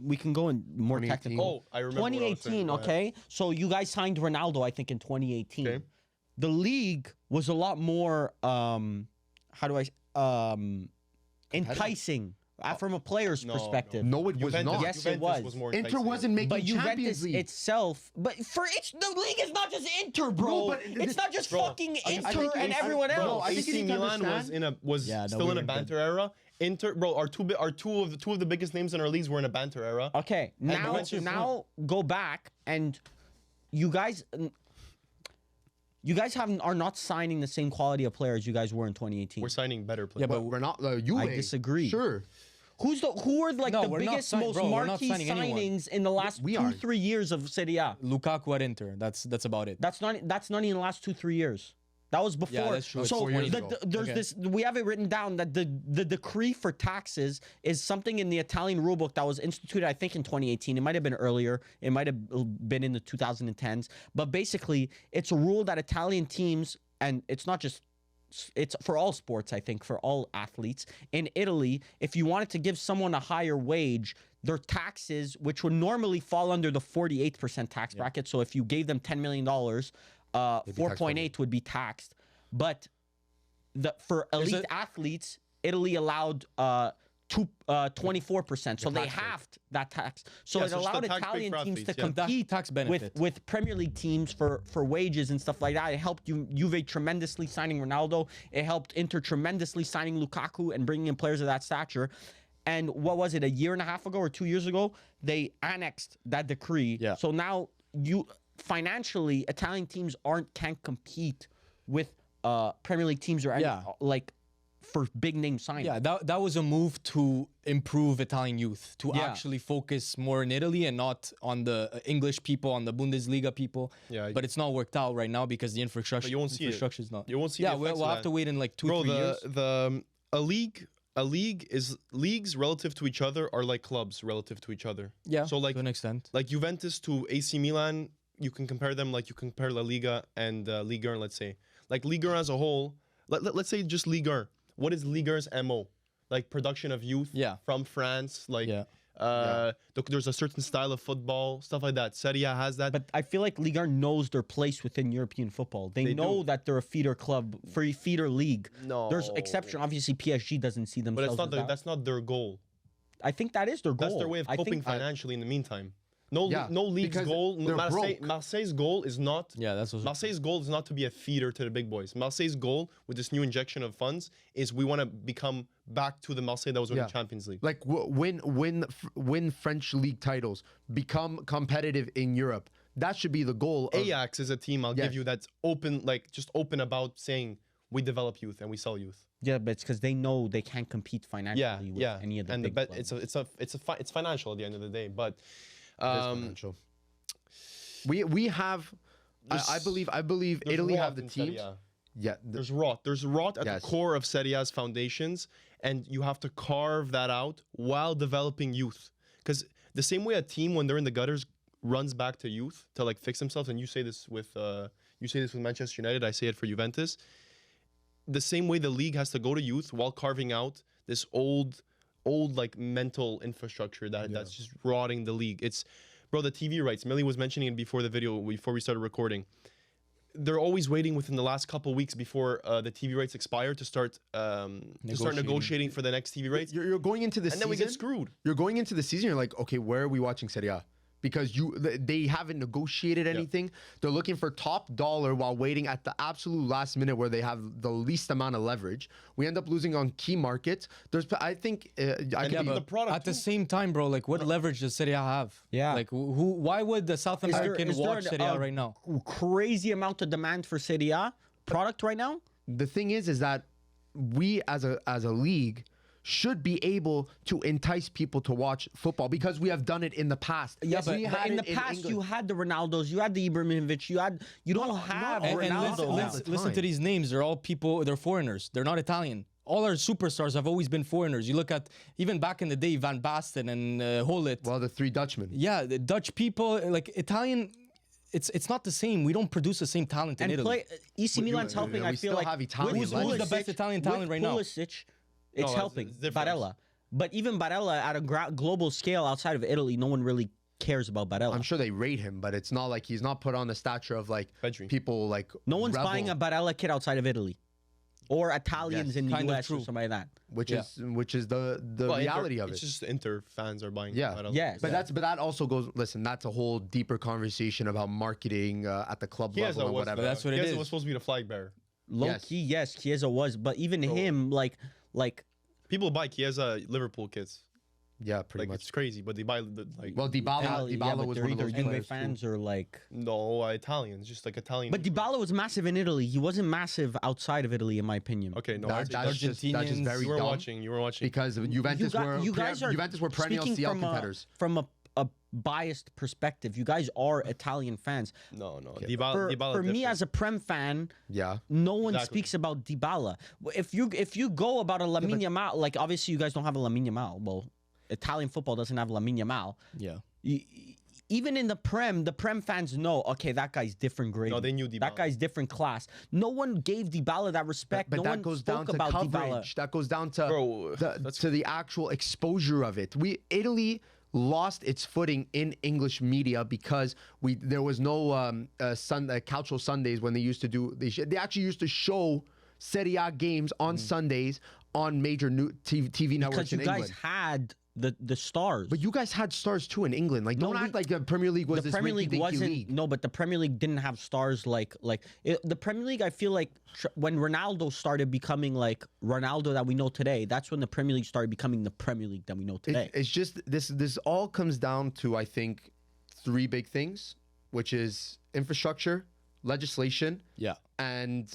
S4: we can go in more
S3: 2018.
S4: technical.
S1: Oh, I remember what I was saying.
S4: 2018.
S1: Go ahead.
S4: Okay, so you guys signed Ronaldo, I think, in 2018.
S1: Okay.
S4: The league was a lot more enticing from a player's
S1: No,
S4: perspective.
S3: No, it was
S1: Juventus,
S3: not.
S4: Yes, it
S1: Juventus
S4: was.
S1: more
S3: Inter
S1: enticing.
S3: wasn't making
S4: But
S3: Champions
S4: Juventus
S3: League.
S4: itself, but the league is not just Inter, bro.
S3: No, but
S4: it's not just
S1: Bro,
S4: fucking
S1: I
S4: Inter
S1: think
S4: and
S1: AC
S4: everyone
S1: bro,
S4: else.
S3: I think you
S1: AC
S3: need to
S1: Milan
S3: understand-
S1: was
S2: Yeah, no,
S1: still
S2: we
S1: in a
S2: were good.
S1: banter era. Inter, bro, two of the biggest names in our leagues were in a banter era.
S4: Okay,
S1: Juventus-
S4: now go back and you guys are not signing the same quality of players you guys were in 2018.
S1: We're signing better players.
S2: Yeah,
S3: But we're not. Juve,
S4: I disagree.
S3: Sure.
S4: who are like
S2: No,
S4: the
S2: we're not
S4: biggest,
S2: sign-
S4: most
S2: bro, we're not
S4: marquee
S2: signing anyone.
S4: signings in the last
S3: We
S4: 2-3
S3: are.
S4: years of Serie A?
S2: Lukaku at Inter. That's about it.
S4: That's not even the last 2-3 years. That was before.
S2: Yeah, that's true.
S4: So
S3: 4 years ago.
S4: there's this. We have it written down that the decree for taxes is something in the Italian rulebook that was instituted, I think, in 2018. It might have been earlier. It might have been in the 2010s. But basically, it's a rule that Italian teams, and it's not just. It's for all sports, I think, for all athletes. In Italy, if you wanted to give someone a higher wage, their taxes, which would normally fall under the 48% tax bracket. So if you gave them $10 million, 4.8 would be taxed. But for elite athletes, Italy allowed 24%. So they halved that tax. So it allowed Italian teams to compete with Premier League teams for wages and stuff like that. It helped Juve tremendously signing Ronaldo. It helped Inter tremendously signing Lukaku and bringing in players of that stature. And what was it, a year and a half ago or 2 years ago? They annexed that decree. Yeah. So now financially, Italian teams can't compete with Premier League teams or any, like for big name signings.
S2: Yeah, that was a move to improve Italian youth, to actually focus more in Italy and not on the English people, on the Bundesliga people. Yeah, but it's not worked out right now because the infrastructure.
S1: But you won't see
S2: infrastructure is not.
S1: You won't see.
S2: Yeah, we'll have to wait in like 2 or 3 years.
S1: Leagues relative to each other are like clubs relative to each other.
S2: Yeah,
S1: so like
S2: to an extent.
S1: Like Juventus to AC Milan, you can compare them like you can compare La Liga and Ligue 1, let's say. Like Ligue 1 as a whole, let's say just Ligue 1. What is Ligue 1's MO? Like production of youth from France, like there's a certain style of football, stuff like that. Serie has that.
S4: But I feel like Ligue 1 knows their place within European football. They know that they're a feeder club, feeder league.
S1: No.
S4: There's exception. Obviously, PSG doesn't see themselves
S1: But that's not their goal.
S4: I think that is their goal.
S1: That's their way of coping financially in the meantime. No league's goal. Marseille's goal is not. Yeah, that's what Marseille's goal is not to be a feeder to the big boys. Marseille's goal with this new injection of funds is we want to become back to the Marseille that was winning the Champions League.
S3: Like win French league titles, become competitive in Europe. That should be the goal.
S1: Ajax is a team I'll give you that's open, like just open about saying we develop youth and we sell youth.
S4: Yeah, but it's because they know they can't compete financially with any of the big clubs.
S1: It's financial at the end of the day, but.
S3: We have I believe Italy have the teams.
S1: There's rot at the core of Serie A's foundations, and you have to carve that out while developing youth. Because the same way a team when they're in the gutters runs back to youth to like fix themselves, and you say this with Manchester United, I say it for Juventus. The same way the league has to go to youth while carving out this old like mental infrastructure that's just rotting the league. It's, bro, the TV rights. Millie was mentioning it before the video, before we started recording. They're always waiting within the last couple weeks before the TV rights expire to start negotiating for the next TV rights.
S3: You're going into the season,
S1: and then we get screwed.
S3: You're going into the season. You're like, okay, where are we watching Serie A? Because they haven't negotiated anything. They're looking for top dollar while waiting at the absolute last minute where they have the least amount of leverage. We end up losing on key markets.
S2: I think at the same time, bro, like what leverage does Serie A have? Yeah. Like why would the South American watch Serie A right now?
S4: Crazy amount of demand for Serie A product right now?
S3: The thing is that we as a league should be able to entice people to watch football because we have done it in the past.
S4: Yeah, but in the past you had the Ronaldos, you had the Ibrahimovic, you don't have Ronaldo.
S2: And listen to these names. They're all people. They're foreigners. They're not Italian. All our superstars have always been foreigners. You look at even back in the day, Van Basten and Hullet.
S3: Well, the three Dutchmen.
S2: Yeah, the Dutch people, like Italian. It's not the same. We don't produce the same talent in Italy.
S4: AC Milan's helping. I feel like
S2: who's the best Italian talent right now?
S4: It's helping Barella. But even Barella at a global scale outside of Italy, no one really cares about Barella.
S3: I'm sure they rate him, but it's not like he's not put on the stature of like people like.
S4: No one's buying a Barella kit outside of Italy, or Italians in the US or something like that.
S3: Which is the reality of it.
S1: It's just Inter fans are buying.
S3: Barella. But that also goes. Listen, that's a whole deeper conversation about marketing at the club level or whatever.
S2: That's what it is.
S1: Chiesa was supposed to be the flag bearer.
S4: Low key, yes, Chiesa was, but even him, like.
S1: People buy Chiesa Liverpool kits.
S3: Yeah, pretty much.
S1: It's crazy, but they buy
S3: Well, Dybala was one of those
S4: Juve fans or like
S1: Italians, just like Italian.
S4: But Dybala was massive in Italy. He wasn't massive outside of Italy, in my opinion.
S1: Okay, no,
S3: that's just very
S1: you were watching
S3: because Juventus were perennial CL competitors.
S4: From a biased perspective. You guys are Italian fans.
S1: No.
S3: Okay.
S1: Dybala
S4: For me
S1: different.
S4: as a Prem fan,
S3: Yeah.
S4: no one
S1: Exactly.
S4: speaks about Dybala. If you go about a Lamine Yamal, like obviously you guys don't have a Lamine Yamal. Well, Italian football doesn't have Lamine Yamal.
S2: Yeah.
S4: Even in the Prem fans know, okay, that guy's different grade.
S1: No, they knew Dybala.
S4: That guy's different class. No one gave Dybala that respect.
S3: But
S4: no
S3: that
S4: one
S3: goes
S4: spoke
S3: down to
S4: about
S3: coverage.
S4: Dybala.
S3: That goes down to
S1: Bro,
S3: to the actual exposure of it. Italy lost its footing in English media because there was no Calcio Sundays when they used to do. They actually used to show Serie A games on Sundays on major TV networks
S4: Because you
S3: in
S4: guys
S3: England.
S4: had the stars.
S3: But you guys had stars too in England. Like, don't act like the Premier League was
S4: the
S3: this
S4: Premier League
S3: rinky-dinky
S4: wasn't
S3: league.
S4: no, but the Premier League didn't have stars the Premier League. I feel like when Ronaldo started becoming like Ronaldo that we know today, that's when the Premier League started becoming the Premier League that we know today.
S3: It's just this all comes down to, I think, three big things, which is infrastructure, legislation,
S2: Yeah.
S3: and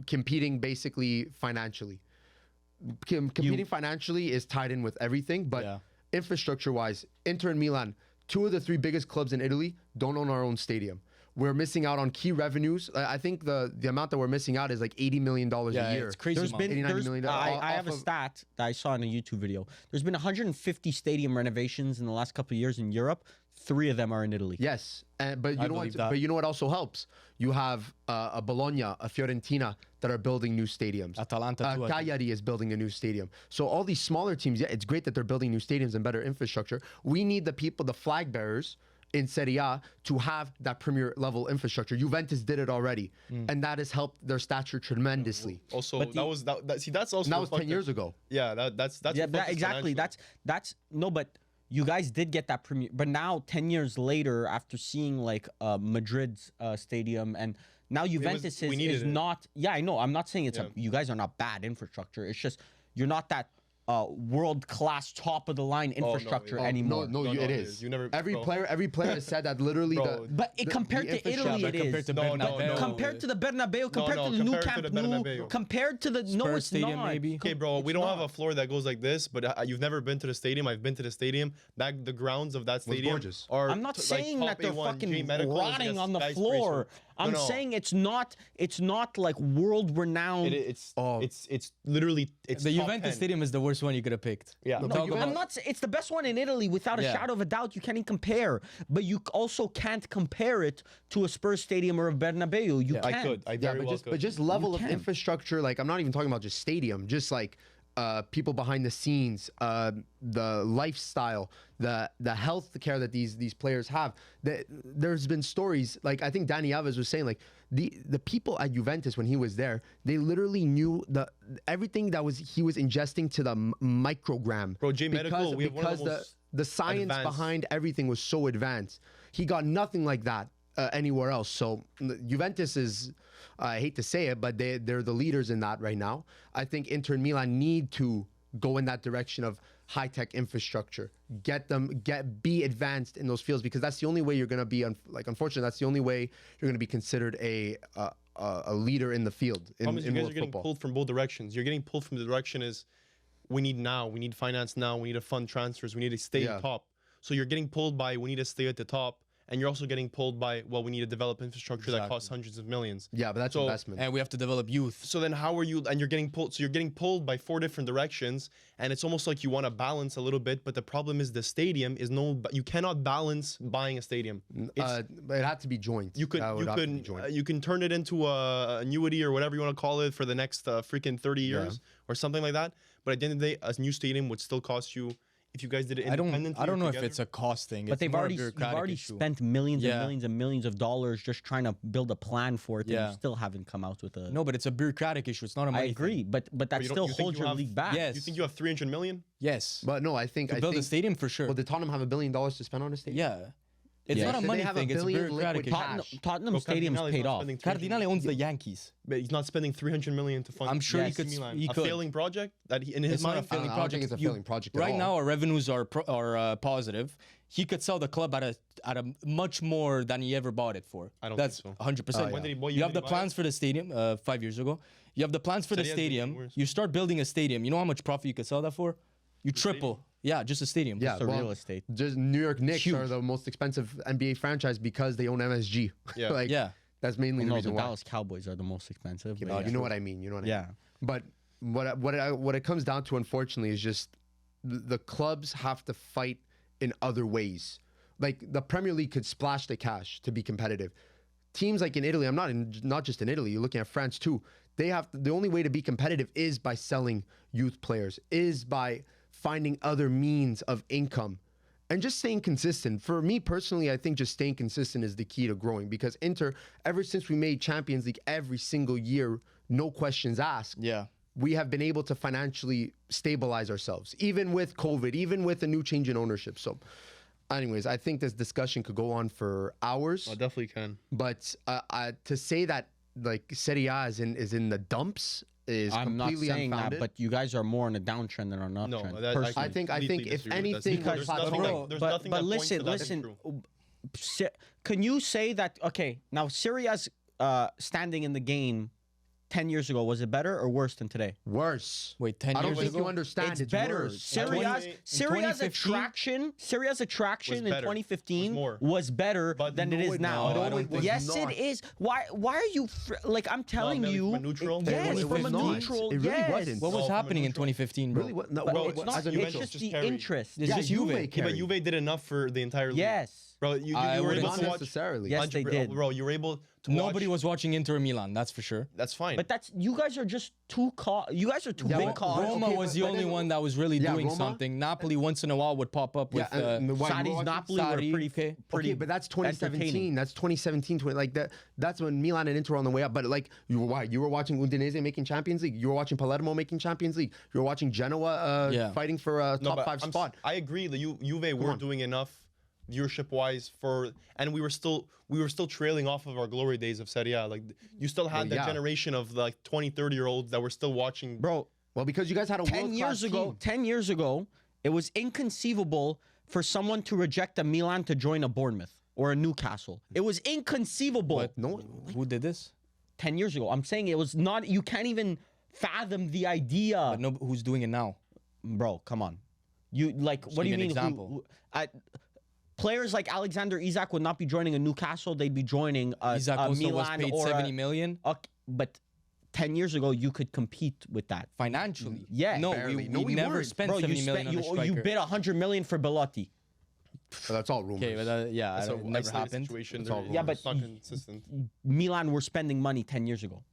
S3: competing basically financially. Competing financially is tied in with everything, but
S2: Yeah.
S3: infrastructure-wise, Inter and Milan, two of the three biggest clubs in Italy, don't own our own stadium. We're missing out on key revenues. I think the amount that we're missing out is like $80 million a
S2: Yeah,
S3: year.
S2: it's crazy.
S4: There's been,
S3: 89
S4: there's,
S3: million
S4: I have a
S3: off of-
S4: stat that I saw in a YouTube video. There's been 150 stadium renovations in the last couple of years in Europe. 3 of them are in Italy.
S3: Yes, but you know what?
S2: believe that.
S3: But you know what also helps? You have a Bologna, a Fiorentina that are building new stadiums.
S2: Atalanta too, I think.
S3: Cagliari is building a new stadium. So all these smaller teams, yeah, it's great that they're building new stadiums and better infrastructure. We need the people, the flag bearers in Serie A, to have that premier level infrastructure. Juventus did it already, and that has helped their stature tremendously.
S1: Also,
S4: But
S1: see, that's also
S3: And that was 10
S1: reflected-
S3: years ago.
S1: Yeah, that's
S4: Yeah,
S1: reflected
S4: exactly.
S1: financially.
S4: That's no, but you guys did get that premier. But now, 10 years later, after seeing like Madrid's stadium, and now Juventus
S1: we needed
S4: is
S1: it.
S4: not. Yeah, I know. I'm not saying it's
S1: Yeah.
S4: you guys are not bad infrastructure. It's just you're not that world class, top of the line infrastructure anymore.
S3: No,
S1: No,
S3: it
S1: it
S3: is.
S1: is. You never-
S3: every
S1: bro.
S3: player has said that literally.
S1: Bro.
S4: But compared to Italy,
S2: but
S4: it
S2: compared
S4: is.
S2: to
S1: No,
S2: Bernabeu,
S4: Compared to the Bernabeu, compared to the new
S1: compared to
S4: Camp
S1: the
S4: Nou,
S1: Bernabeu.
S4: compared to the no,
S2: Spurs
S4: it's
S2: Stadium,
S4: not.
S2: maybe?
S1: Okay, bro, we
S4: It's
S1: don't have
S4: not.
S1: a floor that goes like this, but you've never been to the stadium. I've been to the stadium. The grounds of that stadium
S3: gorgeous.
S1: are.
S4: I'm not saying
S1: top
S4: that they're
S1: A1,
S4: fucking
S1: G Medical is
S4: rotting
S1: like a
S4: on the
S1: skyscraper.
S4: floor. I'm
S1: No.
S4: saying it's not like world renowned.
S1: It's literally it's
S2: The
S1: top
S2: Juventus
S1: 10.
S2: stadium is the worst one you could have picked.
S1: Yeah.
S2: We'll
S1: No,
S2: talk
S4: I'm
S2: about-
S4: not. It's the best one in Italy without a
S2: Yeah.
S4: shadow of a doubt. You can't even compare. But you also can't compare it to a Spurs stadium or a Bernabeu. You
S1: I
S4: can't.
S1: could. I
S3: Yeah,
S1: very
S3: but
S1: well
S3: just
S1: could.
S3: but just level of
S4: can.
S3: infrastructure. Like, I'm not even talking about just stadium. Just like people behind the scenes, the lifestyle, the health care that these players have. There's been stories, like I think Dani Alves was saying, like the people at Juventus when he was there, they literally knew everything that he was ingesting to the microgram.
S1: Bro, J Medical, we have one of
S3: because
S1: the most
S3: the science
S1: advanced-
S3: behind everything was so advanced. He got nothing like that anywhere else. So Juventus is, I hate to say it, but they're the leaders in that right now. I think Inter and Milan need to go in that direction of high-tech infrastructure, be advanced in those fields, because that's the only way you're going to be, unfortunately, that's the only way you're going to be considered a leader in the field in
S1: Problem is you guys
S3: world
S1: are getting
S3: football.
S1: pulled from both directions. You're getting pulled from the direction is we need finance now, we need to fund transfers, we need to stay top. So you're getting pulled by we need to stay at the top, and you're also getting pulled by we need to develop infrastructure that costs hundreds of millions.
S3: Yeah, but that's
S1: So-
S3: investment.
S2: And we have to develop youth.
S1: So then how are you, and you're getting pulled, so you're getting pulled by 4 different directions, and it's almost like you want to balance a little bit, but the problem is the stadium is you cannot balance buying a stadium.
S3: But it had to be joint.
S1: You could
S3: That would have to be joint.
S1: you can turn it into a annuity or whatever you want to call it for the next freaking 30 years or something like that. But at the end of the day, a new stadium would still cost you, if you guys did it independently.
S2: I don't know
S1: or
S2: if
S1: together.
S2: it's a cost thing.
S4: But
S2: It's
S4: they've
S2: more a
S4: already you've
S2: bureaucratic
S4: already
S2: issue.
S4: spent millions
S2: Yeah.
S4: and millions and millions of dollars just trying to build a plan for it, and
S2: Yeah.
S4: you still haven't come out with a.
S2: No, but it's a bureaucratic issue. It's not a money
S4: I agree,
S2: thing.
S4: but that
S1: you don't-
S4: still
S1: you think
S4: holds
S1: you
S4: your
S1: have-
S4: league back.
S2: Yes.
S1: You think you have 300 million?
S2: Yes.
S3: But no, I think
S2: To build a stadium for sure.
S3: Well, did Tottenham have $1 billion to spend on a stadium?
S2: Yeah. It's
S4: Yeah.
S2: not a
S3: Did they
S2: money
S3: have a
S2: thing. It's a
S3: billion
S2: bureaucratic
S3: liquid
S2: issue.
S3: cash?
S4: Tottenham
S1: Bro,
S4: Stadium's
S1: Cardinale's
S4: paid
S1: not
S4: off.
S1: spending 300
S2: Cardinale owns the Yankees.
S1: But he's not spending 300 million to fund.
S2: I'm sure
S4: Yes.
S2: he could.
S1: Milan.
S2: He
S1: A
S2: could.
S1: failing project that in his
S2: It's not a
S1: mind.
S2: failing
S3: I don't think
S2: project.
S3: it's a failing project at
S2: Right
S3: all.
S2: now, our revenues are positive. He could sell the club at a much more than he ever bought it for.
S1: I don't
S2: That's
S1: think so.
S2: 100%.
S1: When did he- what
S2: You
S1: year
S2: have
S1: did
S2: the
S1: he buy
S2: plans for the stadium 5 years ago. You have the plans for the
S1: Said he has been
S2: stadium.
S1: worse.
S2: You start building a stadium. You know how much profit you could sell that for? You triple. Yeah, just a stadium.
S3: Yeah,
S4: Just the real estate.
S3: Just New York Knicks
S2: Huge.
S3: are the most expensive NBA franchise because they own MSG.
S1: Yeah.
S3: like,
S2: Yeah.
S3: that's mainly the
S4: No,
S3: reason
S4: the
S3: why.
S4: Dallas Cowboys are the most expensive.
S3: Yeah,
S4: but
S3: you know what I mean. You know what I
S4: Yeah.
S3: mean. But what it comes down to, unfortunately, is just the clubs have to fight in other ways. Like the Premier League could splash the cash to be competitive. Teams like in Italy, not just in Italy. You're looking at France too. They have the only way to be competitive is by selling youth players, is by finding other means of income, and just staying consistent. For me personally, I think just staying consistent is the key to growing, because Inter, ever since we made Champions League every single year, no questions asked.
S2: Yeah.
S3: We have been able to financially stabilize ourselves, even with COVID, even with a new change in ownership. So, anyways, I think this discussion could go on for hours.
S1: I definitely can.
S3: But to say that like Serie A is in the dumps is
S4: I'm not
S3: completely
S4: saying
S3: unfounded.
S4: that, but you guys are more on a downtrend than on an
S1: No,
S4: uptrend.
S1: that,
S4: personally.
S3: I think
S1: completely
S3: if
S1: disagree with that.
S3: anything,
S1: There's
S3: was
S1: nothing,
S3: bro,
S1: there's
S4: but
S1: nothing
S4: but
S1: that points
S4: listen,
S1: to that
S4: listen.
S1: true.
S4: Can you say that? Okay, now Syria's standing in the game 10 years ago, was it better or worse than today?
S3: worse.
S2: Wait, 10
S3: I don't
S2: years
S3: think
S2: ago?
S3: you understand. It's
S4: better.
S3: worse.
S4: Syria's attraction
S1: Was
S4: in
S1: better.
S4: 2015
S1: Was more.
S4: was better
S1: But
S4: than it is now.
S2: no, I don't think-
S4: Yes,
S3: not.
S4: it is. Why are you like? I'm telling
S1: Melly,
S4: you.
S1: from a neutral?
S4: Yes,
S3: It
S4: from a
S3: was not.
S4: neutral.
S3: It really
S4: yes.
S3: wasn't.
S2: What was
S1: No, from a
S2: happening in
S1: neutral.
S2: 2015, bro?
S3: Really? What? No,
S4: But
S3: bro,
S4: it's not.
S3: as a
S4: It's
S3: neutral.
S4: just
S1: just
S4: the
S1: carry.
S4: interest.
S2: It's
S3: Yeah,
S2: just
S3: Juve
S2: Juve.
S1: Yeah, but
S3: carried.
S1: Juve did enough for the entire league.
S4: Yes.
S1: Bro, you
S2: I
S1: were
S2: wouldn't
S1: able
S3: Not
S1: to watch.
S3: necessarily.
S4: Yes, they did.
S1: Bro, you were able to
S2: Nobody
S1: watch.
S2: was watching Inter or Milan, that's for sure.
S1: That's fine.
S4: But that's you guys are just too you guys are too
S3: Yeah,
S4: big
S3: but
S4: cars.
S2: Roma
S3: okay,
S2: was
S3: but-
S2: the
S3: but
S2: only
S3: then-
S2: one that was really
S3: Yeah,
S2: doing
S3: Roma?
S2: something. Napoli once in a while would pop up with
S3: Yeah, and why you were
S4: Sadi's
S3: watching-
S4: Napoli
S2: Sarri,
S4: were pretty,
S2: okay.
S4: pretty.
S3: Okay, but that's 2017.
S4: entertaining.
S3: That's 2017. Like that. That's when Milan and Inter were on the way up. But like, you were watching Udinese making Champions League. You were watching Palermo making Champions League. You were watching Genoa
S2: Yeah.
S3: fighting for a
S1: No,
S3: top
S1: but
S3: 5
S1: I'm
S3: spot.
S1: I agree that Juve were
S3: on.
S1: doing enough viewership wise and we were still trailing off of our glory days of Serie A. Like you still had
S3: Well,
S1: that
S3: yeah.
S1: generation of like 20, 30-year-olds that were still watching.
S4: Bro,
S3: Well, because you guys had a
S4: 10 years ago, 10 years ago, it was inconceivable for someone to reject a Milan to join a Bournemouth or a Newcastle. It was inconceivable.
S2: But
S3: No,
S2: who did this?
S4: 10 years ago. I'm saying it was not, you can't even fathom the idea.
S2: But no, who's doing it now?
S4: Bro, come on. You like, what do
S2: give
S4: you
S2: me an
S4: mean?
S2: example.
S4: Players like Alexander Isak would not be joining a Newcastle. They'd be joining a
S2: Isaac also
S4: Milan
S2: was paid
S4: or
S2: 70 million
S4: but 10 years ago, you could compete with that.
S2: financially.
S4: Yeah.
S2: No,
S3: Barely.
S2: we,
S3: No,
S2: we
S3: we
S2: never
S3: weren't.
S2: spent
S4: Bro,
S2: 70 million on a
S4: you
S2: striker.
S4: bid 100 million for Belotti.
S3: that's all rumors.
S2: Okay, but yeah,
S1: That's
S2: it
S1: a
S2: never
S1: isolated
S2: happened.
S1: Situation.
S3: It's all
S1: They're-
S4: Yeah, but
S1: it's not consistent.
S4: Milan were spending money 10 years ago.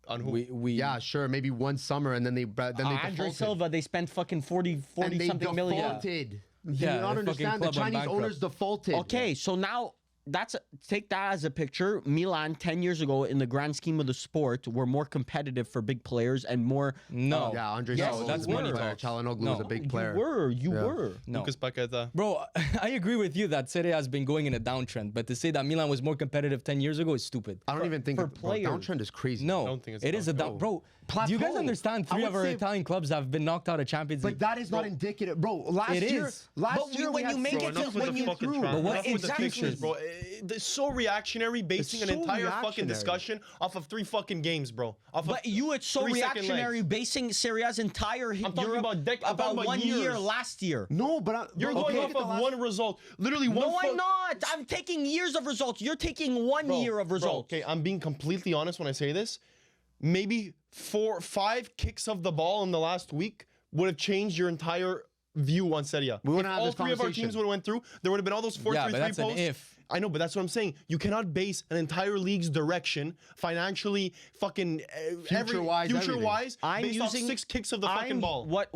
S1: On who?
S2: We
S3: Yeah, sure. Maybe one summer and then they
S4: Andre
S3: defaulted.
S4: Silva, they spent fucking 40
S3: and they
S4: something million.
S3: defaulted. Do
S2: Yeah,
S3: you not
S2: the fucking
S3: understand? The
S2: club went
S3: Chinese
S2: bankrupt.
S3: owners defaulted.
S4: Okay, so now take that as a picture. Milan 10 years ago, in the grand scheme of the sport, were more competitive for big players and more.
S2: No.
S3: Yeah, Andre
S4: Yes,
S3: Silva
S4: that's
S3: was a big
S2: money
S3: player.
S2: talks.
S3: Çalhanoğlu
S2: No.
S3: was a big player.
S4: You were.
S2: No.
S1: Lucas Paqueta.
S2: Bro, I agree with you that Serie A has been going in a downtrend, but to say that Milan was more competitive 10 years ago is stupid.
S3: I don't even think
S4: for
S3: bro,
S4: players.
S3: downtrend is crazy.
S2: No,
S1: don't think it's
S2: it is a
S1: down.
S2: down. Bro, do you guys
S3: Plateau.
S2: understand
S3: I
S2: 3
S3: would
S2: of our
S3: say-
S2: Italian clubs have been knocked out of Champions League?
S3: But that is not indicative, bro. Last
S2: It
S3: year,
S2: is.
S3: last
S4: But
S3: year
S4: when
S3: we
S4: you
S3: had
S4: make
S3: three-
S4: it to-
S1: Enough with
S4: when
S1: the
S4: you
S1: fucking
S4: threw-
S1: trash.
S2: But what
S1: Enough with the
S2: exactly-
S1: fixtures, bro. It's so reactionary, basing an
S3: so
S1: entire fucking
S3: reactionary.
S1: discussion off of 3 fucking games, bro. Off of
S4: But it's so
S1: 3-second
S4: reactionary,
S1: legs.
S4: basing Serie A's entire
S1: I'm talking
S4: Europe
S1: about I'm talking about
S4: 1 year
S1: years.
S4: last year.
S3: No, but
S1: You're
S3: bro,
S1: going
S3: okay,
S1: off
S3: look at
S1: of
S3: the last-
S1: one result. Literally one.
S4: No, I'm not. I'm taking years of results. You're taking 1 year of results.
S1: Okay, I'm being completely honest when I say this. Maybe 4-5 kicks of the ball in the last week would have changed your entire view on Serie A.
S3: We wouldn't
S1: If
S3: have
S1: all
S3: this
S1: 3 of our
S3: conversation.
S1: teams would have went through, there would have been all those 4-3-3
S2: Yeah, but that's an
S1: posts.
S2: if.
S1: I know, but that's what I'm saying. You cannot base an entire league's direction financially, fucking
S3: Future-wise,
S1: future-wise,
S4: I'm
S1: based off
S4: using
S1: 6 kicks of the fucking ball.
S4: What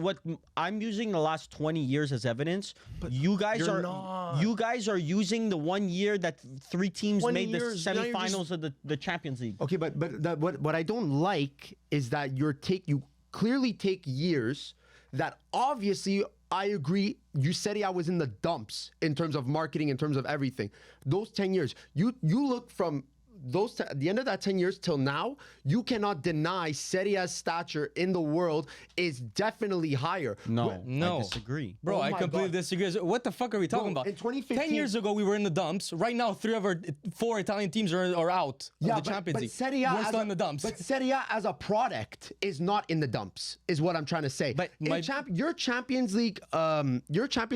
S4: I'm using the last 20 years as evidence. You guys
S1: you're
S4: are
S1: not.
S4: you guys are using the 1 year that 3 teams
S1: 20
S4: made the
S1: years, now you're
S4: semifinals of the Champions League.
S3: Okay, but what I don't like is that you clearly take years that obviously I agree. You said I was in the dumps in terms of marketing, in terms of everything. Those 10 years, you look from the end of that 10 years till now, you cannot deny Serie A's stature in the world is definitely higher.
S4: No,
S2: No.
S4: I disagree.
S2: Bro,
S3: Oh
S2: I
S3: my
S2: completely
S3: God.
S2: disagree. What the fuck are we talking
S3: Bro,
S2: about?
S3: in 2015
S2: 10 years ago, we were in the dumps. Right now, 3 of our 4 Italian teams are out of the Champions League.
S3: Serie A
S2: We're still in the dumps.
S3: But Serie A as a product is not in the dumps, is what I'm trying to say.
S2: But
S3: your Champions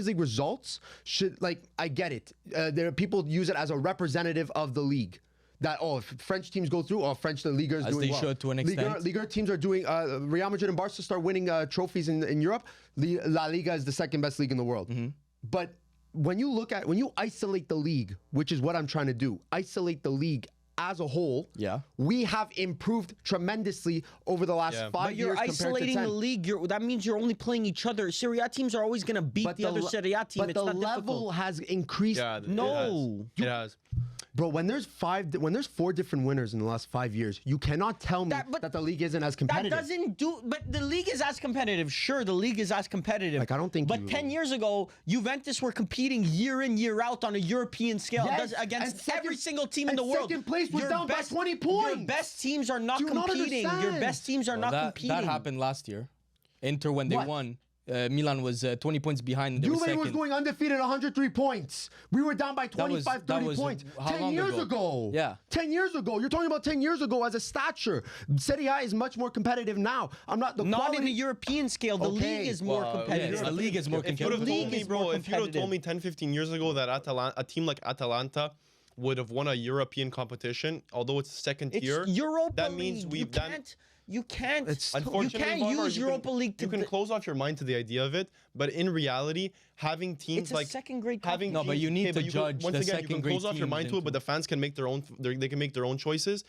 S3: League results should, like, I get it. There are people use it as a representative of the league. That if French teams go through, French the Liga is
S2: As
S3: doing
S2: they
S3: well.
S2: should, to an extent.
S3: Liga teams are doing. Real Madrid and Barca start winning trophies in Europe. La Liga is the second best league in the world. But when you isolate the league, which is what I'm trying to do, isolate the league as a whole,
S2: Yeah.
S3: we have improved tremendously over the last 5
S4: But you're
S3: years.
S4: isolating the league. That means you're only playing each other. Serie A teams are always going to beat the other Serie A team.
S3: But
S4: It's
S3: the
S4: not
S3: level
S4: difficult.
S3: has increased.
S1: Yeah,
S4: No.
S1: it has.
S3: Bro, when there's 4 different winners in the last 5 years, you cannot tell me
S4: But
S3: that the league isn't as
S4: That
S3: competitive.
S4: doesn't do. But the league is as competitive. Sure, the league is as competitive.
S3: Like, I don't think
S4: But
S3: you-
S4: 10 years ago, Juventus were competing year in, year out on a European scale
S3: Yes,
S4: against
S3: and second-
S4: every single team in
S3: and
S4: the world.
S3: second place was down by 20
S4: Your
S3: points.
S4: best teams are not
S3: Do you not
S4: competing. Your
S3: understand?
S4: best teams are not competing.
S2: That happened last year. Inter, when they
S3: What?
S2: won, Milan was 20 points behind. And they were
S3: Juve
S2: second.
S3: was going undefeated 103 points. We were down by 25,
S2: that
S3: 30
S2: was
S3: points.
S2: how
S3: 10
S2: long
S3: years
S2: ago?
S3: ago.
S2: Yeah.
S3: 10 years ago. You're talking about 10 years ago as a stature. Serie A is much more competitive now. I'm not the
S4: Not
S3: quality.
S4: in a European scale. The
S3: Okay,
S4: league is more
S2: Well,
S4: competitive.
S2: yes, the league is more
S1: If you would have
S2: competitive.
S1: told
S4: league
S1: me,
S4: is
S1: bro,
S4: more
S1: if you would have told me
S4: competitive.
S1: 10, 15 years ago that a team like Atalanta would have won a European competition, although it's second tier,
S4: It's Europa
S1: that
S4: League.
S1: means we've done.
S4: You can't.
S1: Unfortunately,
S4: you can't
S1: Varvar,
S4: use Europa League to.
S1: You can close off your mind to the idea of it, but in reality, having teams
S4: It's a
S1: like
S4: second-grade
S1: having
S2: No, but
S1: teams-
S2: you need
S1: okay,
S2: to
S1: but
S2: judge
S1: once
S2: the
S1: again, you can
S2: second-grade
S1: close off your
S2: teams
S1: mind to it, but
S2: into-
S1: the fans can make their own. They can make their own choices.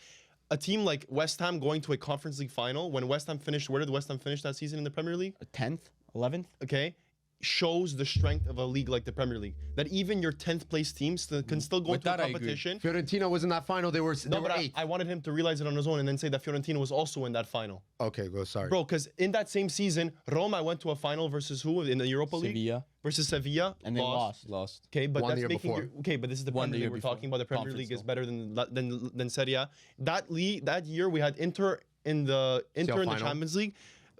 S1: A team like West Ham going to a Conference League final, when West Ham finished, where did West Ham finish that season in the Premier League?
S4: 10th, 11th.
S1: Okay, shows the strength of a league like the Premier League. That even your 10th place team can still go
S2: With
S1: into a
S2: that, I agree.
S1: competition.
S3: Fiorentina was in that final. They were
S1: No, but
S3: 8th.
S1: I wanted him to realize it on his own and then say that Fiorentina was also in that final.
S3: Okay, go. Sorry.
S1: Bro, because in that same season, Roma went to a final versus who in the Europa League?
S2: Sevilla.
S1: Versus Sevilla.
S4: And they lost.
S2: Lost.
S1: Okay, but
S3: Won
S1: that's
S3: the year
S1: making
S3: before.
S1: okay, but this is the
S2: Won the
S1: Premier
S2: year
S1: League we're
S2: before.
S1: talking about. The Premier
S2: Conference
S1: League is
S2: though.
S1: better than Serie A. That year we had Inter in the
S3: final.
S1: Champions League,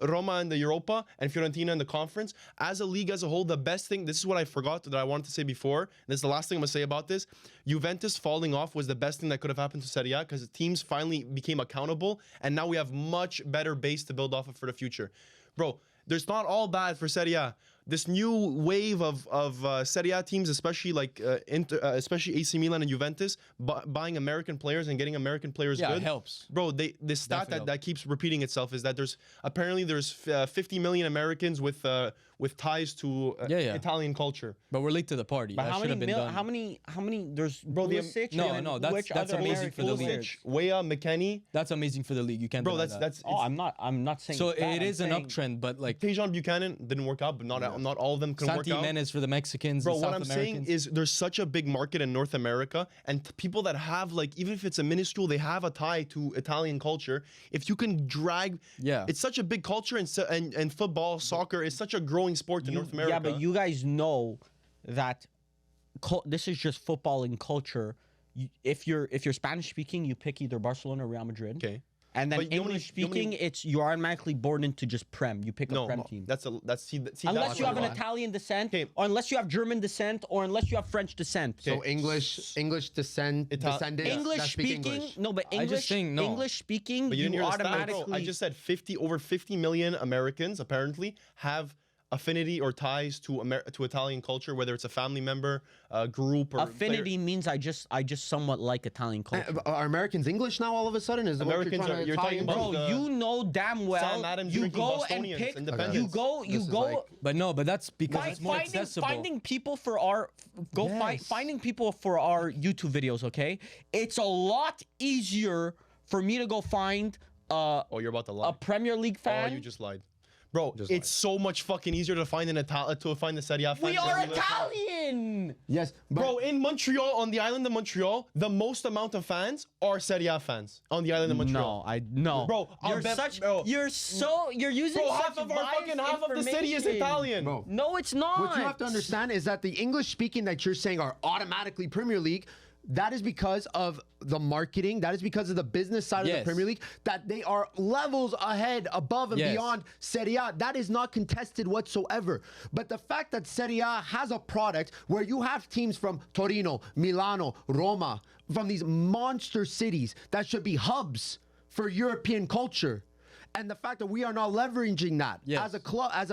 S1: Roma in the Europa, and Fiorentina in the conference. As a league as a whole, the best thing, this is what I forgot that I wanted to say before, and this is the last thing I'm gonna say about this. Juventus falling off was the best thing that could have happened to Serie A because the teams finally became accountable, and now we have much better base to build off of for the future. Bro, there's not all bad for Serie A. This new wave of Serie A teams, especially like especially AC Milan and Juventus, buying American players and getting American players
S2: Yeah,
S1: good.
S2: it helps.
S1: Bro, the stat
S2: Definitely
S1: that keeps repeating itself is that there's 50 million Americans with ties to Italian culture.
S2: But we're late to the party.
S4: But
S2: That
S4: how
S2: should
S4: many,
S2: have been done.
S4: how many, there's
S1: Bro,
S4: Pulisic
S2: No,
S4: and
S2: no, that's-
S4: which
S2: that's
S4: other
S2: amazing for the
S4: American
S2: league.
S4: players?
S1: Weah, McKennie,
S2: That's amazing for the league. You can't
S1: bro.
S2: deny
S1: That's
S2: that.
S4: Oh, I'm not saying
S2: So
S4: it's bad.
S2: it is
S4: I'm
S2: an
S4: saying-
S2: uptrend, but like
S1: Tejan Buchanan didn't work out, but not all of them can work
S2: Santi
S1: out.
S2: Jimenez for the Mexicans,
S1: Bro,
S2: the
S1: what
S2: South
S1: I'm
S2: Americans.
S1: saying is there's such a big market in North America, and people that have like, even if it's a minuscule, they have a tie to Italian culture. If you can drag,
S2: Yeah.
S1: it's such a big culture, and football, soccer is such a growing sport in North America.
S4: Yeah, but you guys know that this is just football and culture. If you're Spanish speaking, you pick either Barcelona or Real Madrid.
S1: Okay.
S4: And then
S1: But you only-
S4: English
S1: you only-
S4: speaking, it's you're automatically born into just Prem. You pick a
S1: No,
S4: Prem team.
S1: that's see,
S4: Unless
S1: that's
S4: you have an
S1: why.
S4: Italian descent,
S1: Okay.
S4: or unless you have German descent, or unless you have French descent.
S3: So English descendants
S4: English
S3: that speak
S4: speaking,
S3: English.
S4: no, but
S2: I just
S4: English,
S2: think no.
S4: English speaking,
S1: But you didn't
S4: you
S1: hear the stat,
S4: automatically.
S1: bro. I just said over 50 million Americans apparently have affinity or ties to Italian culture, whether it's a family member, a group, or
S4: Affinity means I just somewhat like Italian culture.
S3: Are Americans English now all of a sudden? Is
S1: Americans are- you're talking about-
S4: Bro,
S1: the-
S4: you know damn well.
S1: Sam Adams
S4: you
S1: drinking
S4: go and
S1: Bostonians,
S4: pick.
S1: independence.
S4: You go.
S3: This is like-
S2: But no, but that's because it's more accessible.
S4: Finding people for our finding people for our YouTube videos. Okay, it's a lot easier for me to go find
S1: oh, you're about to lie.
S4: a Premier League
S1: Oh,
S4: fan.
S1: you just lied. Bro,
S3: Just
S1: it's so much fucking easier to find the Serie A fan.
S4: we are
S1: than the-
S4: Italian.
S3: Yes, but
S1: Bro, in Montreal, on the island of Montreal, the most amount of fans are Serie A fans on the island of Montreal.
S4: No.
S1: Bro, I'll
S4: you're
S1: bet-
S4: such.
S1: bro.
S4: You're using
S1: Bro,
S4: such
S1: half of our
S4: biased
S1: fucking half of the city is
S4: information.
S1: Italian.
S3: Bro.
S4: No, it's not.
S3: what you have to understand is that the English speaking that you're saying are automatically Premier League. that is because of the marketing. That is because of the business side of the Premier League, that they are levels ahead, above and beyond Serie A. That is not contested whatsoever. But the fact that Serie A has a product where you have teams from Torino, Milano, Roma, from these monster cities that should be hubs for European culture, and the fact that we are not leveraging that as a club, as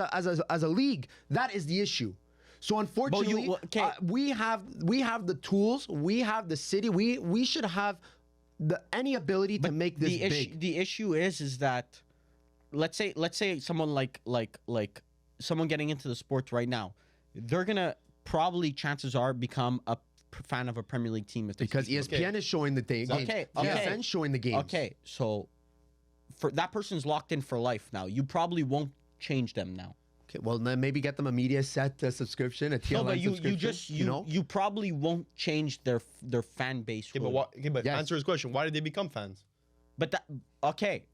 S3: a league, that is the issue. So unfortunately, we have the tools, we have the city, we should have any ability to make this big.
S4: The issue is that let's say someone like someone getting into the sports right now, they're gonna probably, chances are, become a fan of a Premier League team
S3: because ESPN is showing the games. ESPN showing the games.
S4: Okay, so for that person's locked in for life now. You probably won't change them now.
S3: Okay, well then maybe get them a media set subscription, a TLN subscription.
S4: You probably won't change their fan base.
S1: Okay, but answer his question. Why did they become fans?
S4: But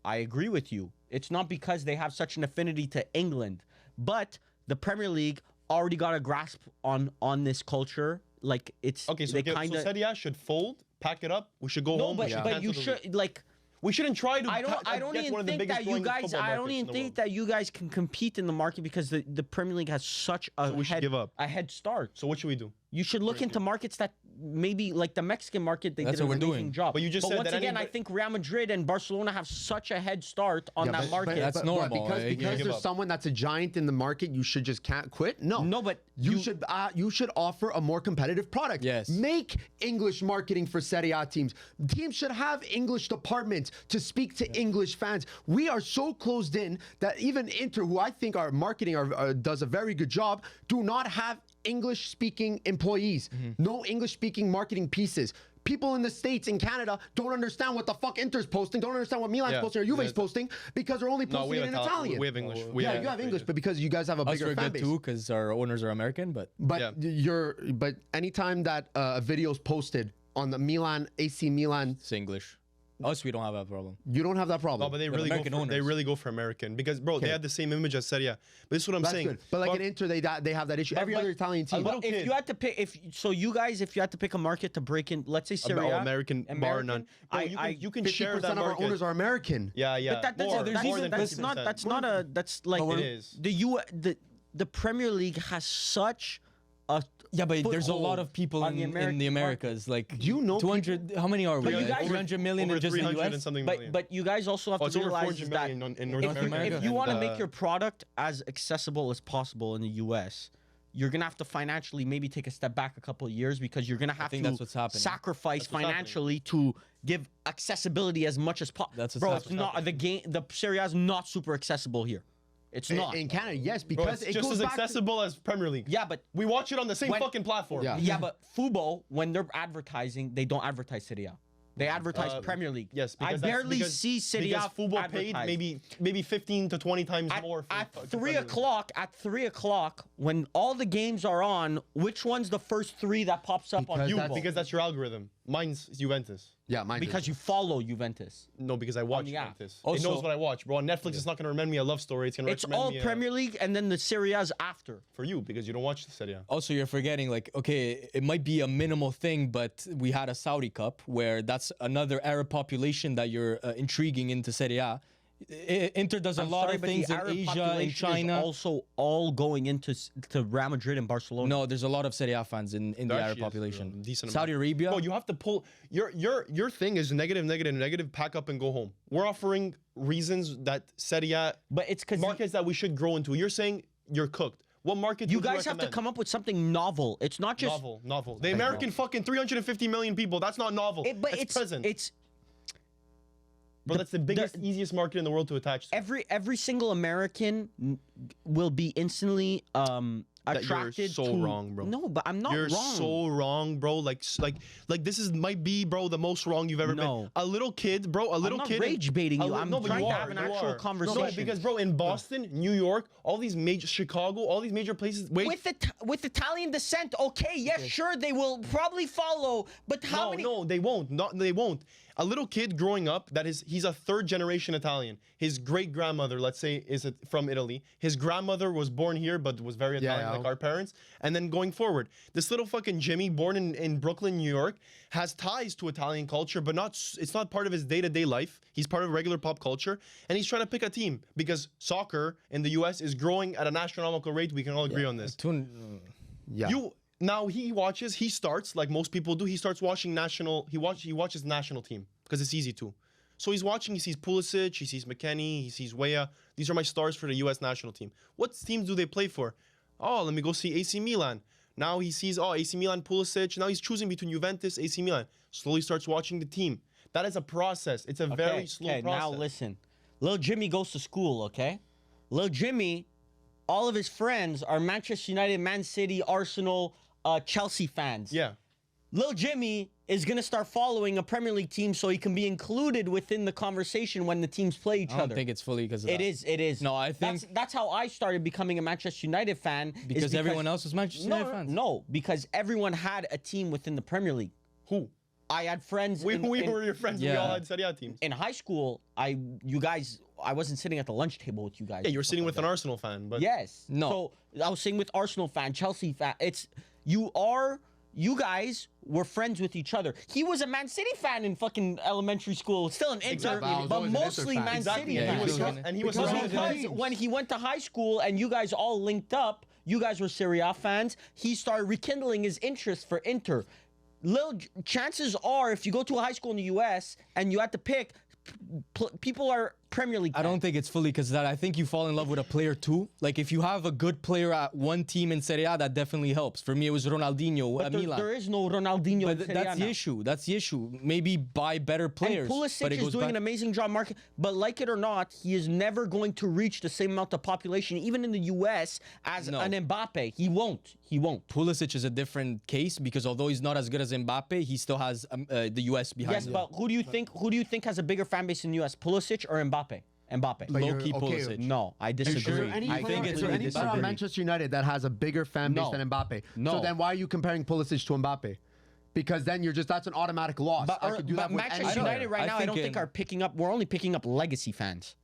S4: I agree with you. It's not because they have such an affinity to England, but the Premier League already got a grasp on this culture. Like it's
S1: okay. So Serie A should fold, pack it up. We should go home.
S4: But you should like.
S1: We shouldn't try to.
S4: I don't even think that you guys. I don't even think that you guys can compete in the market because the Premier League has such a head start.
S1: So what should we do?
S4: You should look into markets that maybe like the Mexican market. They did an amazing job.
S1: But you just said
S4: once
S1: that
S4: again, I think Real Madrid and Barcelona have such a head start on that market.
S2: That's normal.
S3: Because there's someone that's a giant in the market, you should just can't quit. No,
S4: but
S3: you should offer a more competitive product.
S2: Yes.
S3: Make English marketing for Serie A teams. Teams should have English departments to speak to English fans. We are so closed in that even Inter, who I think our marketing does a very good job, do not have English-speaking employees. No English-speaking marketing pieces. People in the States, in Canada, don't understand what the fuck Inter's posting, don't understand what Milan's posting or Juve's posting because they're only posting it in Italian.
S1: We have English.
S3: You have English, but because you guys have a bigger fan base.
S2: Too, because our owners are American, but
S3: anytime that a video is posted on the AC Milan,
S2: it's English. Us, we don't have that problem.
S3: You don't have that problem.
S1: No, but they really go for American because, bro, they have the same image as Serie A. But this is what I'm saying.
S3: Good. But like in Inter, they have that issue. Every other Italian team.
S4: If you had to pick, if you had to pick a market to break in, let's say Serie A,
S1: American, bar none. Bro, you can share that market. 50% of our owners
S3: are American.
S1: Yeah.
S4: But that's like
S1: it is.
S4: The Premier League has such a
S2: but there's a lot of people in the Americas. Like,
S3: do you know
S2: 200? How many are we?
S4: But you guys,
S2: 300 million in just the US.
S4: But you guys also have to realize that
S1: in North America.
S4: If you want to make your product as accessible as possible in the US, you're gonna have to financially maybe take a step back a couple of years because you're gonna have to sacrifice financially to give accessibility as much as possible. Bro, it's not the game. The Serie A is not super accessible here. It's not.
S3: In Canada, yes, because
S1: it's just as accessible as Premier League.
S4: Yeah, but
S1: we watch it on the same fucking platform.
S4: Yeah, but Fubo, when they're advertising, they don't advertise Serie A. They advertise Premier League.
S1: Yes,
S4: I barely see Serie A
S1: Fubo paid maybe 15 to 20 times more.
S4: At 3 o'clock, when all the games are on, which one's the first 3 that pops up on Fubo?
S1: Because that's your algorithm. Mine's Juventus.
S3: Yeah, mine.
S4: Because you follow Juventus.
S1: No, because I watch Juventus. It knows what I watch, bro. On Netflix, it's not gonna recommend me a love story. It's gonna recommend me.
S4: It's all Premier League, and then the Serie A's after.
S1: For you, because you don't watch the Serie A.
S2: Also, you're forgetting, like, okay, it might be a minimal thing, but we had a Saudi Cup where that's another Arab population that you're intriguing into Serie A. Inter does a lot of things in Asia and China.
S4: Is also all going into Real Madrid and Barcelona.
S2: No, there's a lot of Serie A fans in the Arab population. Saudi Arabia.
S1: Bro, you have to pull your thing is negative. Pack up and go home. We're offering reasons that Serie A,
S4: but it's because
S1: markets that we should grow into. You're saying you're cooked. What market?
S4: You guys have to come up with something novel. It's not just
S1: novel. The American fucking 350 million people. That's not novel. It's present. Bro, that's the biggest, easiest market in the world to attach to.
S4: Every single American will be instantly attracted.
S1: You're so wrong, bro.
S4: No, but I'm not wrong.
S1: You're so wrong, bro. Like this might be, bro, the most wrong you've ever been. A little kid, bro. I'm not
S4: rage baiting you. I'm trying to have an actual conversation.
S1: No, because bro, in Boston, New York, all these major Chicago, all these major places.
S4: With Italian descent, okay, yes, sure, they will probably follow. But how many?
S1: No, they won't. They won't. a little kid growing up he's a third generation Italian. His great grandmother, let's say, is from Italy. His grandmother was born here but was very Italian, like our parents. And then going forward, this little fucking Jimmy, born in Brooklyn, New York, has ties to Italian culture, but it's not part of his day-to-day life. He's part of regular pop culture, and he's trying to pick a team because soccer in the U.S. is growing at an astronomical rate. We can all agree on this. Now he starts like most people do. He starts watching he watches national team because it's easy to. So he's watching. He sees Pulisic. He sees McKennie. He sees Weah. These are my stars for the U.S. national team. What teams do they play for? Oh, let me go see AC Milan. Now he sees AC Milan, Pulisic. Now he's choosing between Juventus, AC Milan. Slowly starts watching the team. That is a process. It's a very slow process.
S4: Now listen, Lil Jimmy goes to school. Okay, Lil Jimmy, all of his friends are Manchester United, Man City, Arsenal, Chelsea fans.
S1: Yeah.
S4: Lil Jimmy is going to start following a Premier League team so he can be included within the conversation when the teams play each other.
S2: I don't think it's fully because of that.
S4: It is.
S2: No, I think...
S4: That's how I started becoming a Manchester United fan.
S2: Because everyone else was Manchester United fans?
S4: No, because everyone had a team within the Premier League.
S1: Who?
S4: I had friends...
S1: We were your friends.
S2: Yeah.
S1: We all had Serie A teams.
S4: In high school, I wasn't sitting at the lunch table with you guys.
S1: Yeah, you were sitting with an Arsenal fan. But
S4: yes.
S2: No.
S4: So I was sitting with Arsenal fan, Chelsea fan. You guys were friends with each other. He was a Man City fan in fucking elementary school. Still an Inter,
S1: Exactly.
S4: but mostly Man City.
S2: Yeah,
S1: and he was
S4: Because when he went to high school and you guys all linked up, you guys were Serie A fans, he started rekindling his interest for Inter. Chances are, if you go to a high school in the U.S. and you had to pick, people are Premier League fans.
S2: I don't think it's fully because that. I think you fall in love with a player too. Like if you have a good player at one team in Serie A, that definitely helps. For me, it was Ronaldinho at Milan.
S4: There is no Ronaldinho in Serie A
S2: that's the issue. That's the issue. Maybe buy better players.
S4: And Pulisic is doing an amazing job marketing, but like it or not, he is never going to reach the same amount of population, even in the U.S., as an Mbappe. He won't.
S2: Pulisic is a different case because although he's not as good as Mbappe, he still has the U.S. behind him.
S4: Yes, but who do you think has a bigger fan base in the U.S., Pulisic or Mbappe? Mbappe.
S2: Low-key Pulisic.
S4: No, I disagree.
S3: I think it's any player on Manchester United that has a bigger fan base than Mbappe.
S4: No.
S3: So then why are you comparing Pulisic to Mbappe? Because then that's an automatic loss.
S4: But Manchester United right now, I don't think are picking up. We're only picking up legacy fans.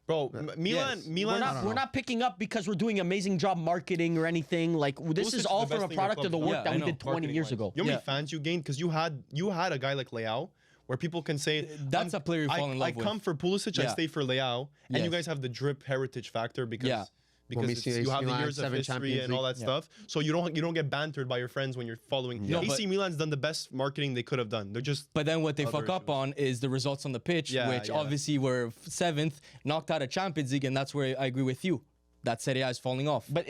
S1: Bro, Milan.
S4: We're not picking up because we're doing amazing job marketing or anything. Like this is all from a product of the work that we did 20 years ago.
S1: You know how many fans you gained because you had a guy like Leao, where people can say
S2: that's a player you fall in love with.
S1: I come for Pulisic, I stay for Leao, and you guys have the drip heritage factor because you have the years of history and all that stuff. So you don't get bantered by your friends when you're following. AC Milan's done the best marketing they could have done. They're just.
S2: But then what they fuck up on is the results on the pitch, which obviously were 7th, knocked out of Champions League, and that's where I agree with you. That Serie A is falling off.
S4: But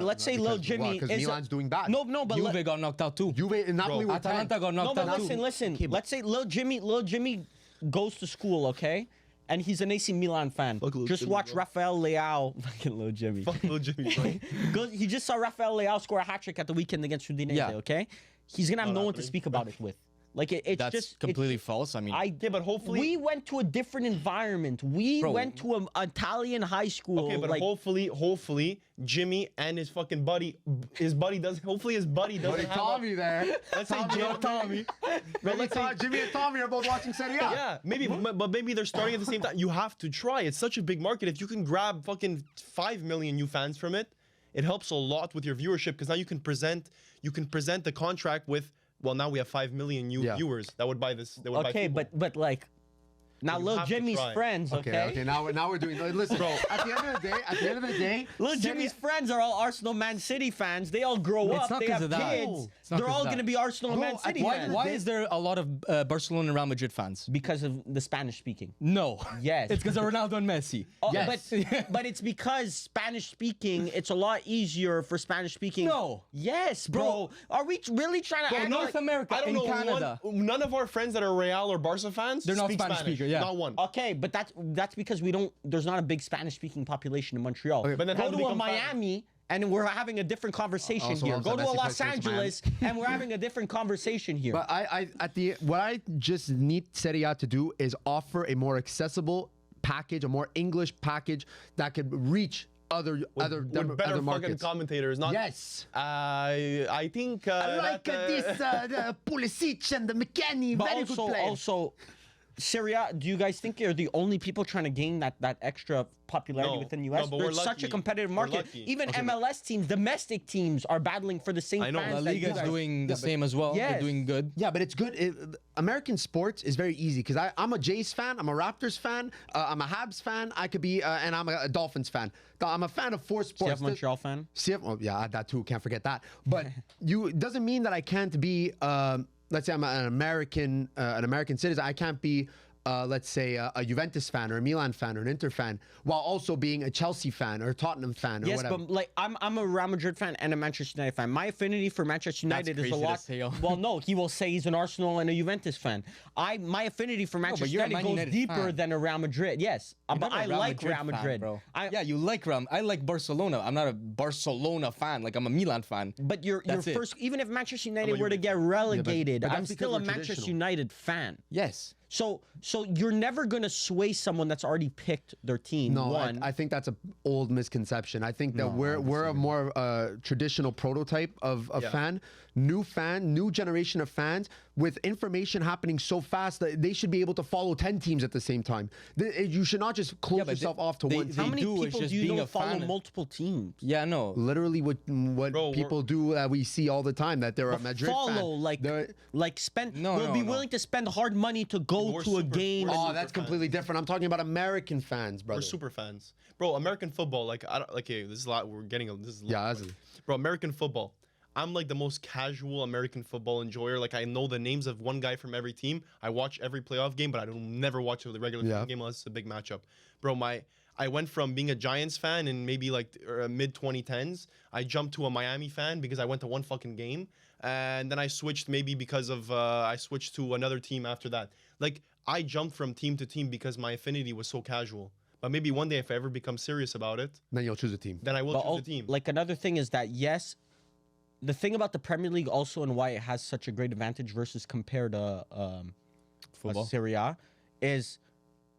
S4: let's say Lil Jimmy
S3: because Milan's doing bad.
S4: No, but
S2: Juve got knocked out too.
S3: Atalanta
S2: got knocked out too.
S4: Listen. Let's say Lil Jimmy goes to school, okay? And he's an AC Milan fan. Just watch Rafael Leao. Fucking Lil Jimmy.
S1: Fuck Lil Jimmy.
S4: He just saw Rafael Leao score a hat-trick at the weekend against Udinese, okay? He's going to have no one to speak about it with. Like it's
S2: just completely false. I mean,
S1: but hopefully
S4: we went to a different environment. We went to an Italian high school.
S1: Okay, but hopefully Jimmy and his fucking buddy, hopefully his buddy doesn't have
S3: Tommy there.
S1: Let's say Tommy.
S3: Jimmy and Tommy are both watching Serie A.
S1: Yeah, but maybe they're starting at the same time. You have to try. It's such a big market. If you can grab fucking 5 million new fans from it, it helps a lot with your viewership because now you can present the contract with. Well, now we have 5 million new viewers that would buy this.
S4: Okay, but like, now Lil Jimmy's friends. Okay.
S3: Now we're doing. Listen, bro. At the end of the day,
S4: Lil Jimmy's friends are all Arsenal, Man City fans. They all grow up. They have kids. They're all gonna be Arsenal and Man City fans.
S2: Why is there a lot of Barcelona and Real Madrid fans?
S4: Because of the Spanish speaking.
S2: No.
S4: Yes.
S2: It's because of Ronaldo and Messi.
S4: Yes. But it's because Spanish speaking. It's a lot easier for Spanish speaking.
S2: No.
S4: Yes, bro. Are we really trying to?
S2: North America and Canada.
S1: None of our friends that are Real or Barca fans.
S2: They're not Spanish speakers. Yeah.
S1: Not one.
S4: Okay, but that's because we don't. There's not a big Spanish-speaking population in Montreal. Okay,
S1: but then
S4: go to a Miami, and we're having a different conversation here. Go to a Los Angeles, and we're having a different conversation here.
S3: But what I just need Serie A to do is offer a more accessible package, a more English package that could reach other
S1: With better fucking
S3: markets.
S1: commentators, not.
S3: Yes.
S1: I think.
S3: I like this the Pulisic and the McKennie.
S4: But
S3: Very
S4: also,
S3: good players.
S4: also, Serie A, do you guys think you're the only people trying to gain that extra popularity
S1: No,
S4: within the
S1: no,
S4: US?
S1: but
S4: There's
S1: we're
S4: such a
S1: lucky.
S4: competitive
S1: We're
S4: market.
S1: lucky.
S4: Even MLS teams, domestic teams, are battling for the same
S1: I know.
S4: fans
S2: La
S4: that you
S2: Liga is
S4: guys.
S2: doing the same as well.
S4: Yes.
S2: They're doing good.
S3: Yeah, but it's good. American sports is very easy because I'm a Jays fan, I'm a Raptors fan, I'm a Habs fan, I could be, and I'm a Dolphins fan. I'm a fan of 4 sports.
S4: CF Montreal fan?
S3: Oh, yeah, that too. Can't forget that. But it doesn't mean that I can't be. Let's say I'm an American citizen. I can't be. Let's say a Juventus fan or a Milan fan or an Inter fan, while also being a Chelsea fan or a Tottenham fan or
S4: Yes,
S3: whatever.
S4: but like I'm a Real Madrid fan and a Manchester United fan. My affinity for Manchester United is a
S2: crazy to
S4: lot.
S2: say, yo.
S4: Well, no, he will say he's an Arsenal and a Juventus fan. My affinity for Manchester
S2: you're a
S4: United
S2: Man
S4: goes
S2: United
S4: deeper
S2: fan.
S4: than a Real Madrid. Yes,
S2: You're
S4: but
S2: not a
S4: I like Real Madrid.
S2: fan, bro.
S4: I,
S2: Yeah, you like Real. I like Barcelona. I'm not a Barcelona fan. Like I'm a Milan fan.
S4: But your
S2: That's it.
S4: first, even if Manchester United
S1: about
S4: were to
S1: you?
S4: get relegated,
S3: but
S4: I'm
S3: that's because
S4: still a
S3: we're
S4: Manchester
S3: traditional.
S4: United fan.
S2: Yes.
S4: So you're never gonna sway someone that's already picked their team.
S3: No,
S4: One.
S3: I think that's an old misconception. I think that we're a more traditional prototype of fan, new generation of fans with information happening so fast that they should be able to follow 10 teams at the same time. You should not just close
S2: but
S3: yourself off to
S2: they-
S3: one
S2: they
S3: team.
S4: How many
S2: do, it's
S4: people
S2: just
S4: do you
S2: being
S4: know
S2: a
S4: follow
S2: fan.
S4: multiple teams?
S2: Yeah, no.
S3: Literally, what
S1: Bro,
S3: people do that we see all the time, that they're a Madrid
S4: Follow
S3: fan.
S4: like spend.
S2: No,
S4: will
S2: no,
S4: be
S2: no.
S4: willing to spend hard money to go
S1: We're
S4: to a
S1: super-
S4: game.
S1: we're
S4: and-
S3: Oh, that's completely different. I'm talking about American fans, brother.
S1: We're super fans, bro. American football, like I don't like. Okay, this is a lot. We're getting a, this is a lot,
S3: Yeah, that's-
S1: bro. American football. I'm like the most casual American football enjoyer. Like I know the names of one guy from every team. I watch every playoff game, but I don't never watch the regular
S3: Yeah.
S1: game unless it's a big matchup, bro. I went from being a Giants fan in maybe like mid 2010s. I jumped to a Miami fan because I went to one fucking game, and then I switched maybe because of I switched to another team after that. Like I jumped from team to team because my affinity was so casual. But maybe one day if I ever become serious about it,
S3: Then you'll choose a team.
S1: then I will
S4: But
S1: choose a team.
S4: like another thing is that yes, the thing about the Premier League also and why it has such a great advantage versus compared to
S2: Football.
S4: Serie A is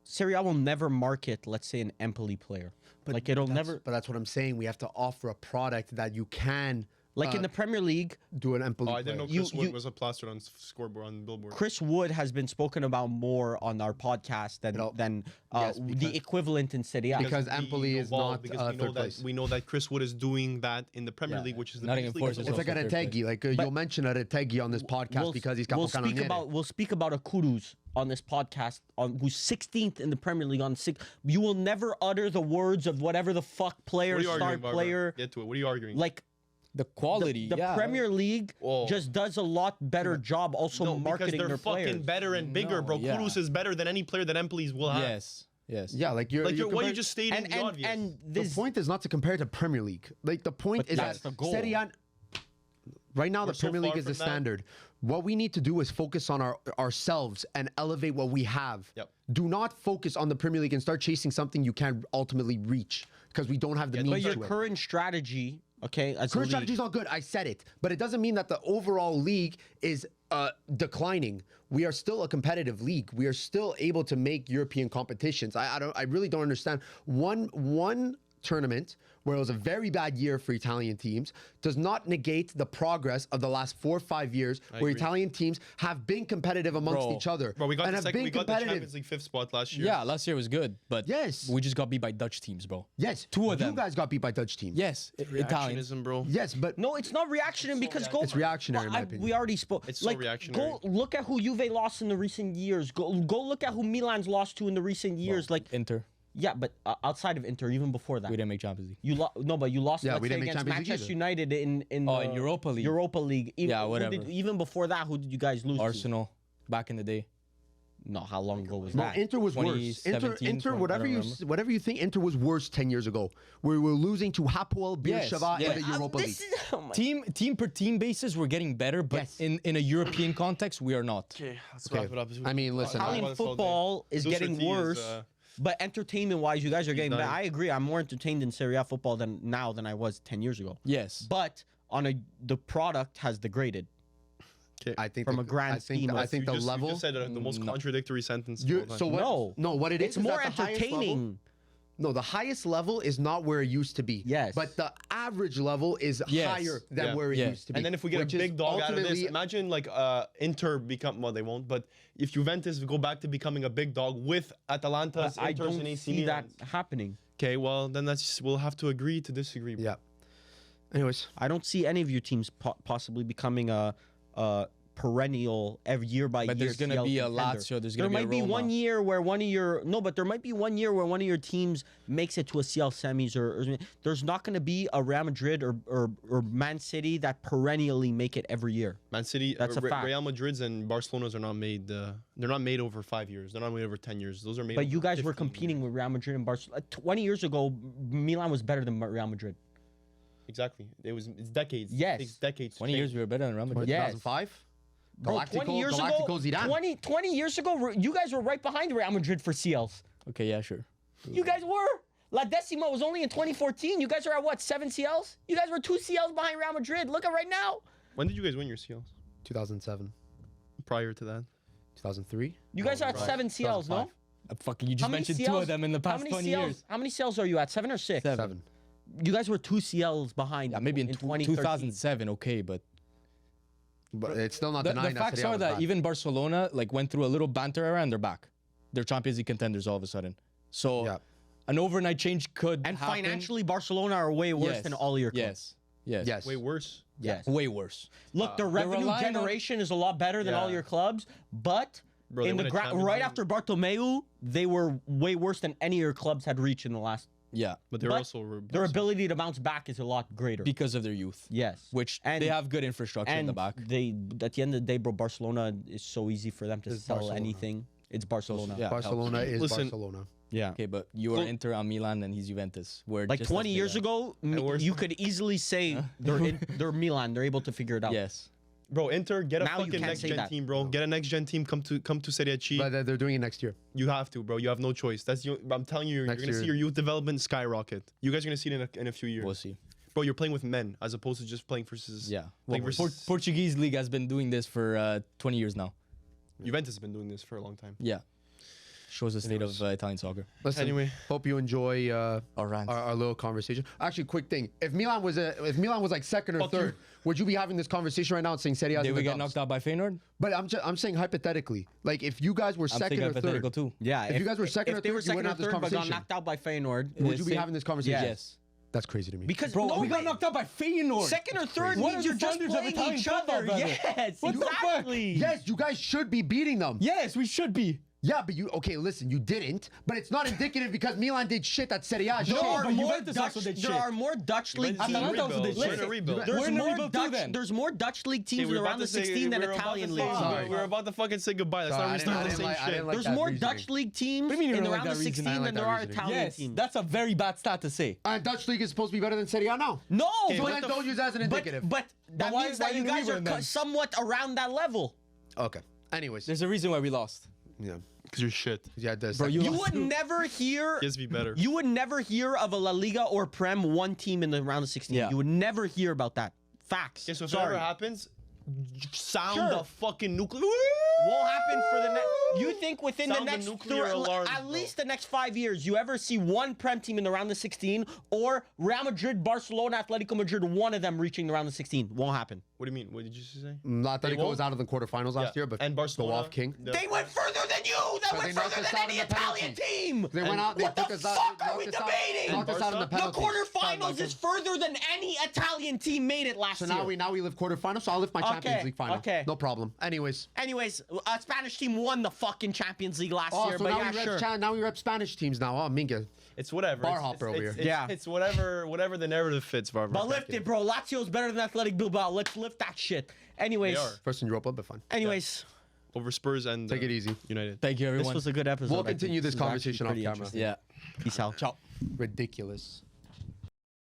S4: Serie A will never market, let's say, an Empoli player. Like it'll never.
S3: But that's what I'm saying. We have to offer a product that you can
S4: Like in the Premier League,
S3: do an Empoli.
S1: Oh, I didn't know
S3: player.
S1: Chris Wood was a plastered on scoreboard on billboard.
S4: Chris Wood has been spoken about more on our podcast than
S3: Yes,
S4: the
S3: because-
S4: equivalent in Serie A.
S3: because
S1: we
S3: Empoli is
S1: evolved,
S3: not,
S1: because we know
S3: third
S1: that
S3: place.
S1: we know that Chris Wood is doing that in the Premier League, which is the
S2: Nottingham
S1: biggest league
S2: Forest
S1: in
S2: is
S1: the
S3: It's
S1: world.
S3: like a Retegi. Like you'll mention a Retegi on this podcast because he's Capocannoniere.
S4: We'll speak about a Kudus on this podcast who's 16th in the Premier League on 6. You will never utter the words of whatever the fuck player,
S1: What are you
S4: star
S1: arguing, Barbara?
S4: player.
S1: Get to it. What are you arguing?
S4: Like
S2: The quality.
S4: the
S2: yeah.
S4: Premier League
S1: Oh.
S4: just does a lot better job also
S1: no, because
S4: marketing
S1: they're
S4: their
S1: fucking
S4: players.
S1: better and bigger,
S2: No,
S1: bro.
S2: yeah.
S1: Kudus is better than any player that Empoli's will have.
S2: Yes. Yes.
S3: Yeah, like you're.
S1: Like
S3: you're
S1: what you
S3: comparing-
S1: just stated
S4: And
S1: is obvious.
S4: and
S3: The
S4: this
S3: point is not to compare to Premier League. Like the point
S4: But
S3: is
S4: that's
S3: that
S4: the goal.
S3: Serie A. Right now,
S1: We're
S3: the
S1: so
S3: Premier League
S1: far
S3: is the
S1: from that.
S3: standard. What we need to do is focus on ourselves and elevate what we have.
S1: Yep.
S3: Do not focus on the Premier League and start chasing something you can't ultimately reach because we don't have the
S1: Yeah,
S3: means
S4: but your
S3: to it.
S4: current strategy, okay, as a
S3: Current
S4: league,
S3: strategy is not good. I said it, but it doesn't mean that the overall league is declining. We are still a competitive league. We are still able to make European competitions. I really don't understand. One tournament where it was a very bad year for Italian teams does not negate the progress of the last 4 or 5 years where
S1: agree.
S3: Italian teams have been competitive amongst
S2: Bro.
S3: each other.
S1: Bro, we got
S3: and
S1: the
S3: have
S1: second.
S3: been
S1: We got the
S3: competitive.
S1: Champions League 5th spot last year.
S2: Yeah, last year was good, but
S3: Yes.
S2: we just got beat by Dutch teams, bro.
S3: Yes,
S2: Two of them.
S3: You guys got beat by Dutch teams.
S2: Yes, Italians.
S1: Reactionism, bro.
S3: Yes, but
S4: No, it's not reactionary because go.
S3: It's reactionary, in my opinion.
S4: We already spoke.
S1: It's so reactionary.
S4: Go look at who Juve lost in the recent years. Go look at who Milan's lost to in the recent years. Like
S2: Inter.
S4: yeah, but outside of Inter, even before that,
S2: We didn't make Champions League.
S4: you no, but you lost.
S3: Yeah,
S4: let's
S3: we
S4: say,
S3: didn't make
S4: against
S3: Champions League
S4: Manchester
S3: either.
S4: United in
S2: Oh, in Europa League.
S4: Europa League. Even,
S2: Yeah,
S4: who
S2: whatever.
S4: even before that, who did you guys lose?
S2: Arsenal, back in the day.
S4: To? No, how long ago was
S3: No,
S4: that?
S3: Inter was worse.
S2: 2017,
S3: Inter,
S2: I
S3: whatever
S2: don't
S3: you
S2: remember.
S3: whatever you think, Inter was worse 10 years ago. We were losing to Hapoel
S2: Yes,
S3: Beersheva
S2: yes.
S3: in the Europa League.
S4: This is, oh my
S2: Team per team basis, we're getting better, but
S3: Yes.
S2: in a European context, we are not.
S1: Okay, let's wrap it up.
S3: I mean, listen,
S4: Italian football is getting worse. But entertainment-wise, you guys are getting
S1: dying.
S4: better. I agree. I'm more entertained in Serie A football than I was 10 years ago.
S2: Yes.
S4: But the product has degraded.
S3: I think
S4: From
S3: the-
S4: a grand
S3: I think
S4: scheme
S3: the-
S4: of-
S3: I think
S1: You
S3: the
S1: just
S3: level.
S1: said the most contradictory sentence. of
S3: You,
S1: all time.
S3: so what?
S4: No.
S3: No, what it is
S4: It's
S3: is
S4: more
S3: at the highest level-
S4: entertaining.
S3: No, the highest level is not where it used to be.
S4: Yes.
S3: But the average level is higher than where it used to be.
S1: And then if we get
S3: which
S1: a
S3: is
S1: big dog out of this,
S3: ultimately-
S1: imagine like Inter become, well, they won't, but if Juventus go back to becoming a big dog with Atalanta's,
S4: I
S1: Inters,
S4: don't
S1: and AC
S4: see that
S1: Milans.
S4: happening.
S1: Okay, well, then we'll have to agree to disagree.
S3: Yeah. Anyways.
S4: I don't see any of your teams possibly becoming a perennial every year by
S2: But
S4: year.
S2: there's gonna
S4: CL
S2: be a
S4: contender.
S2: Lazio, there's
S4: There
S2: gonna be a
S4: might be
S2: Roma.
S4: one year where one of your but there might be one year where one of your teams makes it to a CL semis or there's not going to be a Real Madrid or Man City that perennially make it every year.
S1: Man City,
S4: That's a fact.
S1: Real Madrid's and Barcelona's are not made. They're not made over 5 years. They're not made over 10 years. Those are made.
S4: But
S1: over
S4: you guys were
S1: 15
S4: competing
S1: years.
S4: with Real Madrid and Barcelona. 20 years ago, Milan was better than Real Madrid.
S1: Exactly. It's decades.
S4: Yes.
S1: It's decades.
S2: 20 years we were better than Real Madrid.
S4: Yeah.
S3: 2005?
S4: Bro, 20 years ago,
S3: Zidane.
S4: 20 years ago, you guys were right behind Real Madrid for CLs.
S2: Okay, yeah, sure.
S4: You guys were. La Decima was only in 2014. You guys are at what, 7 CLs? You guys were 2 CLs behind Real Madrid. Look at right now.
S1: When did you guys win your CLs?
S3: 2007.
S1: Prior to that?
S3: 2003?
S4: You guys are at 7 CLs, no?
S3: 2005.
S2: Fucking, you just mentioned 2 of them in the past 20 years.
S4: How many CLs are you at? 7 or 6?
S3: 7.
S4: You guys were 2 CLs behind.
S2: Yeah, maybe in
S4: 2013.
S2: 2007, okay, but
S3: But it's still not
S2: the
S3: denying
S2: facts
S3: Serie A
S2: are
S3: was
S2: that
S3: bad.
S2: even Barcelona like went through a little banter era and they're back. They're Champions League contenders all of a sudden. So
S3: Yeah.
S2: an overnight change could
S4: And
S2: happen.
S4: financially, Barcelona are way worse
S2: Yes.
S4: than all your clubs.
S2: Yes.
S3: Yes.
S1: Way worse.
S4: Yes.
S2: Way worse.
S4: Look, the revenue
S2: relying on-
S4: generation is a lot better than all
S1: Yeah.
S4: your clubs, but
S1: Bro, they
S4: in the
S1: win a Champions
S4: right
S1: League.
S4: after Bartomeu, they were way worse than any of your clubs had reached in the last.
S2: Yeah.
S1: But they're
S4: But
S1: also
S4: their ability to bounce back is a lot greater.
S2: Because of their youth.
S4: Yes.
S2: Which
S4: And-
S2: they have good infrastructure in
S4: and
S2: the back.
S4: they at the end of the day, bro, Barcelona is so easy for them to
S3: It's
S4: sell
S3: Barcelona.
S4: anything. It's Barcelona.
S2: yeah.
S3: Barcelona is
S1: Listen,
S3: Barcelona.
S4: Yeah.
S2: Okay, but you are
S1: Well-
S2: Inter on Milan and he's Juventus. We're
S4: Like
S2: just as
S4: 20
S2: big
S4: years
S2: as-
S4: ago,
S1: we're-
S4: you could easily say they're Milan. They're able to figure it out.
S2: Yes.
S1: Bro, Inter, get a
S4: Now you
S1: fucking
S4: can't
S1: next
S4: say
S1: gen
S4: that.
S1: team, bro. Get a next gen team. Come to Serie C.
S3: But they're doing it next year.
S1: You have to, bro. You have no choice. I'm telling you, you're
S3: Next
S1: gonna see
S3: year.
S1: your youth development skyrocket. You guys are gonna see it in a few years.
S2: We'll see.
S1: Bro, you're playing with men as opposed to just playing versus.
S2: Yeah.
S1: Playing
S2: Well,
S1: versus.
S2: Portuguese league has been doing this for 20 years now.
S1: Juventus has been doing this for a long time.
S2: Yeah. Shows the state of Italian soccer.
S3: Listen,
S1: Anyway.
S3: hope you enjoy
S2: Our rant.
S3: our little conversation. Actually, quick thing: if Milan was like second or
S1: Fuck you.
S3: third, would you be having this conversation right now and saying Serie A?
S2: Did we get knocked out by Feyenoord?
S3: But I'm saying hypothetically, like if you guys were
S2: I'm
S3: second
S2: thinking
S3: or third,
S2: hypothetical too.
S4: Yeah.
S3: If you guys were second or
S4: they were
S3: third, you
S4: second
S3: wouldn't
S4: or
S3: have this
S4: third, but got
S3: conversation.
S4: knocked out by Feyenoord.
S3: would you be
S2: Same-
S3: having this conversation?
S2: Yes.
S3: That's crazy to me.
S4: Because
S2: Bro,
S4: no,
S2: we got
S4: wait.
S2: knocked out by Feyenoord.
S4: Second or third
S2: What
S4: means
S2: are
S4: you're
S2: the
S4: just
S2: standards of
S4: playing
S2: Italian
S4: each
S2: football,
S4: other.
S2: brother?
S4: Yes,
S2: What the fuck?
S4: exactly.
S3: Yes, you guys should be beating them.
S2: Yes, we should be.
S3: Yeah, but okay, listen, you didn't. But it's not indicative because Milan did shit at Serie A.
S4: There
S3: Shit.
S4: are
S2: but
S4: more
S2: Juventus also did
S4: there
S2: shit.
S4: are more Dutch league
S1: Juventus
S4: teams.
S1: is in a
S2: Atalanta also did
S1: rebuild. We're
S2: shit.
S1: in a rebuild.
S2: We're
S4: There's
S2: in a
S4: more
S2: rebuild too,
S4: Dutch.
S2: then.
S4: There's more Dutch league teams
S1: Hey,
S4: in
S1: we're
S4: the
S1: about
S4: round
S1: to
S4: of
S1: say-
S4: 16 than
S1: we're about
S4: Italian
S1: to
S4: leagues.
S1: say-
S3: Sorry.
S1: We're about to fucking say goodbye. Let's
S3: Sorry,
S1: not
S3: I
S1: restart the
S3: didn't
S1: same
S3: like- I
S1: shit.
S3: didn't like
S4: There's
S3: that
S4: more
S3: reasoning.
S4: Dutch league teams
S2: What do you mean you
S4: in
S2: don't
S4: the
S2: like
S4: round of
S2: that reasoning?
S4: 16
S3: I don't
S4: than
S3: like
S4: there
S3: that
S4: are
S3: reasoning.
S4: Italian
S2: Yes,
S4: teams.
S2: that's a very bad stat to say.
S3: And Dutch league is supposed to be better than Serie A now.
S4: No,
S1: Okay,
S3: So
S1: but
S3: then
S1: the-
S3: don't use that as an indicative.
S4: but that
S2: why-
S4: means
S2: why
S4: that you
S2: didn't we
S4: guys are
S2: win then?
S4: somewhat around that level.
S3: Okay. Anyways.
S2: There's a reason why we lost.
S3: Yeah.
S1: Because you're shit.
S3: Yeah,
S2: Bro,
S4: You
S2: lost
S4: would
S2: to-
S4: never hear.
S1: Yes, be better.
S4: You would never hear of a La Liga or Prem one team in the round of 16.
S2: Yeah.
S4: You would never hear about that. Facts.
S1: Okay, so if it
S4: Sorry.
S1: ever happens, sound
S4: Sure.
S1: the fucking nuclear.
S4: Won't happen for the next. You think within
S1: Sound
S4: the
S1: the
S4: next
S1: nuclear alarms,
S4: at
S1: bro.
S4: least the next 5 years, you ever see one Prem team in the round of 16 or Real Madrid, Barcelona, Atletico Madrid, one of them reaching the round of 16? Won't happen.
S1: What do you mean? What did you say?
S3: Atletico
S1: won't?
S3: was out of the quarterfinals last year, but
S1: and Barcelona
S3: go off King.
S4: They went further than you. They
S3: they
S4: went
S3: knocked
S4: further
S3: us
S4: than
S3: out
S4: any
S3: in the
S4: Italian
S3: penalties.
S4: team.
S3: They went out. They
S4: What
S3: took
S4: the
S3: us out.
S4: fuck are
S3: knocked
S4: we
S3: us out-
S4: debating?
S3: Knocked us out in the
S1: Barca?
S4: The
S3: penalties.
S4: quarterfinals is further than any Italian team made it last
S3: So
S4: year.
S3: now we live quarterfinals. So I'll lift my Champions League final.
S4: okay.
S3: No problem. Anyways.
S4: Anyways, a Spanish team won the fucking Champions League last
S3: Oh,
S4: year,
S3: so
S4: but
S3: now
S4: yeah,
S3: we rep
S4: sure.
S3: now we rep Spanish teams now. Oh, Minga.
S1: It's whatever.
S3: Bar
S1: It's-
S3: hopper
S1: it's-
S3: over
S1: it's-
S3: here.
S4: Yeah.
S1: It's whatever the narrative fits, Varvar.
S4: But lift it, bro. Lazio's better than Athletic Bilbao. Let's lift that shit. Anyways,
S1: They are.
S3: First in Europa, but fine.
S4: anyways,
S1: Over Spurs and
S3: Take it easy.
S1: United.
S2: Thank you,
S4: this
S2: everyone.
S4: was a good episode.
S3: We'll
S4: I think.
S3: continue this
S4: was actually
S3: conversation off
S4: pretty
S3: camera.
S4: interesting.
S2: Yeah.
S4: Peace out.
S2: Ciao.
S3: Ridiculous.